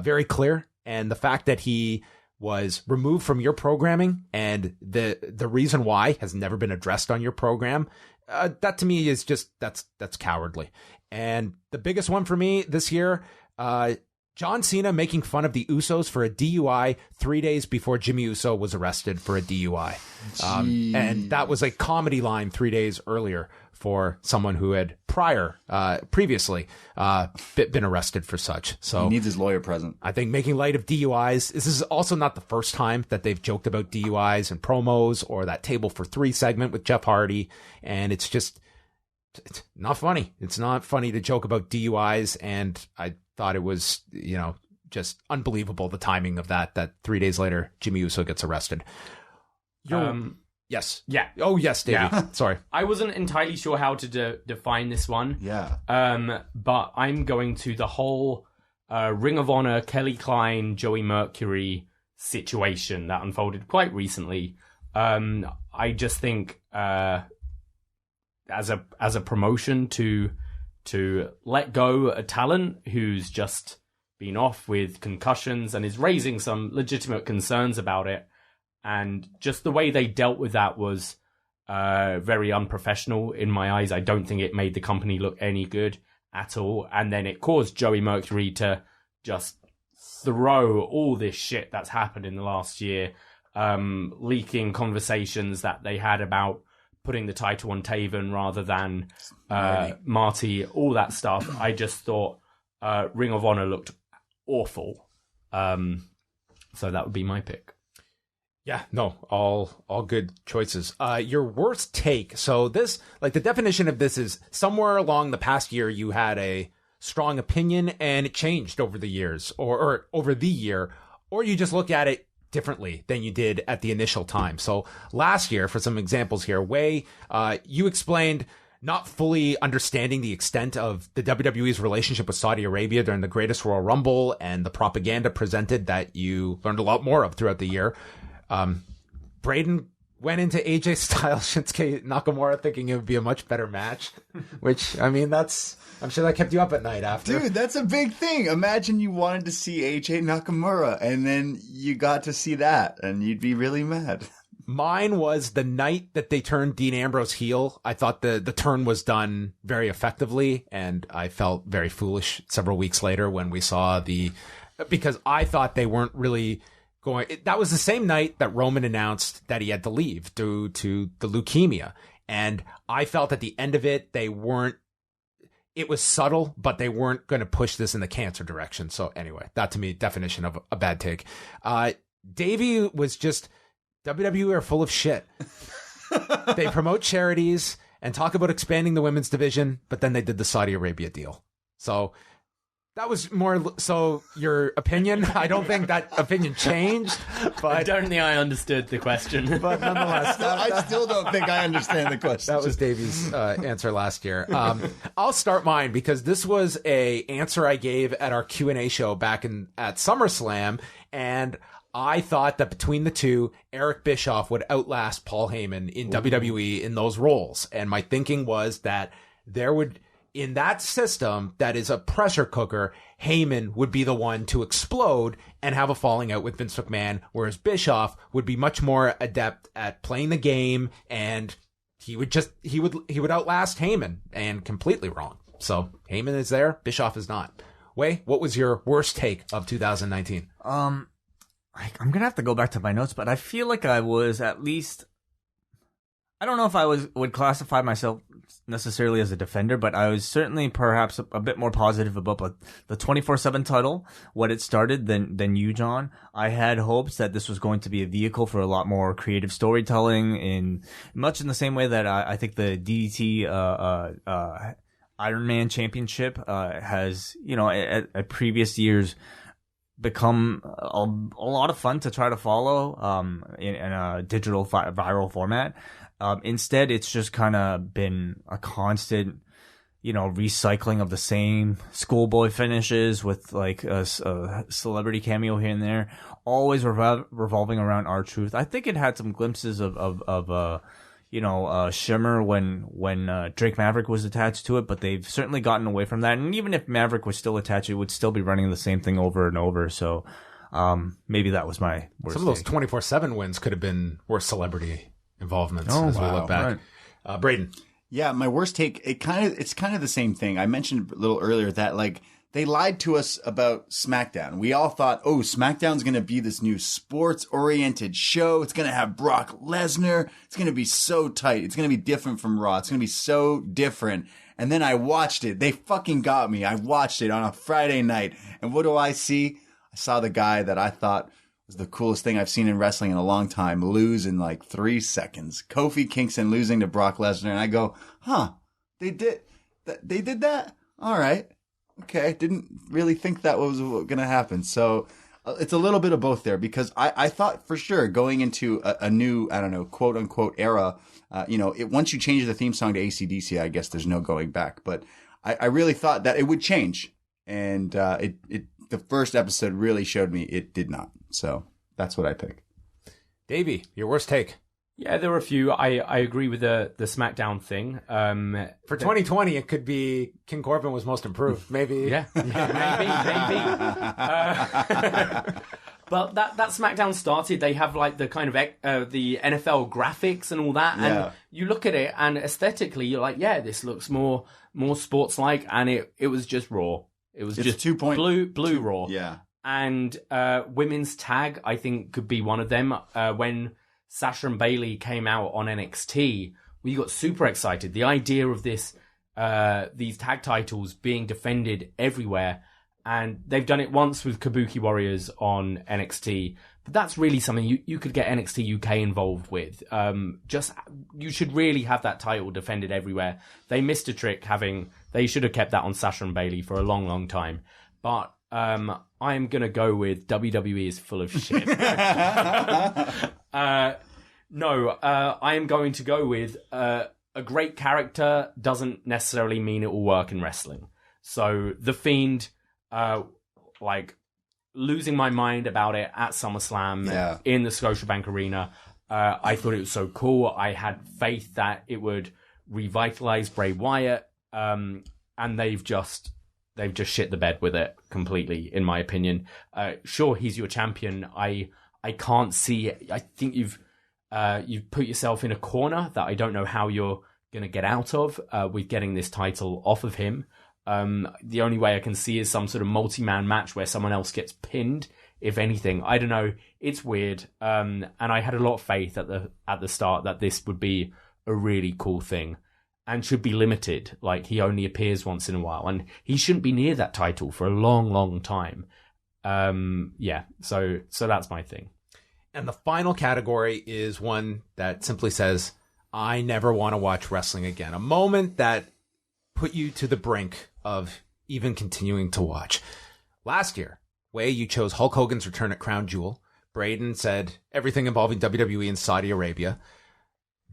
very clear. And the fact that he was removed from your programming and the reason why has never been addressed on your program, that to me is just, that's cowardly. And the biggest one for me this year, John Cena making fun of the Usos for a DUI 3 days before Jimmy Uso was arrested for a DUI. And that was a comedy line 3 days earlier for someone who had previously been arrested for such. So he needs his lawyer present. I think making light of DUIs, this is also not the first time that they've joked about DUIs and promos or that Table for Three segment with Jeff Hardy. And it's not funny. It's not funny to joke about DUIs. And I thought it was, just unbelievable, the timing of that 3 days later, Jimmy Uso gets arrested. Yes. Yeah. Oh, yes, Davey. Yeah. Sorry. I wasn't entirely sure how to define this one. Yeah. But I'm going to the whole Ring of Honor, Kelly Klein, Joey Mercury situation that unfolded quite recently. I just think as a promotion to let go a talent who's just been off with concussions and is raising some legitimate concerns about it. And just the way they dealt with that was very unprofessional in my eyes. I don't think it made the company look any good at all. And then it caused Joey Mercury to just throw all this shit that's happened in the last year, leaking conversations that they had about putting the title on Taven rather than Marty, all that stuff. I just thought Ring of Honor looked awful. So that would be my pick. Yeah, no, all good choices. Your worst take. So this, like, the definition of this is somewhere along the past year you had a strong opinion and it changed over the years or over the year, or you just look at it differently than you did at the initial time. So last year, for some examples here, Wai, you explained not fully understanding the extent of the WWE's relationship with Saudi Arabia during the Greatest Royal Rumble and the propaganda presented that you learned a lot more of throughout the year. Braden went into AJ Styles, Shinsuke Nakamura thinking it would be a much better match, which, I mean, I'm sure that kept you up at night after. Dude, that's a big thing. Imagine you wanted to see AJ Nakamura and then you got to see that and you'd be really mad. Mine was the night that they turned Dean Ambrose heel. I thought the turn was done very effectively, and I felt very foolish several weeks later when we saw because I thought they weren't really going. That was the same night that Roman announced that he had to leave due to the leukemia. And I felt at the end of it, it was subtle, but they weren't going to push this in the cancer direction. So anyway, that to me, definition of a bad take. Davey was just, WWE are full of shit. They promote charities and talk about expanding the women's division, but then they did the Saudi Arabia deal. So that was more so your opinion. I don't think that opinion changed, but I don't think I understood the question. But nonetheless, I still don't think I understand the question. that was Davey's answer last year. I'll start mine because this was a answer I gave at our Q&A show back at SummerSlam, and I thought that between the two, Eric Bischoff would outlast Paul Heyman in WWE in those roles. And my thinking was that in that system that is a pressure cooker, Heyman would be the one to explode and have a falling out with Vince McMahon, whereas Bischoff would be much more adept at playing the game, and he would outlast Heyman, and completely wrong. So Heyman is there, Bischoff is not. Wai, what was your worst take of 2019? I'm gonna have to go back to my notes, but I feel like I was at least, I don't know if I would classify myself necessarily as a defender, but I was certainly perhaps a bit more positive about the 24/7 title, what it started, than you, John. I had hopes that this was going to be a vehicle for a lot more creative storytelling, in much in the same way that I think the DDT Iron Man Championship has, at previous years become a lot of fun to try to follow in a digital viral format. Instead, it's just kind of been a constant, recycling of the same schoolboy finishes with like a celebrity cameo here and there, always revolving around R-Truth. I think it had some glimpses of Shimmer when Drake Maverick was attached to it, but they've certainly gotten away from that. And even if Maverick was still attached, it would still be running the same thing over and over. So Maybe that was my worst. Some of those take. 24/7 wins could have been worse celebrity involvements as we look back. Right. Braden. Yeah, my worst take, it's kind of the same thing. I mentioned a little earlier that like they lied to us about SmackDown. We all thought, oh, SmackDown's going to be this new sports oriented show. It's going to have Brock Lesnar. It's going to be so tight. It's going to be different from Raw. It's going to be so different. And then I watched it. They fucking got me. I watched it on a Friday night. And what do I see? I saw the guy that I thought was the coolest thing I've seen in wrestling in a long time lose in like 3 seconds. Kofi Kingston losing to Brock Lesnar. And I go, huh, they did that? All right. Okay. Didn't really think that was going to happen. So it's a little bit of both there because I thought for sure going into a new, I don't know, quote unquote era, once you change the theme song to AC/DC, I guess there's no going back. But I really thought that it would change. And the first episode really showed me it did not. So that's what I pick. Davey, your worst take. Yeah, there were a few. I agree with the SmackDown thing. For 2020, it could be King Corbin was most improved. Maybe. Yeah, maybe. But that SmackDown started. They have like the kind of the NFL graphics and all that, and you look at it, and aesthetically, you're like, yeah, this looks more sports-like, and it was just Raw. It's just 2.2 blue Raw. Yeah. And women's tag, I think, could be one of them. When Sasha and Bayley came out on NXT, we got super excited. The idea of these tag titles being defended everywhere, and they've done it once with Kabuki Warriors on NXT. But that's really something you could get NXT UK involved with. You should really have that title defended everywhere. They missed a trick they should have kept that on Sasha and Bayley for a long, long time. But I am going to go with WWE is full of shit. I am going to go with a great character doesn't necessarily mean it will work in wrestling. So The Fiend, losing my mind about it at SummerSlam in the Scotiabank Arena. I thought it was so cool. I had faith that it would revitalize Bray Wyatt, and they've just shit the bed with it completely, in my opinion. Sure, he's your champion. I can't see. I think you've put yourself in a corner that I don't know how you're going to get out of with getting this title off of him. The only way I can see is some sort of multi-man match where someone else gets pinned. If anything, I don't know. It's weird. And I had a lot of faith at the start that this would be a really cool thing. And should be limited, like he only appears once in a while, and he shouldn't be near that title for a long, long time. So that's my thing. And the final category is one that simply says, I never want to watch wrestling again. A moment that put you to the brink of even continuing to watch. Last year, Wai, you chose Hulk Hogan's return at Crown Jewel. Braden said everything involving WWE in Saudi Arabia.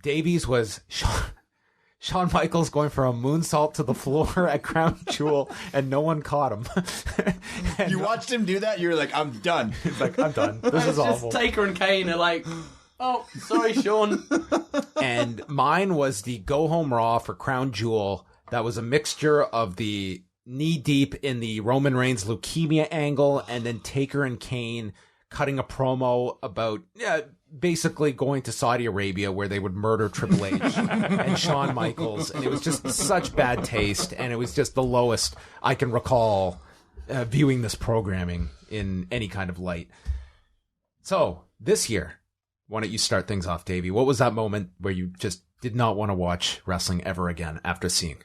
Davies was Shawn Michaels going for a moonsault to the floor at Crown Jewel, and no one caught him. You watched him do that? You were like, I'm done. He's like, I'm done. This is awful. Taker and Kane are like, oh, sorry, Shawn. And mine was the Go Home Raw for Crown Jewel. That was a mixture of the knee-deep in the Roman Reigns leukemia angle, and then Taker and Kane cutting a promo about basically going to Saudi Arabia where they would murder Triple H and Shawn Michaels. And it was just such bad taste, and it was just the lowest I can recall viewing this programming in any kind of light. So this year, why don't you start things off, Davey? What was that moment where you just did not want to watch wrestling ever again after seeing?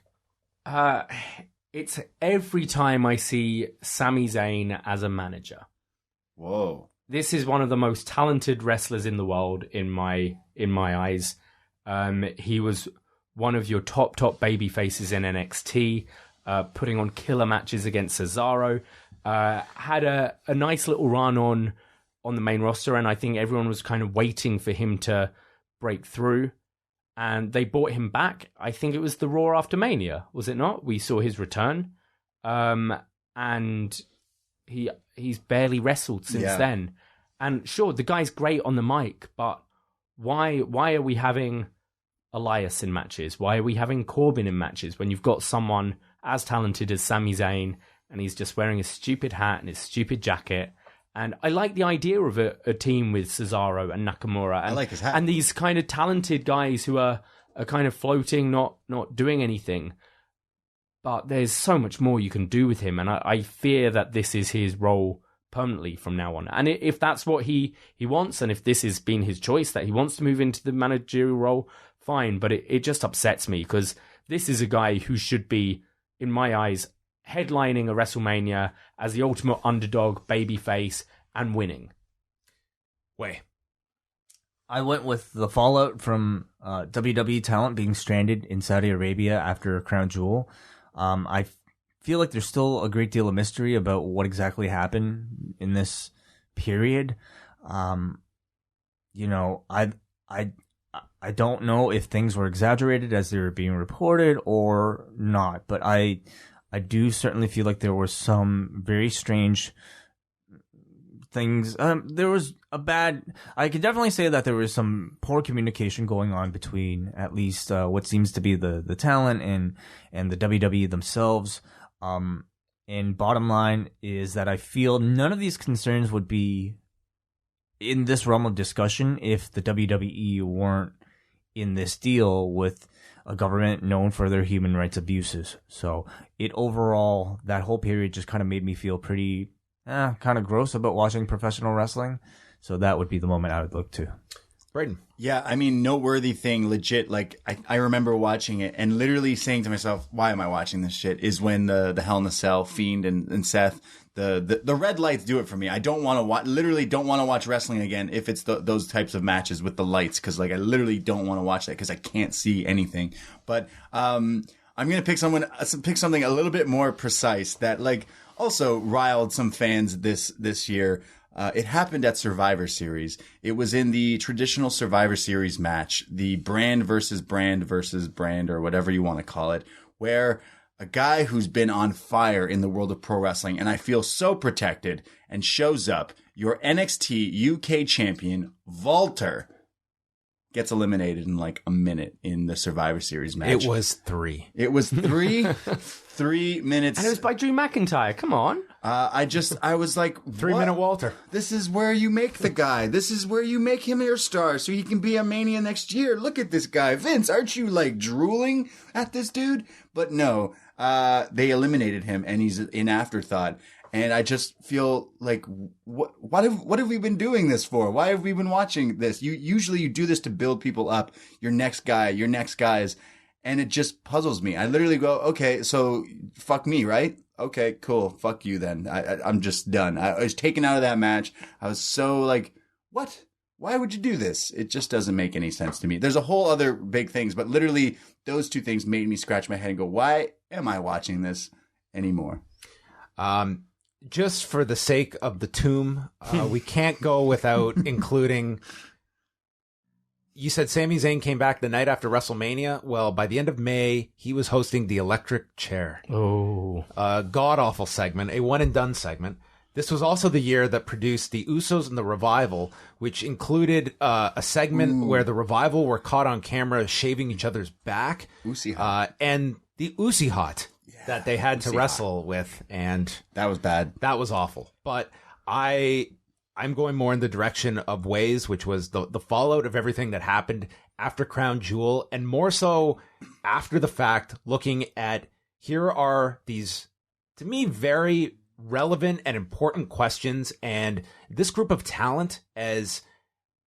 It's every time I see Sami Zayn as a manager. Whoa. This is one of the most talented wrestlers in the world in my eyes. He was one of your top baby faces in NXT, putting on killer matches against Cesaro. Had a nice little run on the main roster, and I think everyone was kind of waiting for him to break through. And they brought him back. I think it was the Raw after Mania, was it not? We saw his return. And he's barely wrestled since then. And sure, the guy's great on the mic, but why are we having Elias in matches? Why are we having Corbin in matches when you've got someone as talented as Sami Zayn and he's just wearing a stupid hat and his stupid jacket? And I like the idea of a team with Cesaro and Nakamura. And, I like his hat. And these kind of talented guys who are kind of floating, not doing anything. But there's so much more you can do with him. And I fear that this is his role permanently from now on. And if that's what he wants, and if this has been his choice, that he wants to move into the managerial role, fine. But it just upsets me because this is a guy who should be, in my eyes, headlining a WrestleMania as the ultimate underdog, babyface, and winning. Way. I went with the fallout from WWE talent being stranded in Saudi Arabia after Crown Jewel. I feel like there's still a great deal of mystery about what exactly happened in this period. You know, I don't know if things were exaggerated as they were being reported or not, but I do certainly feel like there were some very strange things. There was I could definitely say that there was some poor communication going on between at least what seems to be the talent and the WWE themselves. And bottom line is that I feel none of these concerns would be in this realm of discussion if the WWE weren't in this deal with a government known for their human rights abuses. So overall, that whole period just kind of made me feel pretty kind of gross about watching professional wrestling. So that would be the moment I would look to. Braden. Yeah, I mean, noteworthy thing, legit. Like, I remember watching it and literally saying to myself, "Why am I watching this shit?" Is when the Hell in a Cell, Fiend and Seth, the red lights do it for me. I don't want to watch. Literally, don't want to watch wrestling again if it's those types of matches with the lights, because like I literally don't want to watch that because I can't see anything. But I'm gonna pick something a little bit more precise that like also riled some fans this year. It happened at Survivor Series. It was in the traditional Survivor Series match, the brand versus brand, or whatever you want to call it, where a guy who's been on fire in the world of pro wrestling, and I feel so protected, and shows up, your NXT UK champion, Walter, gets eliminated in like a minute in the Survivor Series match. It was 3. It was 3 minutes. And it was by Drew McIntyre. Come on. I was like, 3-minute Walter. This is where you make the guy. This is where you make him your star so he can be a Mania next year. Look at this guy. Vince, aren't you like drooling at this dude? But no, they eliminated him and he's an afterthought. And I just feel like, what have we been doing this for? Why have we been watching this? Usually you do this to build people up. Your next guys. And it just puzzles me. I literally go, okay, so fuck me, right? Okay, cool. Fuck you then. I'm just done. I was taken out of that match. I was so like, what? Why would you do this? It just doesn't make any sense to me. There's a whole other big things, but literally those two things made me scratch my head and go, why am I watching this anymore? Just for the sake of the tomb, we can't go without including... You said Sami Zayn came back the night after WrestleMania. Well, by the end of May, he was hosting the Electric Chair. Oh. A god-awful segment, a one-and-done segment. This was also the year that produced the Usos and the Revival, which included a segment where the Revival were caught on camera shaving each other's back. And the Usi Hot that they had to wrestle with. And that was bad. That was awful. But I'm going more in the direction of Ways, which was the fallout of everything that happened after Crown Jewel, and more so after the fact, looking at here are these, to me, very relevant and important questions. And this group of talent, as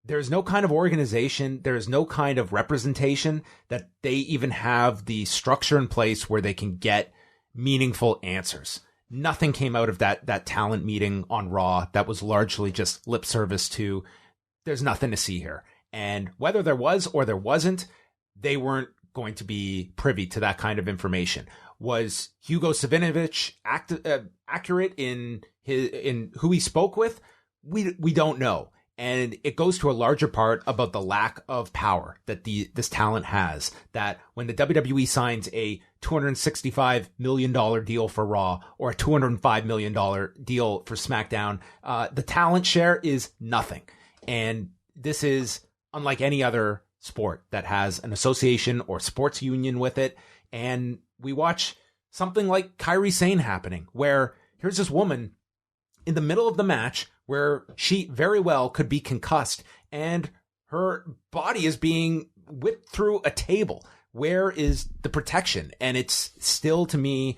there's no kind of organization, there's no kind of representation that they even have the structure in place where they can get meaningful answers. Nothing came out of that talent meeting on Raw. That was largely just lip service to, there's nothing to see here. And whether there was or there wasn't, they weren't going to be privy to that kind of information. Was Hugo Savinovich accurate in who he spoke with? We don't know. And it goes to a larger part about the lack of power that this talent has. That when the WWE signs a $265 million deal for Raw or a $205 million deal for SmackDown, the talent share is nothing. And this is unlike any other sport that has an association or sports union with it. And we watch something like Kairi Sane happening, where here's this woman in the middle of the match where she very well could be concussed and her body is being whipped through a table. Where is the protection? And it's still, to me,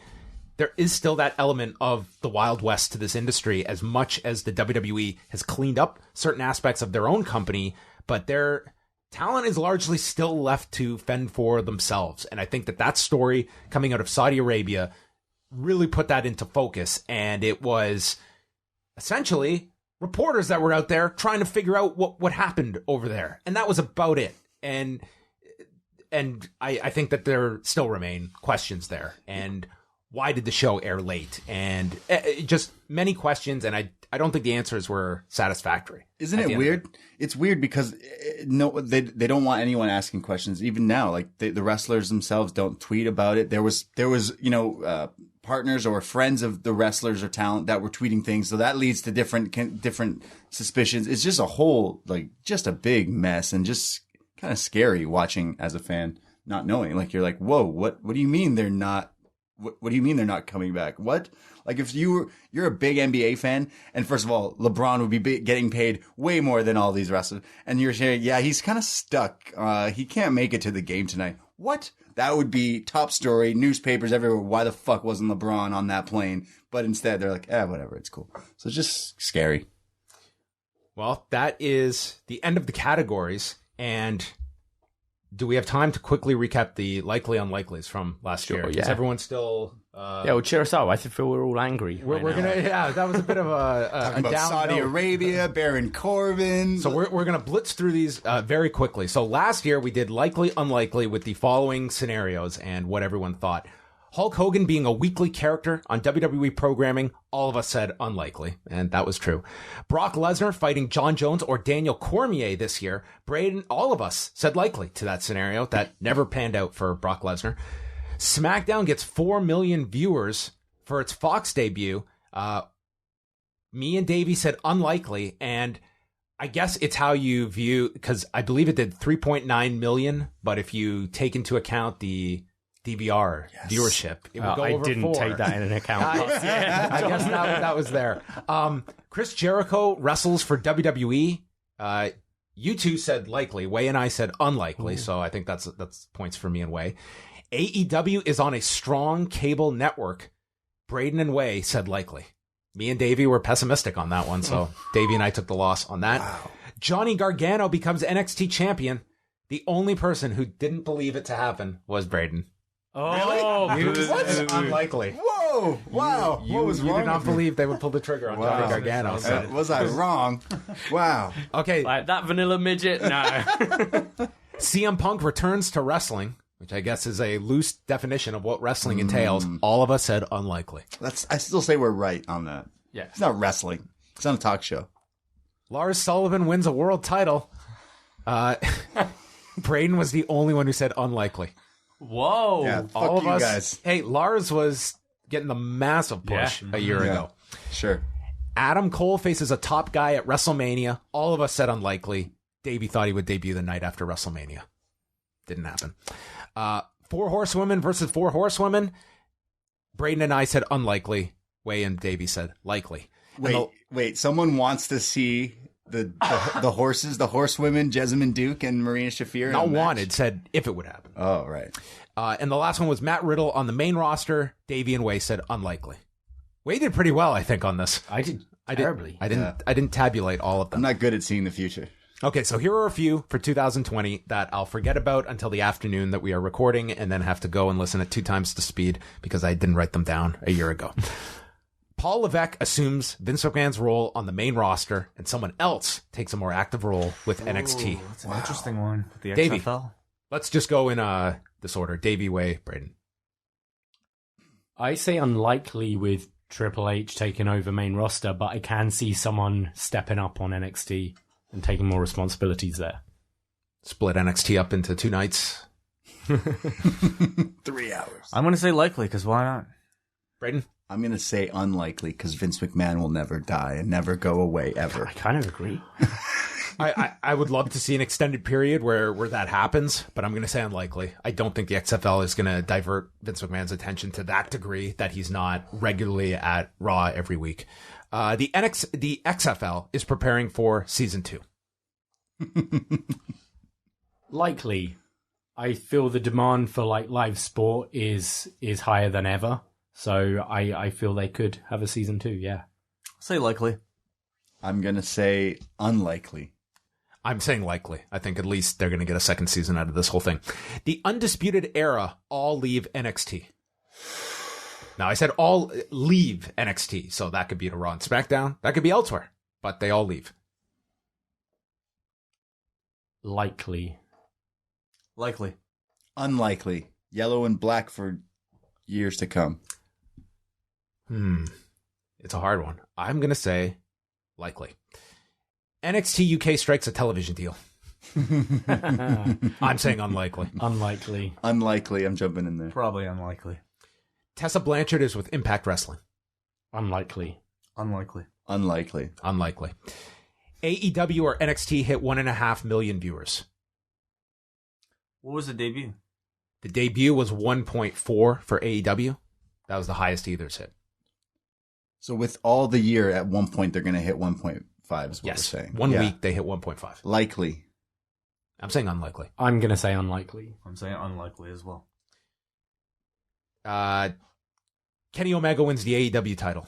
there is still that element of the Wild West to this industry, as much as the WWE has cleaned up certain aspects of their own company, but their talent is largely still left to fend for themselves. And I think that story coming out of Saudi Arabia really put that into focus. And it was essentially reporters that were out there trying to figure out what happened over there. And that was about it. And I think that there still remain questions there. And why did the show air late? And just many questions, and I don't think the answers were satisfactory. Isn't it weird? It's weird because they don't want anyone asking questions. Even now, like the wrestlers themselves don't tweet about it. There was partners or friends of the wrestlers or talent that were tweeting things, so that leads to different suspicions. It's just a whole just a big mess, and just kind of scary watching as a fan, not knowing. Like you're like, whoa, what do you mean they're not? What do you mean they're not coming back? What? Like if you're a big NBA fan, and first of all, LeBron would be getting paid way more than all these wrestlers, and you're saying, yeah, he's kind of stuck. He can't make it to the game tonight. What? That would be top story, newspapers everywhere. Why the fuck wasn't LeBron on that plane? But instead, they're like, whatever, it's cool. So it's just scary. Well, that is the end of the categories. And do we have time to quickly recap the likely unlikelies from last year? Yeah. Is everyone still? Well, cheer us up. I feel we're all angry. We're gonna. Yeah, that was a bit of a about down Saudi note. Arabia, Baron Corbin. So we're gonna blitz through these very quickly. So last year we did likely, unlikely with the following scenarios and what everyone thought. Hulk Hogan being a weekly character on WWE programming, all of us said unlikely, and that was true. Brock Lesnar fighting John Jones or Daniel Cormier this year, Braden, all of us said likely to that scenario. That never panned out for Brock Lesnar. SmackDown gets 4 million viewers for its Fox debut. Me and Davey said unlikely, and I guess it's how you view, because I believe it did 3.9 million, but if you take into account the DVR viewership, it would go over 4. I didn't take that in account. I guess that was there. Chris Jericho wrestles for WWE. You two said likely. Wai and I said unlikely. Ooh. So I think that's points for me and Wai. AEW is on a strong cable network. Braden and Wai said likely. Me and Davey were pessimistic on that one. So Davey and I took the loss on that. Wow. Johnny Gargano becomes NXT champion. The only person who didn't believe it to happen was Braden. Oh, really? What? Unlikely. Whoa! Wow! What was wrong? You did not believe they would pull the trigger on Johnny Gargano. So. Was I wrong? Wow. Okay. Like that vanilla midget? No. CM Punk returns to wrestling, which I guess is a loose definition of what wrestling entails. All of us said unlikely. I still say we're right on that. Yeah. It's not wrestling. It's not a talk show. Lars Sullivan wins a world title. Braden was the only one who said unlikely. Whoa. Yeah, fuck all of you us, guys. Hey, Lars was getting the massive push a year ago. Sure. Adam Cole faces a top guy at WrestleMania. All of us said unlikely. Davey thought he would debut the night after WrestleMania. Didn't happen. 4 horsewomen versus 4 horsewomen. Braden and I said unlikely. Wai and Davey said likely. Wait. Someone wants to see the horses, the horsewomen, Jessamine Duke and Marina Shafir. Not wanted, said if it would happen. Oh, right. And the last one was Matt Riddle on the main roster. Davey and Wai said unlikely. Wai did pretty well, I think, on this. I did terribly. I didn't tabulate all of them. I'm not good at seeing the future. Okay, so here are a few for 2020 that I'll forget about until the afternoon that we are recording, and then have to go and listen at 2 times the speed because I didn't write them down a year ago. Paul Levesque assumes Vince McMahon's role on the main roster, and someone else takes a more active role with NXT. That's an interesting one. The Davey, XFL. let's just go in this order. Davey, Wai, Braden. I say unlikely with Triple H taking over main roster, but I can see someone stepping up on NXT and taking more responsibilities there. Split NXT up into 2 nights. 3 hours. I'm going to say likely, because why not? Braden? I'm going to say unlikely because Vince McMahon will never die and never go away ever. I kind of agree. I would love to see an extended period where that happens, but I'm going to say unlikely. I don't think the XFL is going to divert Vince McMahon's attention to that degree that he's not regularly at Raw every week. The XFL is preparing for season 2. Likely. I feel the demand for like live sport is higher than ever. So I feel they could have a season 2, yeah. Say likely. I'm going to say unlikely. I'm saying likely. I think at least they're going to get a second season out of this whole thing. The Undisputed Era all leave NXT. Now, I said all leave NXT, so that could be to Raw and SmackDown. That could be elsewhere, but they all leave. Likely. Likely. Unlikely. Yellow and black for years to come. It's a hard one. I'm going to say likely. NXT UK strikes a television deal. I'm saying unlikely. Unlikely. Unlikely. I'm jumping in there. Probably unlikely. Tessa Blanchard is with Impact Wrestling. Unlikely. Unlikely. Unlikely. Unlikely. AEW or NXT hit 1.5 million viewers. What was the debut? The debut was 1.4 for AEW. That was the highest either's hit. So with all the year, at one point, they're going to hit 1.5 is what we're saying. One week they hit 1.5. Likely. I'm saying unlikely. I'm going to say unlikely. I'm saying unlikely as well. Kenny Omega wins the AEW title.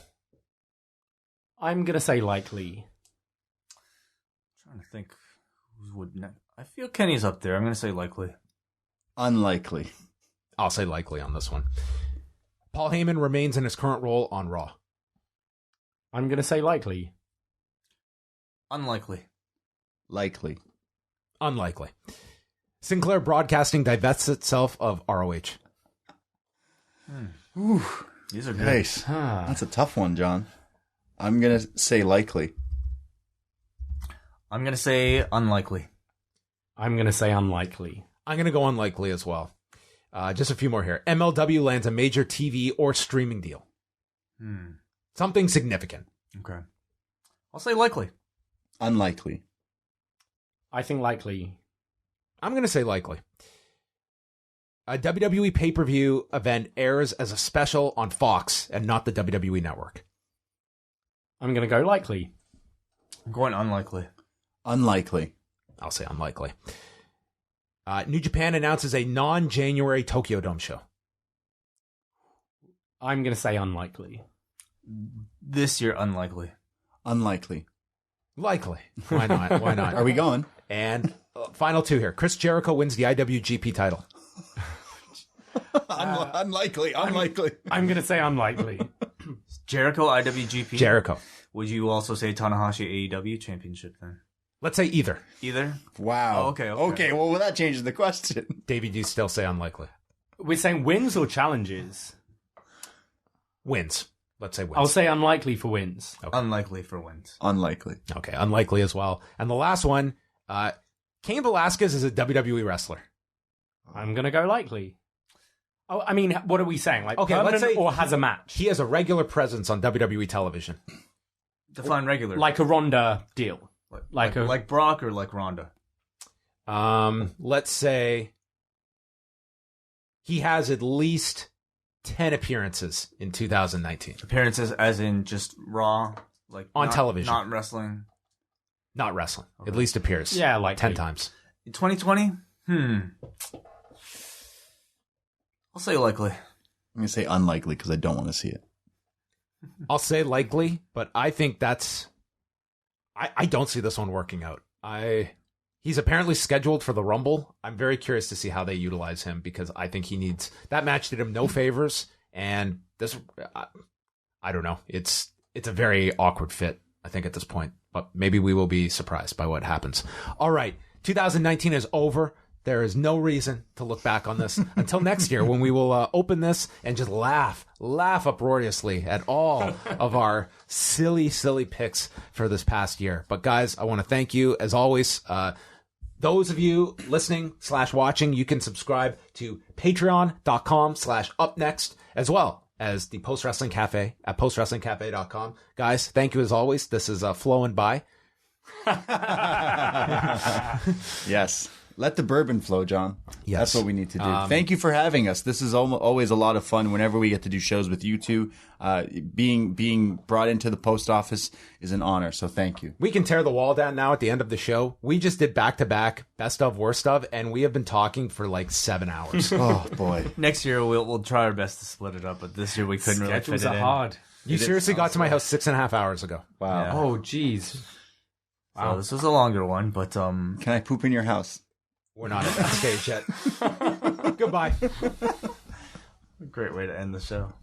I'm going to say likely. I'm trying to think who would I feel Kenny's up there. I'm going to say likely. Unlikely. I'll say likely on this one. Paul Heyman remains in his current role on Raw. I'm going to say likely. Unlikely. Likely. Unlikely. Sinclair Broadcasting divests itself of ROH. Ooh, These are good. nice. That's a tough one, John. I'm going to say likely. I'm going to say unlikely. I'm going to say unlikely. I'm going to go unlikely as well. Just a few more here. MLW lands a major TV or streaming deal. Something significant. Okay. I'll say likely. Unlikely. I think likely. I'm going to say likely. A WWE pay-per-view event airs as a special on Fox and not the WWE network. I'm going to go likely. I'm going unlikely. Unlikely. I'll say unlikely. New Japan announces a non-January Tokyo Dome show. I'm going to say unlikely. This year, unlikely. Unlikely. Likely. Why not? Why not? Are we going? And final two here. Chris Jericho wins the IWGP title. Unlikely. Unlikely. I'm going to say unlikely. Jericho, IWGP. Jericho. Would you also say Tanahashi AEW championship then? Let's say either. Either? Wow. Oh, okay. Okay, well, that changes the question. Davey, do you still say unlikely? We're saying wins or challenges? Wins. Let's say wins. I'll say unlikely for wins. Okay. Unlikely for wins. Unlikely. Okay, unlikely as well. And the last one, Cain Velasquez is a WWE wrestler. I'm going to go likely. Oh, I mean, what are we saying? Like, Okay, permanent let's say or has a match? He has a regular presence on WWE television. Define regular. Like a Ronda deal. Like Brock or like Ronda? Let's say he has at least 10 appearances in 2019. Appearances as in just Raw? Like On television. Not wrestling? Not wrestling. Okay. At least appears. Yeah, like 10 times. In 2020? I'll say likely. I'm going to say unlikely because I don't want to see it. I'll say likely, but I think that's... I don't see this one working out. He's apparently scheduled for the Rumble. I'm very curious to see how they utilize him because I think he needs... That match did him no favors, and this... I don't know. It's a very awkward fit, I think, at this point. But maybe we will be surprised by what happens. All right. 2019 is over. There is no reason to look back on this until next year when we will open this and just laugh uproariously at all of our silly picks for this past year. But guys, I want to thank you as always. Those of you listening / watching, you can subscribe to patreon.com/upnext as well as the Post Wrestling Cafe at postwrestlingcafe.com. Guys, thank you as always. This is flowing by. Yes. Let the bourbon flow, John. Yes. That's what we need to do. Thank you for having us. This is always a lot of fun whenever we get to do shows with you two. Being brought into the post office is an honor, so thank you. We can tear the wall down now at the end of the show. We just did back-to-back best of, worst of, and we have been talking for like 7 hours. Oh, boy. Next year we'll try our best to split it up, but this year we couldn't really fit Schedules it are in. hard. You seriously got to my house 6.5 hours ago. Wow. Yeah. Oh, jeez. So this was a longer one, but Can I poop in your house? We're not at that stage yet. Goodbye. great way to end the show.